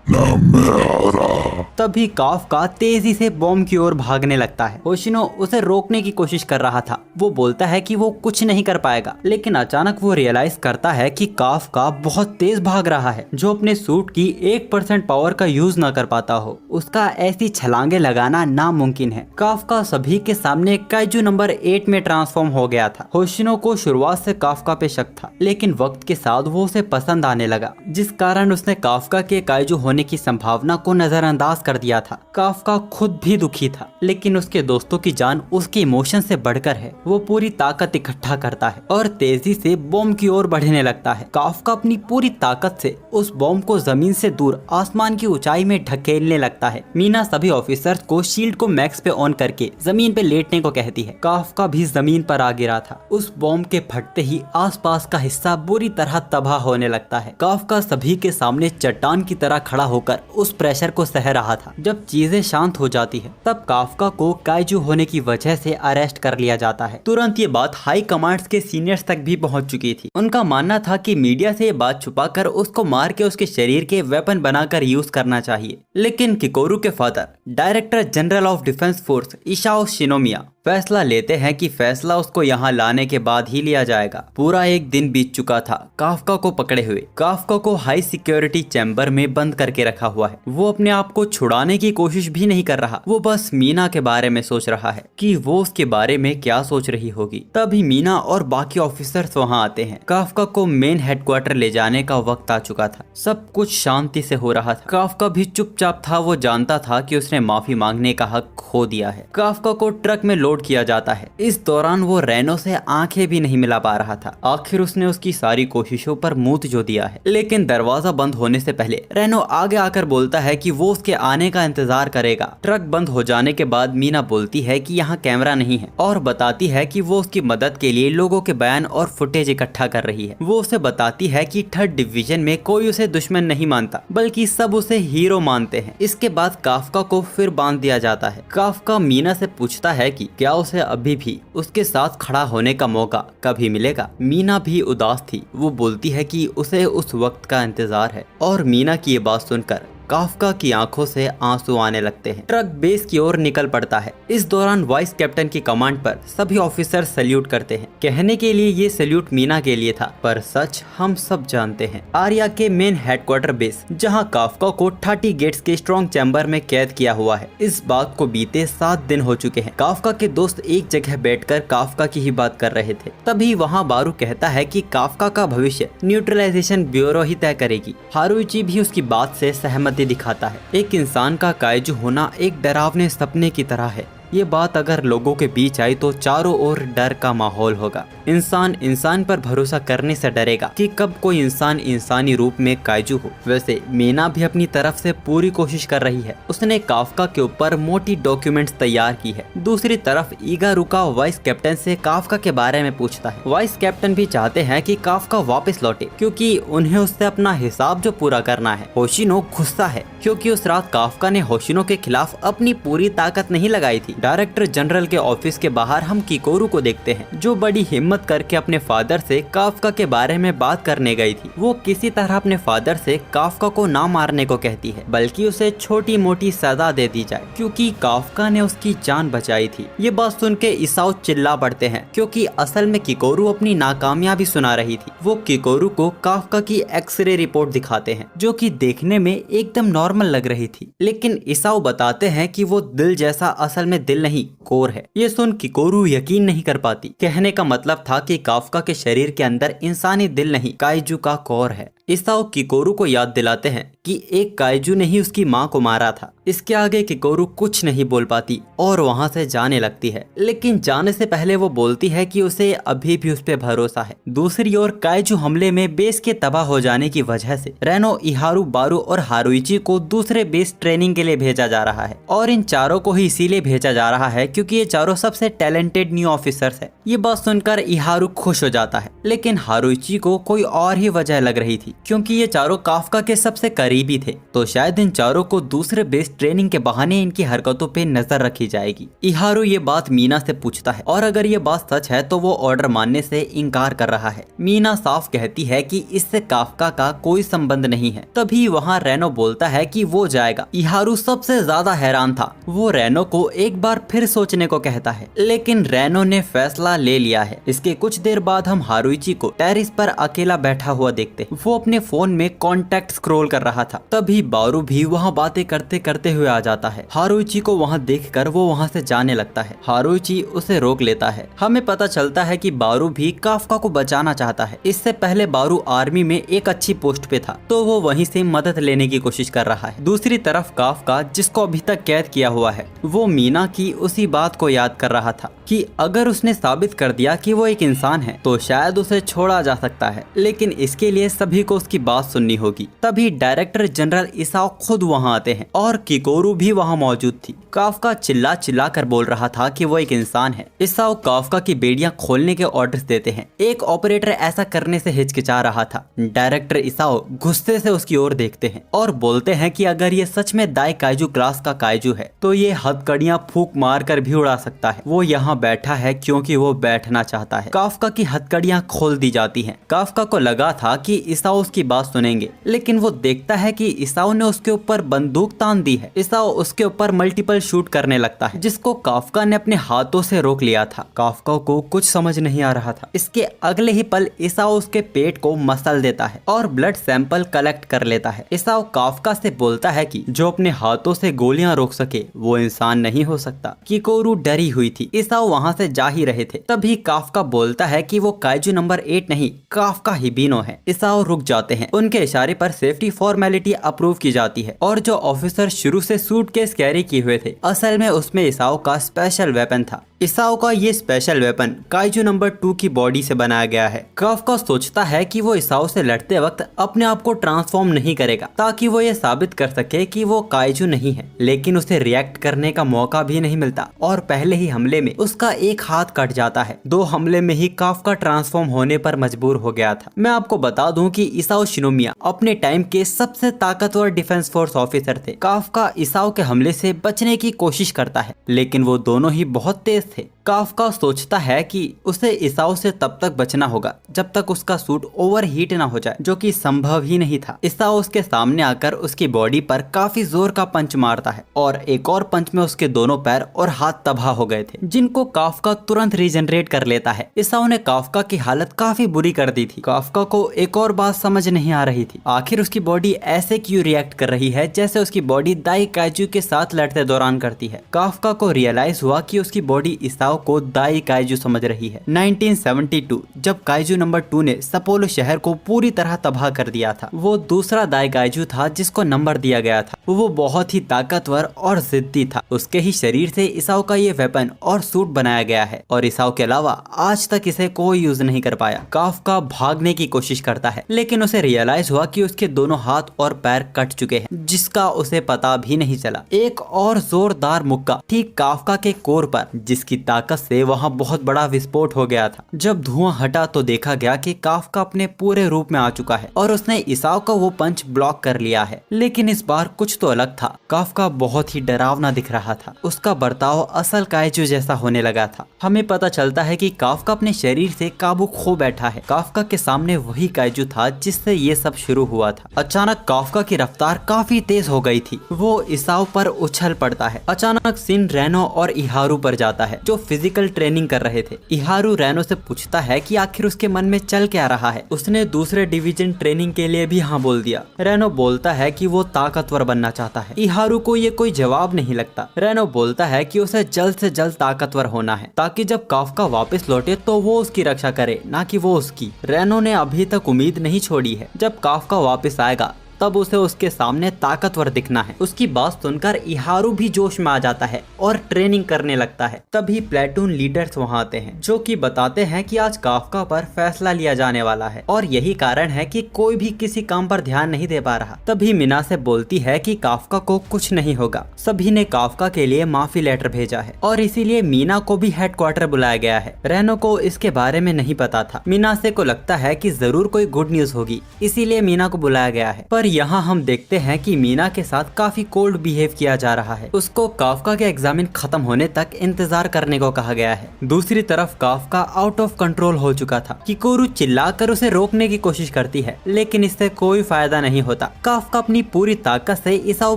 ना मैं हारा। तभी काफका तेजी से बॉम्ब की ओर भागने लगता है। होशिनो उसे रोकने की कोशिश कर रहा था। वो बोलता है कि वो कुछ नहीं कर पाएगा, लेकिन अचानक वो रियलाइज करता है कि काफका बहुत तेज भाग रहा है। जो अपने सूट की 1% पावर का यूज न कर पाता हो, उसका ऐसी छलांगे लगाना नामुमकिन है। काफका सभी के सामने काइजू नंबर 8 में ट्रांसफॉर्म हो गया था। होशिनो को शुरुआत से काफका पे शक था, लेकिन वक्त के साथ वो उसे पसंद आने लगा, जिस कारण उसने काफका के काइजू होने की संभावना को नजरअंदाज कर दिया था। काफका खुद भी दुखी था, लेकिन उसके दोस्तों की जान उसके इमोशन से बढ़कर है। वो पूरी ताकत इकट्ठा करता है और तेजी से बॉम्ब की ओर बढ़ने लगता है। काफका अपनी पूरी ताकत से उस बॉम्ब को जमीन से दूर आसमान की ऊंचाई में ढकेलने लगता है। मीना सभी ऑफिसर्स को शील्ड को मैक्स पे ऑन करके जमीन पे लेटने को कहती है। काफका भी जमीन पर आ गिरा था। उस बॉम्ब के फटते ही आसपास का हिस्सा बुरी तरह तबाह होने लगता है। काफका सभी के सामने चट्टान की तरह खड़ा होकर उस प्रेशर को सह रहा था। जब चीजें शांत हो जाती है तब काफका को काइजू होने की वजह से अरेस्ट कर लिया जाता है। तुरंत ये बात हाई कमांड्स के सीनियर्स तक भी पहुंच चुकी थी। उनका मानना था कि मीडिया से ये बात छुपाकर उसको मार के उसके शरीर के वेपन बनाकर यूज करना चाहिए, लेकिन किकोरू के father director general of defence force Isao Shinomiya फैसला लेते हैं कि फैसला उसको यहाँ लाने के बाद ही लिया जाएगा। पूरा एक दिन बीत चुका था काफका को पकड़े हुए। काफका को हाई सिक्योरिटी चैम्बर में बंद करके रखा हुआ है। वो अपने आप को छुड़ाने की कोशिश भी नहीं कर रहा। वो बस मीना के बारे में सोच रहा है कि वो उसके बारे में क्या सोच रही होगी। तभी मीना और बाकी ऑफिसर्स वहाँ आते हैं। काफका को मेन हेडक्वार्टर ले जाने का वक्त आ चुका था। सब कुछ शांति से हो रहा था। काफका भी चुपचाप था। वो जानता था कि उसने माफी मांगने का हक खो दिया है। काफका को ट्रक में लोड किया जाता है। इस दौरान वो रेनो से आंखें भी नहीं मिला पा रहा था। आखिर उसने उसकी सारी कोशिशों पर मूत जो दिया है। लेकिन दरवाजा बंद होने से पहले रेनो आगे आकर बोलता है कि वो उसके आने का इंतजार करेगा। ट्रक बंद हो जाने के बाद मीना बोलती है कि यहाँ कैमरा नहीं है और बताती है कि वो उसकी मदद के लिए लोगों के बयान और फुटेज इकट्ठा कर रही है। वो उसे बताती है कि 3rd डिवीजन में कोई उसे दुश्मन नहीं मानता, बल्कि सब उसे हीरो मानते हैं। इसके बाद काफका को फिर बांध दिया जाता है। काफका मीना से पूछता है कि क्या उसे अभी भी उसके साथ खड़ा होने का मौका कभी मिलेगा। मीना भी उदास थी। वो बोलती है कि उसे उस वक्त का इंतजार है और मीना की ये बात सुनकर काफका की आंखों से आंसू आने लगते हैं। ट्रक बेस की ओर निकल पड़ता है। इस दौरान वाइस कैप्टन की कमांड पर सभी ऑफिसर सैल्यूट करते हैं। कहने के लिए ये सैल्यूट मीना के लिए था, पर सच हम सब जानते हैं। आर्या के मेन हेडक्वार्टर बेस, जहां काफका को 30 गेट्स के स्ट्रॉन्ग चैम्बर में कैद किया हुआ है। इस बात को बीते 7 दिन हो चुके हैं। काफका के दोस्त एक जगह बैठकर काफका की ही बात कर रहे थे। तभी वहाँ बारू कहता है कि काफका का भविष्य न्यूट्रलाइजेशन ब्यूरो ही तय करेगी। हारुइची भी उसकी बात से सहमति दिखाता है। एक इंसान का काइजू होना एक डरावने सपने की तरह है। ये बात अगर लोगों के बीच आई तो चारों ओर डर का माहौल होगा। इंसान इंसान पर भरोसा करने से डरेगा कि कब कोई इंसान इंसानी रूप में काइजू हो। वैसे मीना भी अपनी तरफ से पूरी कोशिश कर रही है। उसने काफका के ऊपर मोटी डॉक्यूमेंट्स तैयार की है। दूसरी तरफ इगारुका वाइस कैप्टन से काफका के बारे में पूछता है। वाइस कैप्टन भी चाहते हैं कि काफका वापस लौटे, क्योंकि उन्हें उससे अपना हिसाब जो पूरा करना है। होशिनो गुस्सा है क्योंकि उस रात काफका ने होशिनो के खिलाफ अपनी पूरी ताकत नहीं लगाई थी। डायरेक्टर जनरल के ऑफिस के बाहर हम किकोरू को देखते हैं, जो बड़ी हिम्मत करके अपने फादर से काफका के बारे में बात करने गई थी। वो किसी तरह अपने फादर से काफका को ना मारने को कहती है, बल्कि उसे छोटी मोटी सजा दे दी जाए, क्योंकि काफका ने उसकी जान बचाई थी। ये बात सुन के इसाओ चिल्ला पड़ते हैं, क्योंकि असल में किकोरू अपनी नाकामयाबी सुना रही थी। वो किकोरू को काफका की एक्सरे रिपोर्ट दिखाते हैं, जो कि देखने में एकदम नॉर्मल लग रही थी। लेकिन इसाओ बताते हैं कि वो दिल जैसा असल में दिल नहीं, कोर है। ये सुन किकोरू यकीन नहीं कर पाती। कहने का मतलब था कि काफका के शरीर के अंदर इंसानी दिल नहीं, काइजू का कोर है। इसाओ किकोरू को याद दिलाते हैं कि एक काइजू ने ही उसकी माँ को मारा था। इसके आगे किकोरू कुछ नहीं बोल पाती और वहाँ से जाने लगती है। लेकिन जाने से पहले वो बोलती है कि उसे अभी भी उस पे भरोसा है। दूसरी ओर काइजू हमले में बेस के तबाह हो जाने की वजह से रेनो, इहारू, बारू और हारुइची को दूसरे बेस ट्रेनिंग के लिए भेजा जा रहा है। और इन चारों को ही इसीलिए भेजा जा रहा है क्योंकि ये चारों सबसे टैलेंटेड न्यू ऑफिसर्स है। ये बात सुनकर इहारू खुश हो जाता है, लेकिन हारुइची को कोई और ही वजह लग रही थी, क्योंकि ये चारों काफका के सबसे करीबी थे। तो शायद इन चारों को दूसरे बेस ट्रेनिंग के बहाने इनकी हरकतों पे नजर रखी जाएगी। इहारू ये बात मीना से पूछता है और अगर ये बात सच है तो वो ऑर्डर मानने से इनकार कर रहा है। मीना साफ कहती है कि इससे काफका का कोई संबंध नहीं है। तभी वहाँ रेनो बोलता है कि वो जाएगा। इहारू सबसे ज्यादा हैरान था। वो रेनो को एक बार फिर सोचने को कहता है, लेकिन रेनो ने फैसला ले लिया है। इसके कुछ देर बाद हम हारुइची को टेरिस पर अकेला बैठा हुआ देखते हैं। वो अपने फोन में कॉन्टेक्ट स्क्रॉल कर रहा था। तभी बारू भी वहाँ बातें करते करते हुए आ जाता है। हारुइची को वहाँ देखकर वो वहाँ से जाने लगता है। हारुइची उसे रोक लेता है। हमें पता चलता है कि बारू भी काफका को बचाना चाहता है। इससे पहले बारू आर्मी में एक अच्छी पोस्ट पे था, तो वो वहीं से मदद लेने की कोशिश कर रहा है। दूसरी तरफ काफका, जिसको अभी तक कैद किया हुआ है, वो मीना की उसी बात को याद कर रहा था कि अगर उसने साबित कर दिया कि वो एक इंसान है तो शायद उसे छोड़ा जा सकता है, लेकिन इसके लिए सभी को उसकी बात सुननी होगी। तभी डायरेक्टर जनरल इसाओ खुद वहाँ आते हैं और किकोरू भी वहाँ मौजूद थी। काफका चिल्ला चिल्ला कर बोल रहा था कि वो एक इंसान है। इसाओ काफका की बेड़ियां खोलने के ऑर्डर्स देते हैं। एक ऑपरेटर ऐसा करने से हिचकिचा रहा था। डायरेक्टर इसाओ गुस्से से उसकी ओर देखते हैं और बोलते हैं कि अगर ये सच में दाई काइजू क्लास का काइजू है तो ये हथकड़ियां फूंक मार कर भी उड़ा सकता है। वो यहाँ बैठा है क्योंकि वो बैठना चाहता है। काफका की हथकड़ियां खोल दी जाती हैं। काफका को लगा था कि इसाओ उसकी बात सुनेंगे, लेकिन वो देखता है कि इसाओ ने उसके ऊपर बंदूक तान दी है। इसाओ उसके ऊपर मल्टीपल शूट करने लगता है, जिसको काफका ने अपने हाथों से रोक लिया था। काफका को कुछ समझ नहीं आ रहा था। इसके अगले ही पल इसाओ उसके पेट को मसल देता है और ब्लड सैंपल कलेक्ट कर लेता है। इसाओ काफका से बोलता है कि जो अपने हाथों से गोलियां रोक सके वो इंसान नहीं हो सकता। किकोरू डरी हुई थी। इसाओ वहां से जा ही रहे थे। तभी काफका बोलता है कि वो काइजू नंबर 8 नहीं, काफका हिबिनो है। इसाओ रुक जाते हैं। उनके इशारे पर सेफ्टी फॉर्मेलिटी अप्रूव की जाती है और जो ऑफिसर शुरू से सूटकेस कैरी किए हुए थे, असल में उसमें इसाओ का स्पेशल वेपन था। इसाओ का ये स्पेशल वेपन काइजू नंबर 2 की बॉडी से बनाया गया है। काफका सोचता है कि वो इसाओ से लड़ते वक्त अपने आप को ट्रांसफॉर्म नहीं करेगा ताकि वो ये साबित कर सके कि वो काइजू नहीं है, लेकिन उसे रिएक्ट करने का मौका भी नहीं मिलता और पहले ही हमले में उसका एक हाथ कट जाता है। 2 हमले में ही काफका ट्रांसफॉर्म होने पर मजबूर हो गया था। मैं आपको बता दूं कि इसाओ शिनोमिया अपने टाइम के सबसे ताकतवर डिफेंस फोर्स ऑफिसर थे। काफका इसाओ के हमले से बचने की कोशिश करता है, लेकिन वो दोनों ही बहुत तेज थे। काफका सोचता है कि उसे इसाओ से तब तक बचना होगा जब तक उसका सूट ओवर हीट ना हो जाए, जो कि संभव ही नहीं था। इसाओ उसके सामने आकर उसकी बॉडी पर काफी जोर का पंच मारता है और एक और पंच में उसके दोनों पैर और हाथ तबाह हो गए थे, जिनको काफका तुरंत रीजनरेट कर लेता है। इसाओ ने काफका की हालत काफी बुरी कर दी थी। काफका को एक और बात समझ नहीं आ रही थी, आखिर उसकी बॉडी ऐसे क्यों रिएक्ट कर रही है जैसे उसकी बॉडी दाई काइजू के साथ लड़ते दौरान करती है। काफका को रियलाइज हुआ कि उसकी बॉडी इसाओ को दाई काइजू समझ रही है। 1972 जब काइजू नंबर 2 ने सपोलो शहर को पूरी तरह तबाह कर दिया था, वो दूसरा दाई काइजू था जिसको नंबर दिया गया था। वो बहुत ही ताकतवर और जिद्दी था। उसके ही शरीर से इसाओ का ये वेपन और सूट बनाया गया है और इसाओ के अलावा आज तक इसे कोई यूज नहीं कर पाया। काफका भागने की कोशिश करता है, लेकिन उसे रियलाइज हुआ कि उसके दोनों हाथ और पैर कट चुके हैं, जिसका उसे पता भी नहीं चला। एक और जोरदार मुक्का ठीक काफका के कोर पर, जिसकी ताकत से वहाँ बहुत बड़ा विस्फोट हो गया था। जब धुआं हटा तो देखा गया कि काफका अपने पूरे रूप में आ चुका है और उसने इसाओ का वो पंच ब्लॉक कर लिया है। लेकिन इस बार कुछ तो अलग था। काफका बहुत ही डरावना दिख रहा था। उसका बर्ताव असल काइजू जैसा होने लगा था। हमें पता चलता है कि काफका अपने शरीर से काबू खो बैठा है। काफका के सामने वही काइजू था जिससे ये सब शुरू हुआ था। अचानक काफका की रफ्तार काफी तेज हो गई थी। वो इसाओ पर उछल पड़ता है। अचानक सीन रेनो और इहारू पर जाता है, जो फिजिकल ट्रेनिंग कर रहे थे। इहारू रेनो से पूछता है कि आखिर उसके मन में चल क्या रहा है। उसने दूसरे डिवीजन ट्रेनिंग के लिए भी हाँ बोल दिया। रेनो बोलता है कि वो ताकतवर बनना चाहता है। इहारू को ये कोई जवाब नहीं लगता। रेनो बोलता है कि उसे जल्द से जल्द ताकतवर होना है ताकि जब काफका वापस लौटे तो वो उसकी रक्षा करे, ना कि वो उसकी। रेनो ने अभी तक उम्मीद नहीं छोड़ी है। जब काफका वापस आएगा तब उसे उसके सामने ताकतवर दिखना है। उसकी बात सुनकर इहारू भी जोश में आ जाता है और ट्रेनिंग करने लगता है। तभी प्लेटून लीडर्स वहाँ आते हैं, जो कि बताते हैं कि आज काफका पर फैसला लिया जाने वाला है और यही कारण है कि कोई भी किसी काम पर ध्यान नहीं दे पा रहा। तभी मीना से बोलती है कि काफका को कुछ नहीं होगा। सभी ने काफका के लिए माफी लेटर भेजा है और इसीलिए मीना को भी हेडक्वार्टर बुलाया गया है। रेनो को इसके बारे में नहीं पता था। मीनासे को लगता है कि जरूर कोई गुड न्यूज होगी, इसीलिए मीना को बुलाया गया है। पर यहाँ हम देखते हैं कि मीना के साथ काफी कोल्ड बिहेव किया जा रहा है। उसको काफका के एग्जामिन खत्म होने तक इंतजार करने को कहा गया है। दूसरी तरफ काफका आउट ऑफ कंट्रोल हो चुका था। किकोरू चिल्लाकर उसे रोकने की कोशिश करती है, लेकिन इससे कोई फायदा नहीं होता। काफका अपनी पूरी ताकत से इसाओ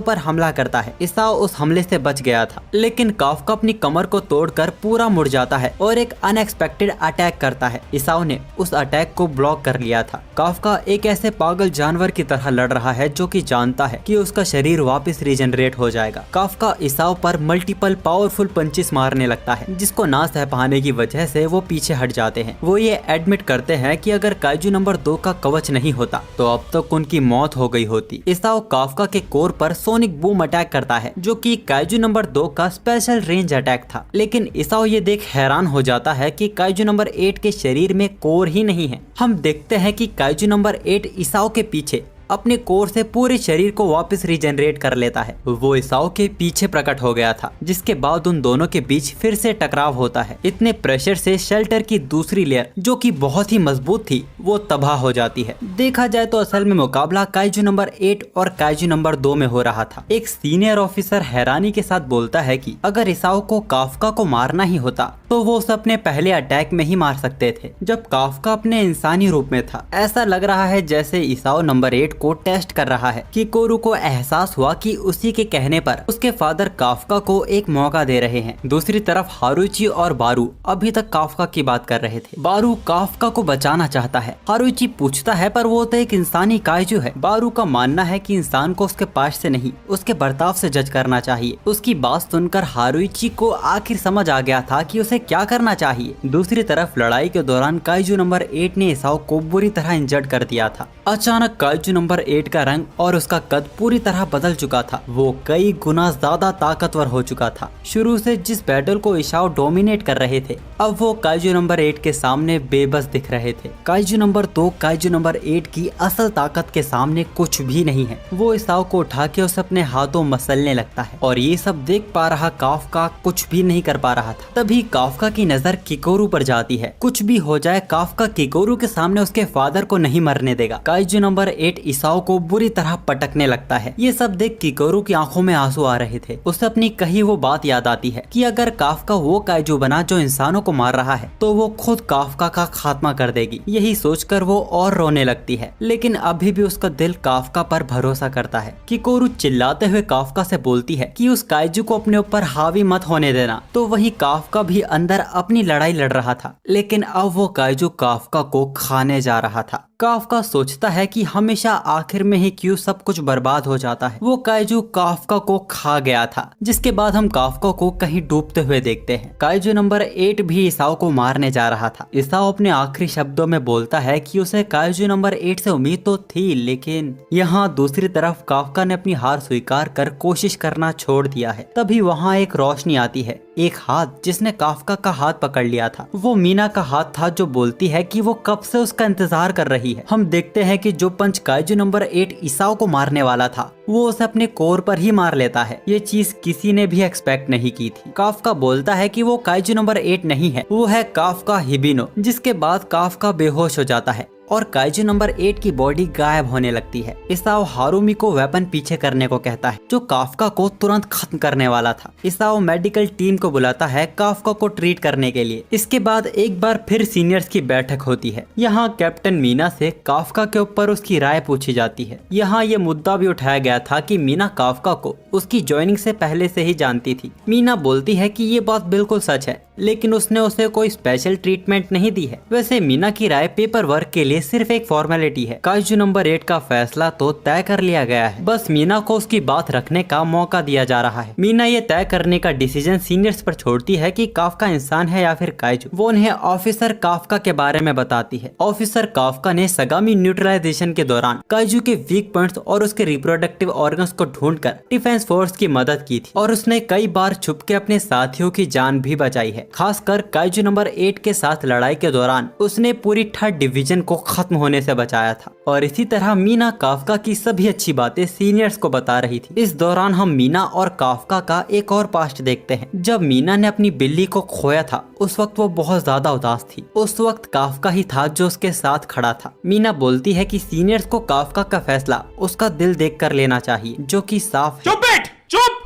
पर हमला करता है। इसाओ उस हमले से बच गया था, लेकिन काफका अपनी कमर को तोड़कर पूरा मुड़ जाता है और एक अनएक्सपेक्टेड अटैक करता है। इसाओ ने उस अटैक को ब्लॉक कर लिया था। काफका एक ऐसे पागल जानवर की तरह लड़ रहा है जो कि जानता है कि उसका शरीर वापस रीजनरेट हो जाएगा। काफका इसाओ पर मल्टीपल पावरफुल पंचेस मारने लगता है, जिसको ना सह पाने की वजह से वो पीछे हट जाते हैं। वो ये एडमिट करते हैं कि अगर काइजू नंबर 2 का कवच नहीं होता तो अब तक उनकी मौत हो गई होती। इसाओ काफका के कोर पर सोनिक बूम अटैक करता है, जो कि काइजू नंबर 2 का स्पेशल रेंज अटैक था। लेकिन इसाओ ये देख हैरान हो जाता है कि काइजू नंबर 8 के शरीर में कोर ही नहीं है। हम देखते हैं कि काइजू नंबर 8 इसाओ के पीछे अपने कोर से पूरे शरीर को वापस रीजनरेट कर लेता है। वो इसाओ के पीछे प्रकट हो गया था, जिसके बाद उन दोनों के बीच फिर से टकराव होता है। इतने प्रेशर से शेल्टर की दूसरी लेयर, जो कि बहुत ही मजबूत थी, वो तबाह हो जाती है। देखा जाए तो असल में मुकाबला काइजू नंबर 8 और काइजू नंबर 2 में हो रहा था। एक सीनियर ऑफिसर हैरानी के साथ बोलता है कि अगर इसाओ को काफका को मारना ही होता तो वो उसे अपने पहले अटैक में ही मार सकते थे, जब काफका अपने इंसानी रूप में था। ऐसा लग रहा है जैसे इसाओ नंबर 8 को टेस्ट कर रहा है। किकोरू को एहसास हुआ कि उसी के कहने पर उसके फादर काफका को एक मौका दे रहे हैं। दूसरी तरफ हारुची और बारू अभी तक काफका की बात कर रहे थे। बारू काफका को बचाना चाहता है। हारुची पूछता है पर वो तो एक इंसानी काइजू है। बारू का मानना है कि इंसान को उसके पास से नहीं, उसके बर्ताव से जज करना चाहिए। उसकी बात सुनकर हारुची को आखिर समझ आ गया था कि उसे क्या करना चाहिए। दूसरी तरफ लड़ाई के दौरान काइजू नंबर 8 ने इसाओ को बुरी तरह इंजर्ड कर दिया था। अचानक काइजू नंबर 8 का रंग और उसका कद पूरी तरह बदल चुका था। वो कई गुना ज्यादा ताकतवर हो चुका था। शुरू से जिस बैटल को इसाओ डोमिनेट कर रहे थे, अब वो काइजू नंबर 8 के सामने बेबस दिख रहे थे। काइजू नंबर 2 काइजू नंबर 8 की असल ताकत के सामने कुछ भी नहीं है। वो इसाओ को उठा के उसे अपने हाथों मसलने लगता है और ये सब देख पा रहा काफका कुछ भी नहीं कर पा रहा था। तभी काफका की नजर किकोरू पर जाती है। कुछ भी हो जाए, काफका किकोरू के सामने उसके फादर को नहीं मरने देगा। काइजू नंबर 8 इसाओ को बुरी तरह पटकने लगता है। ये सब देख किकोरू की आंखों में आंसू आ रहे थे। उसे अपनी कही वो बात याद आती है कि अगर काफका वो काइजू बना जो इंसानों को मार रहा है तो वो खुद काफका का खात्मा कर देगी। यही सोचकर वो और रोने लगती है, लेकिन अभी भी उसका दिल काफका पर भरोसा करता है। किकोरू चिल्लाते हुए काफका से बोलती है कि उस काइजू को अपने ऊपर हावी मत होने देना। तो वही काफका भी अंदर अपनी लड़ाई लड़ रहा था, लेकिन अब वो काइजू काफका को खाने जा रहा था। काफका सोचता है कि हमेशा आखिर में ही क्यों सब कुछ बर्बाद हो जाता है। वो काइजू काफका को खा गया था, जिसके बाद हम काफका को कहीं डूबते हुए देखते हैं। काइजू नंबर 8 भी इसाओ को मारने जा रहा था। इसाओ अपने आखिरी शब्दों में बोलता है कि उसे काइजू नंबर 8 से उम्मीद तो थी, लेकिन यहाँ दूसरी तरफ काफका ने अपनी हार स्वीकार कर कोशिश करना छोड़ दिया है। तभी वहाँ एक रोशनी आती है। एक हाथ जिसने काफका का हाथ पकड़ लिया था, वो मीना का हाथ था, जो बोलती है कि वो कब से उसका इंतजार कर रही है। हम देखते हैं कि जो पंच काइजू नंबर 8 इसाओ को मारने वाला था, वो उसे अपने कोर पर ही मार लेता है। ये चीज किसी ने भी एक्सपेक्ट नहीं की थी। काफका बोलता है कि वो काइजू नंबर 8 नहीं है, वो है काफका हिबिनो। जिसके बाद काफका बेहोश हो जाता है और काइजू नंबर 8 की बॉडी गायब होने लगती है। इसाओ हारुमी को वेपन पीछे करने को कहता है, जो काफका को तुरंत खत्म करने वाला था। इसाओ मेडिकल टीम को बुलाता है काफका को ट्रीट करने के लिए। इसके बाद एक बार फिर सीनियर्स की बैठक होती है। यहाँ कैप्टन मीना से काफका के ऊपर उसकी राय पूछी जाती है। यहाँ ये मुद्दा भी उठाया गया था कि मीना काफका को उसकी ज्वाइनिंग से पहले से ही जानती थी। मीना बोलती है कि ये बात बिल्कुल सच है, लेकिन उसने उसे कोई स्पेशल ट्रीटमेंट नहीं दी है। वैसे मीना की राय पेपर वर्क के लिए सिर्फ एक फॉर्मेलिटी है। काइजू नंबर 8 का फैसला तो तय कर लिया गया है, बस मीना को उसकी बात रखने का मौका दिया जा रहा है। मीना ये तय करने का डिसीजन सीनियर्स पर छोड़ती है कि काफका इंसान है या फिर काइजू। वो उन्हें ऑफिसर काफका के बारे में बताती है। ऑफिसर काफका ने सगामी न्यूट्रलाइजेशन के दौरान काइजू के वीक पॉइंट्स और उसके रिप्रोडक्टिव रिप्रोडक्टिव ऑर्गन्स को ढूंढकर डिफेंस फोर्स की मदद की थी और उसने कई बार छुप के अपने साथियों की जान भी बचाई है। खासकर काइजू नंबर 8 के साथ लड़ाई के दौरान उसने पूरी 3rd डिवीजन को खत्म होने से बचाया था। और इसी तरह मीना काफ्का की सभी अच्छी बातें सीनियर्स को बता रही थी। इस दौरान हम मीना और काफ्का का एक और पास्ट देखते हैं। जब मीना ने अपनी बिल्ली को खोया था उस वक्त वो बहुत ज्यादा उदास थी। उस वक्त काफ्का ही था जो उसके साथ खड़ा था। मीना बोलती है कि सीनियर्स को काफ्का का फैसला उसका दिल देख कर लेना चाहिए, जो कि साफ है। चुप बैठ, चुप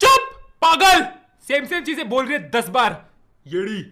चुप पागल, सेम चीजें बोल रही है 10 बार येड़ी।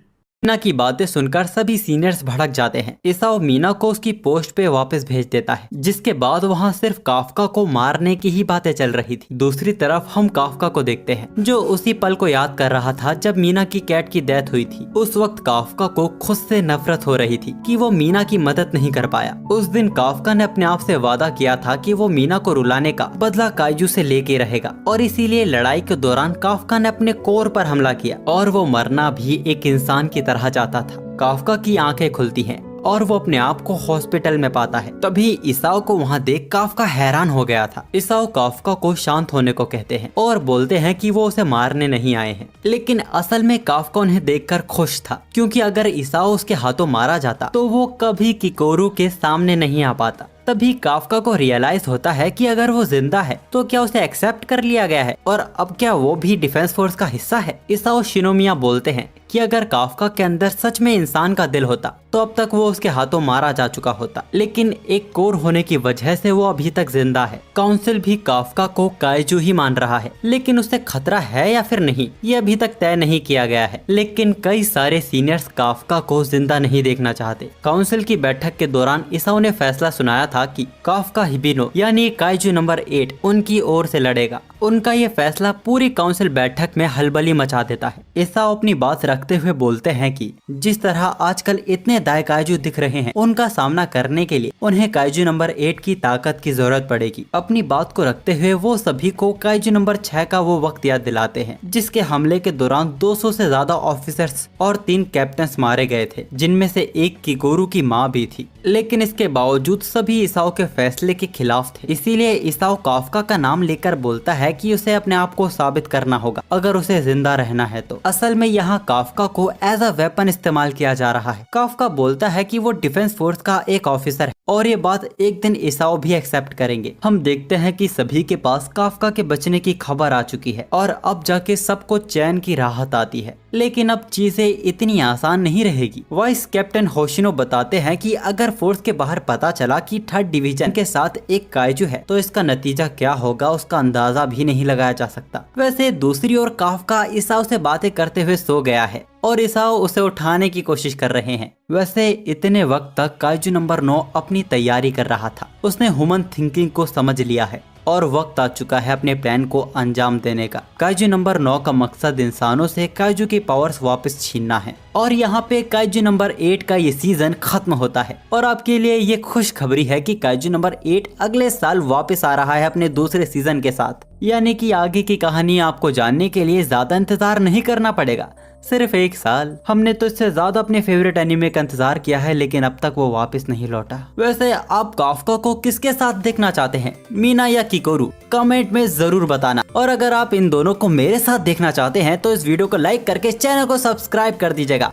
मीना की बातें सुनकर सभी सीनियर्स भड़क जाते हैं। इसाओ मीना को उसकी पोस्ट पे वापस भेज देता है, जिसके बाद वहाँ सिर्फ काफ्का को मारने की ही बातें चल रही थी। दूसरी तरफ हम काफ्का को देखते हैं जो उसी पल को याद कर रहा था जब मीना की कैट की डेथ हुई थी। उस वक्त काफ्का को खुद से नफरत हो रही थी कि वो मीना की मदद नहीं कर पाया। उस दिन काफ्का ने अपने आप से वादा किया था कि वो मीना को रुलाने का बदला काइजू से लेके रहेगा और इसीलिए लड़ाई के दौरान काफ्का ने अपने कोर पर हमला किया और वो मरना भी एक इंसान की तरह चाहता था। काफ्का की आंखें खुलती हैं और वो अपने आप को हॉस्पिटल में पाता है। तभी इसाओ को वहाँ देख काफ्का हैरान हो गया था। इसाओ काफ्का को शांत होने को कहते हैं और बोलते हैं कि वो उसे मारने नहीं आए हैं, लेकिन असल में काफ्का उन्हें देखकर खुश था, क्योंकि अगर इसाओ उसके हाथों मारा जाता तो वो कभी किकोरू के सामने नहीं आ पाता। तभी काफ्का को रियलाइज होता है कि अगर वो जिंदा है तो क्या उसे एक्सेप्ट कर लिया गया है और अब क्या वो भी डिफेंस फोर्स का हिस्सा है। इसाओ शिनोमिया बोलते हैं कि अगर काफ्का के अंदर सच में इंसान का दिल होता तो अब तक वो उसके हाथों मारा जा चुका होता, लेकिन एक कोर होने की वजह से वो अभी तक जिंदा है। काउंसिल भी काफ्का को काइजू ही मान रहा है, लेकिन उसे खतरा है या फिर नहीं ये अभी तक तय नहीं किया गया है। लेकिन कई सारे सीनियर्स काफ्का को जिंदा नहीं देखना चाहते। काउंसिल की बैठक के दौरान इसाओ ने फैसला सुनाया था कि काफ्का हिबिनो यानी काइजू नंबर 8 उनकी ओर से लड़ेगा। उनका ये फैसला पूरी काउंसिल बैठक में हलबली मचा देता है। इसाओ अपनी बात रखते हुए बोलते हैं कि जिस तरह आजकल इतने दाई काइजू दिख रहे हैं उनका सामना करने के लिए उन्हें काइजू नंबर 8 की ताकत की जरूरत पड़ेगी। अपनी बात को रखते हुए वो सभी को काइजू नंबर 6 का वो वक्त याद दिलाते हैं जिसके हमले के दौरान 200 से ज्यादा ऑफिसर्स और 3 कैप्टन्स मारे गए थे, जिनमें से एक किकोरू की माँ भी थी। लेकिन इसके बावजूद सभी इसाओ के फैसले के खिलाफ थे। इसीलिए इसाओ काफ्का का नाम लेकर बोलता है कि उसे अपने आप को साबित करना होगा अगर उसे जिंदा रहना है तो। असल में यहाँ काफ्का को एज अ वेपन इस्तेमाल किया जा रहा है। काफ्का बोलता है कि वो डिफेंस फोर्स का एक ऑफिसर है और ये बात एक दिन इसाओ भी एक्सेप्ट करेंगे। हम देखते हैं कि सभी के पास काफ्का के बचने की खबर आ चुकी है और अब जाके सबको चैन की राहत आती है। लेकिन अब चीजें इतनी आसान नहीं रहेगी। वाइस कैप्टन होशिनो बताते हैं कि अगर फोर्स के बाहर पता चला कि 3rd डिवीजन के साथ एक काइजू है तो इसका नतीजा क्या होगा उसका अंदाजा भी नहीं लगाया जा सकता। वैसे दूसरी ओर काफ्का इसाओ से बातें करते हुए सो गया है और इसाओ उसे उठाने की कोशिश कर रहे हैं। वैसे इतने वक्त तक काइजू नंबर 9 अपनी तैयारी कर रहा था। उसने ह्यूमन थिंकिंग को समझ लिया है और वक्त आ चुका है अपने प्लान को अंजाम देने का। काइजू नंबर 9 का मकसद इंसानों से काइजू की पावर्स वापस छीनना है और यहाँ पे काइजू नंबर 8 का ये सीजन खत्म होता है। और आपके लिए ये खुशखबरी है कि काइजू नंबर 8 अगले साल वापस आ रहा है अपने दूसरे सीजन के साथ, यानी कि आगे की कहानी आपको जानने के लिए ज्यादा इंतजार नहीं करना पड़ेगा, सिर्फ 1 साल। हमने तो इससे ज्यादा अपने फेवरेट एनिमे का इंतजार किया है, लेकिन अब तक वो वापस नहीं लौटा। वैसे आप काफ्का को किसके साथ देखना चाहते हैं, मीना या किकोरू? कमेंट में जरूर बताना। और अगर आप इन दोनों को मेरे साथ देखना चाहते हैं तो इस वीडियो को लाइक करके चैनल को सब्सक्राइब कर दीजिएगा।